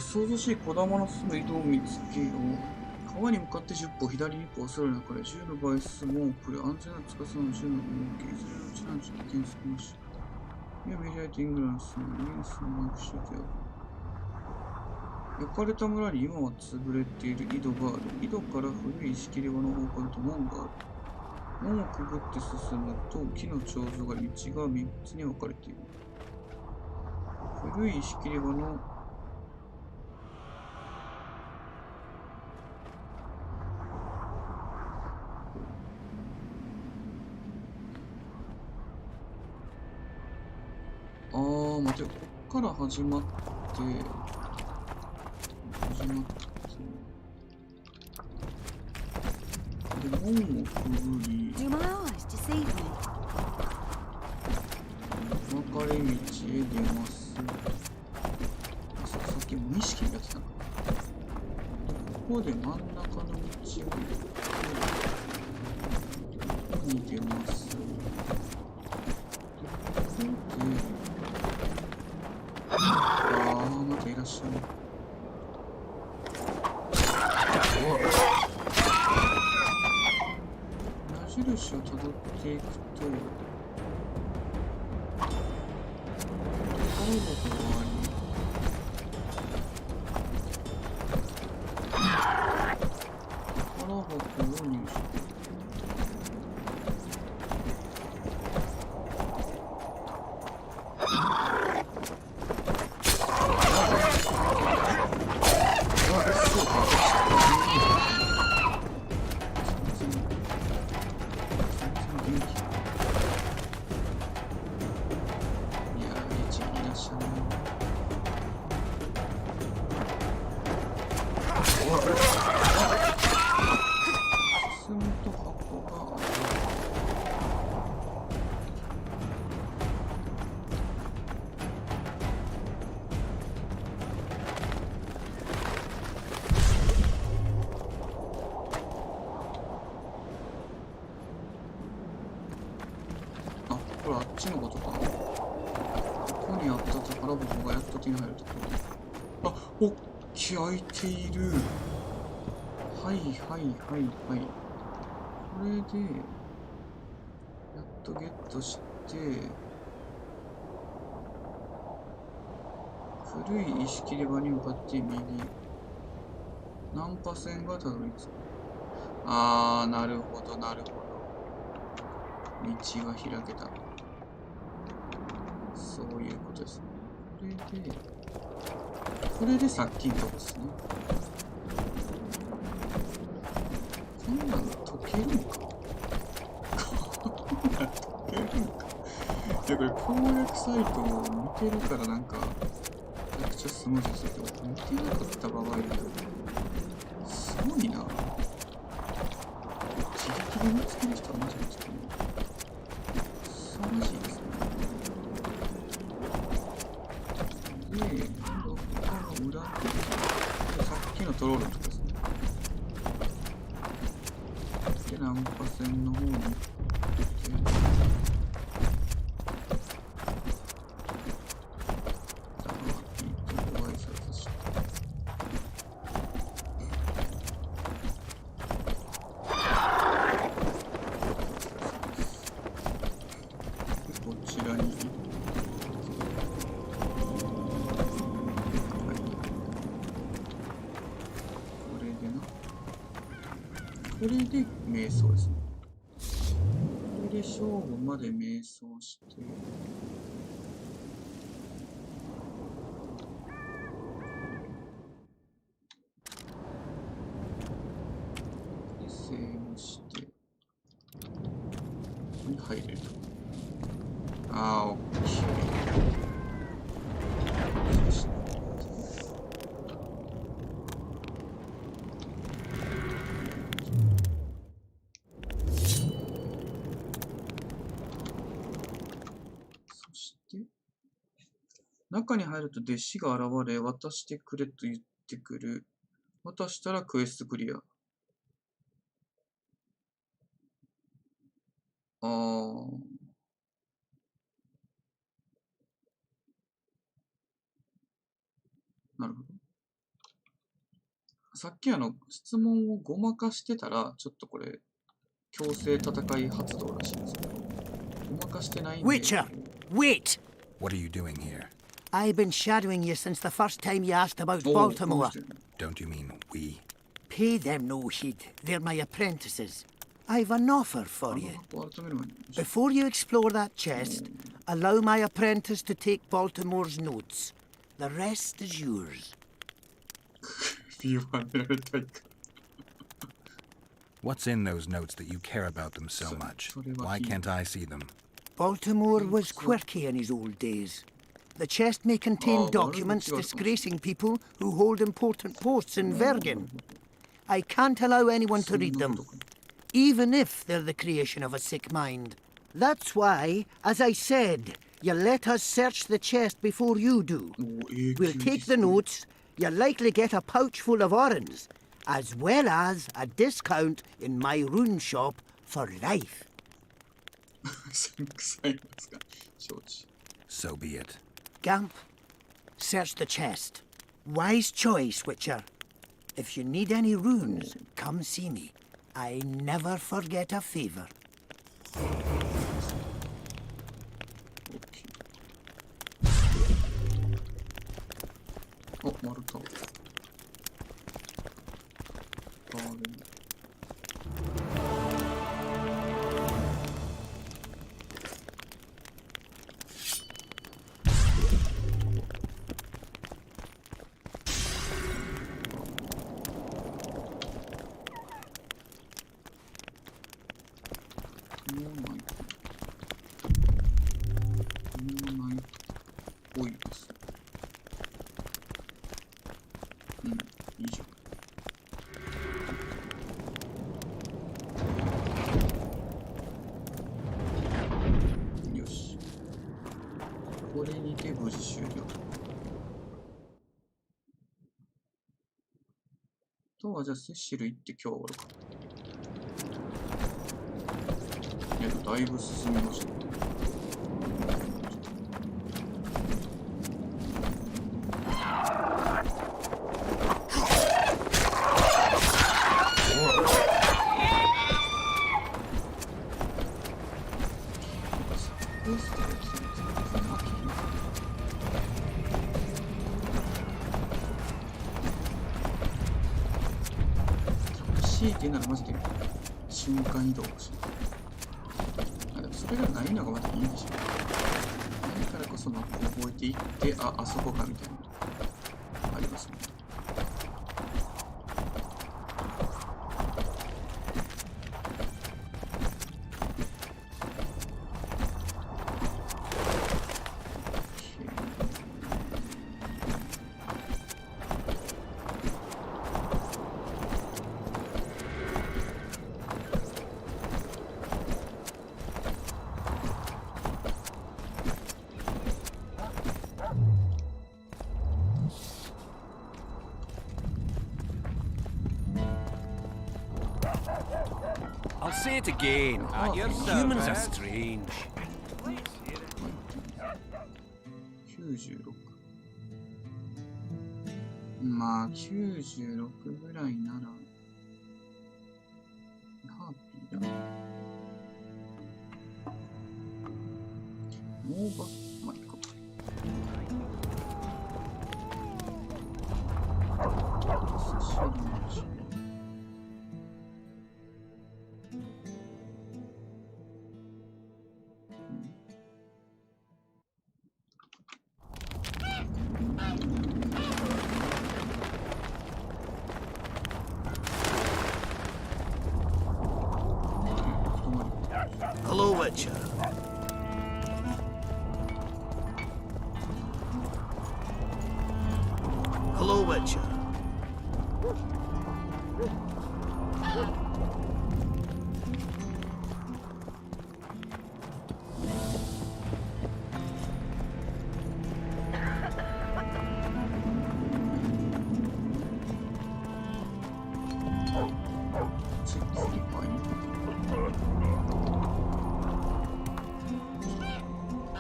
想像しい小玉の住む井戸を見つけよう。川に向かって10歩、左に1歩、恐れなかれ、10の倍数も送る。安全な司の10の動き、いずれのうちなんち危険すぎました。いや、メリアイトイングランスのイエスのマークシートや。焼かれた村に今は潰れている井戸がある。井戸から古い石切り場の方からと門がある。門をくぐって進むと木の彫像が道が3つに分かれている。古い石切り場の待てよ、こっから始まってで、門をくぐり分かれ道へ出ます。さっき無意識にやってたのか。ここで真ん中の道をここに出ます。またいらっしゃる。矢印をたどっていくと、宝箱があり、宝箱を入手。これあっちのことか。ここにあった宝箱がやっと手に入るところ。あ、おっき開いている。はいはいはいはい。これでやっとゲットして、古い石切り場に向かって右。ナンパ線がたどり着く。あー、なるほどなるほど。道が開けた。そういうことですね。これでさっきのとこですね。こんなの解けるんかこんなの解けるんかいや、これ攻略サイトを見てるからなんか、めちゃくちゃスムーズですけど、見てなかった場合、すごいな。自力で見つける人はマジでちょっと素晴らしいですね。で、今度ここの裏って、さっきのトロールのとこですね。で、ナンパ線の方に行って、ここれで瞑想ですね。これで勝負まで瞑想して、で、セーブして、ここに入れると。あー、オッケー。そして、中に入ると弟子が現れ、渡してくれと言ってくる。渡したらクエストクリア。なるほど。さっき質問をごまかしてたら、ちょっとこれ、強制戦い発動らしいんですけど、ごまかしてないんで。Witcher! Wait! What are you doing here? I've been shadowing you since the first time you asked about Baltimore. Don't you mean we? Pay them no heed. They're my apprentices. I've an offer for you. Before you explore that chest, allow my apprentice to take Baltimore's notes. The rest is yours. What's in those notes that you care about them so much? Why can't I see them? Baltimore was quirky in his old days. The chest may contain documents disgracing people who hold important posts in Vergen. I can't allow anyone to read them, even if they're the creation of a sick mind. That's why, as I said, you let us search the chest before you do. We'll take the notes, you'll likely get a pouch full of oranges, as well as a discount in my rune shop for life. So be it. Gamp, search the chest. Wise choice, Witcher. If you need any runes, come see me. I never forget a favor. Oh, Maruto.あとはじゃあセシル行って今日は終わるか。だいぶ進みました。っていうならマジで瞬間移動をしない。でもそれがないのがまたいいんでしょう。ないからこそマップを置いていって、あそこかみたいなのありますね。I'll say it again. Humans are strange. 96。まあ96ぐらいならハーピーだ。もうまあいいか。Witcher. Hello, Witcher.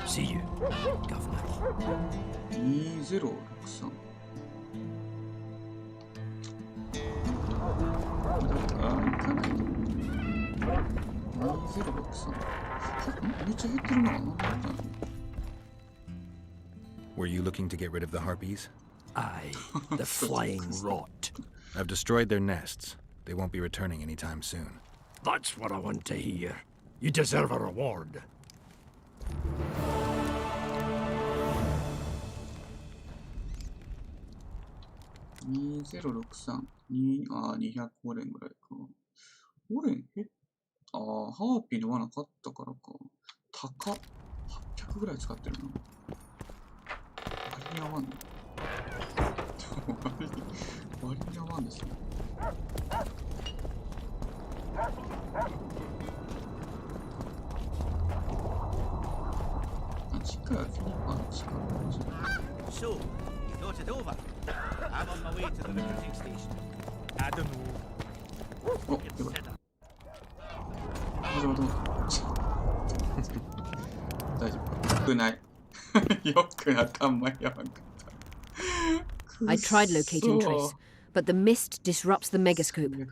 See you, Governor. 2063。Were you looking to get rid of the harpies? Aye, the flying rot. I've destroyed their nests. They won't be returning anytime soon. That's what I want to hear. You deserve a reward. 2063。205連ぐらいか。5連ハーピーの罠買ったからか。高っ。800ぐらい使ってるな。割に合わんの。割に合わんですね。近いフィリパン近い。So, you thought it over? I'm on my way to the recruiting station. I don't know. お、よかった。大丈夫か。よくない。よくなかんまやばんかった。I tried locating trace, but the mist disrupts the megascope.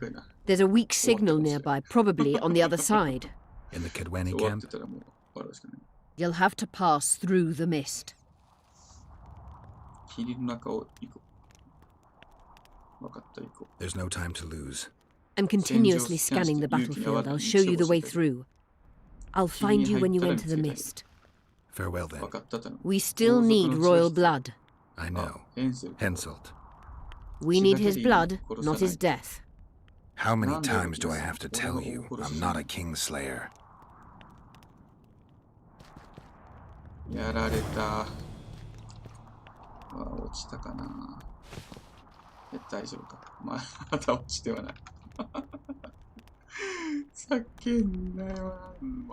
There's a weak signal nearby, probably on the other side. In the Kidwani camp? You'll have to pass through the mist. There's no time to lose. I'm continuously scanning the battlefield. I'll show you the way through. I'll find you when you enter the mist. Farewell then. We still need royal blood. I know. Henselt. We need his blood, not his death. How many times do I have to tell you I'm not a kingslayer? やられた。落ちたかな。大丈夫か。まだ落ちてはない。叫んだよ。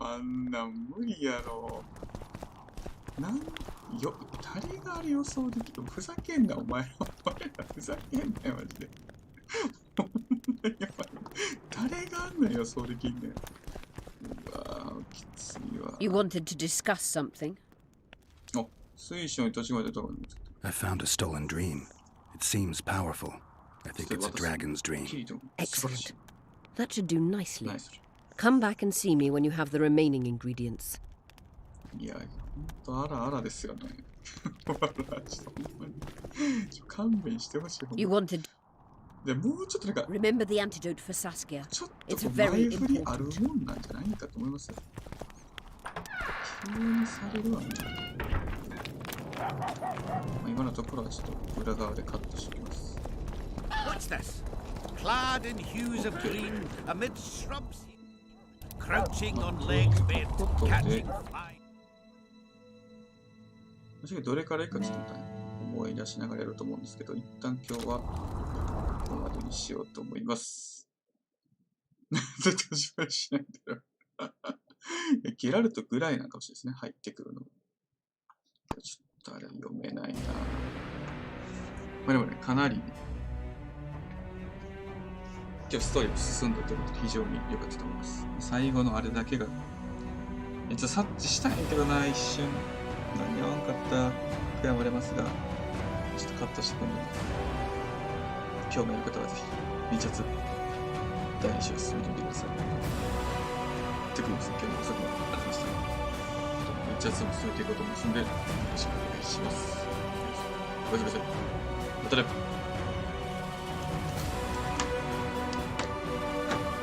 あんなん無理やろ。誰があれ予想できる？ふざけんな、お前ら。お前らふざけんなよ、マジで。誰があんな予想できんねん。うわぁ、きついわ。You wanted to discuss something? I found a stolen dream. It seems powerful. I think it's a dragon's dream. Excellent. That should do nicely. Come back and see me when you have the remaining ingredients. いや、ほんとあらあらですよね。勘弁してほしい。You wanted. でもうちょっとなんか。Remember the antidote for Saskia. ちょっと It's very 前振り important. あるもんなんじゃないかと思いますよ。急にされるわね。今のところはちょっと裏側でカットしておきます。What's this? Clad in hues of green, amid shrubs, crouching on legs bent, catching flies. どれからいくかちょっと思い出しながらやると思うんですけど、一旦今日はここまでにしようと思います。絶対失敗しないんだよ。ゲラルトぐらいなのかもしれないですね、入ってくるの。ちょっとあれ読めないな。まあでもね、かなり、今日ストーリーも進んだということで非常に良かったと思います。最後のあれだけが、ちょっと察知したいんだけどな、一瞬。間に合わんかった悔やまれますが、ちょっとカットしてくんで、興味ある方はぜひ、B.z. 第2章を進めてみてください。ということですね、今日も遅くまでありました。B.z. も進めていこうと思いますので、よろしくお願いします。ごめんなさい。またね。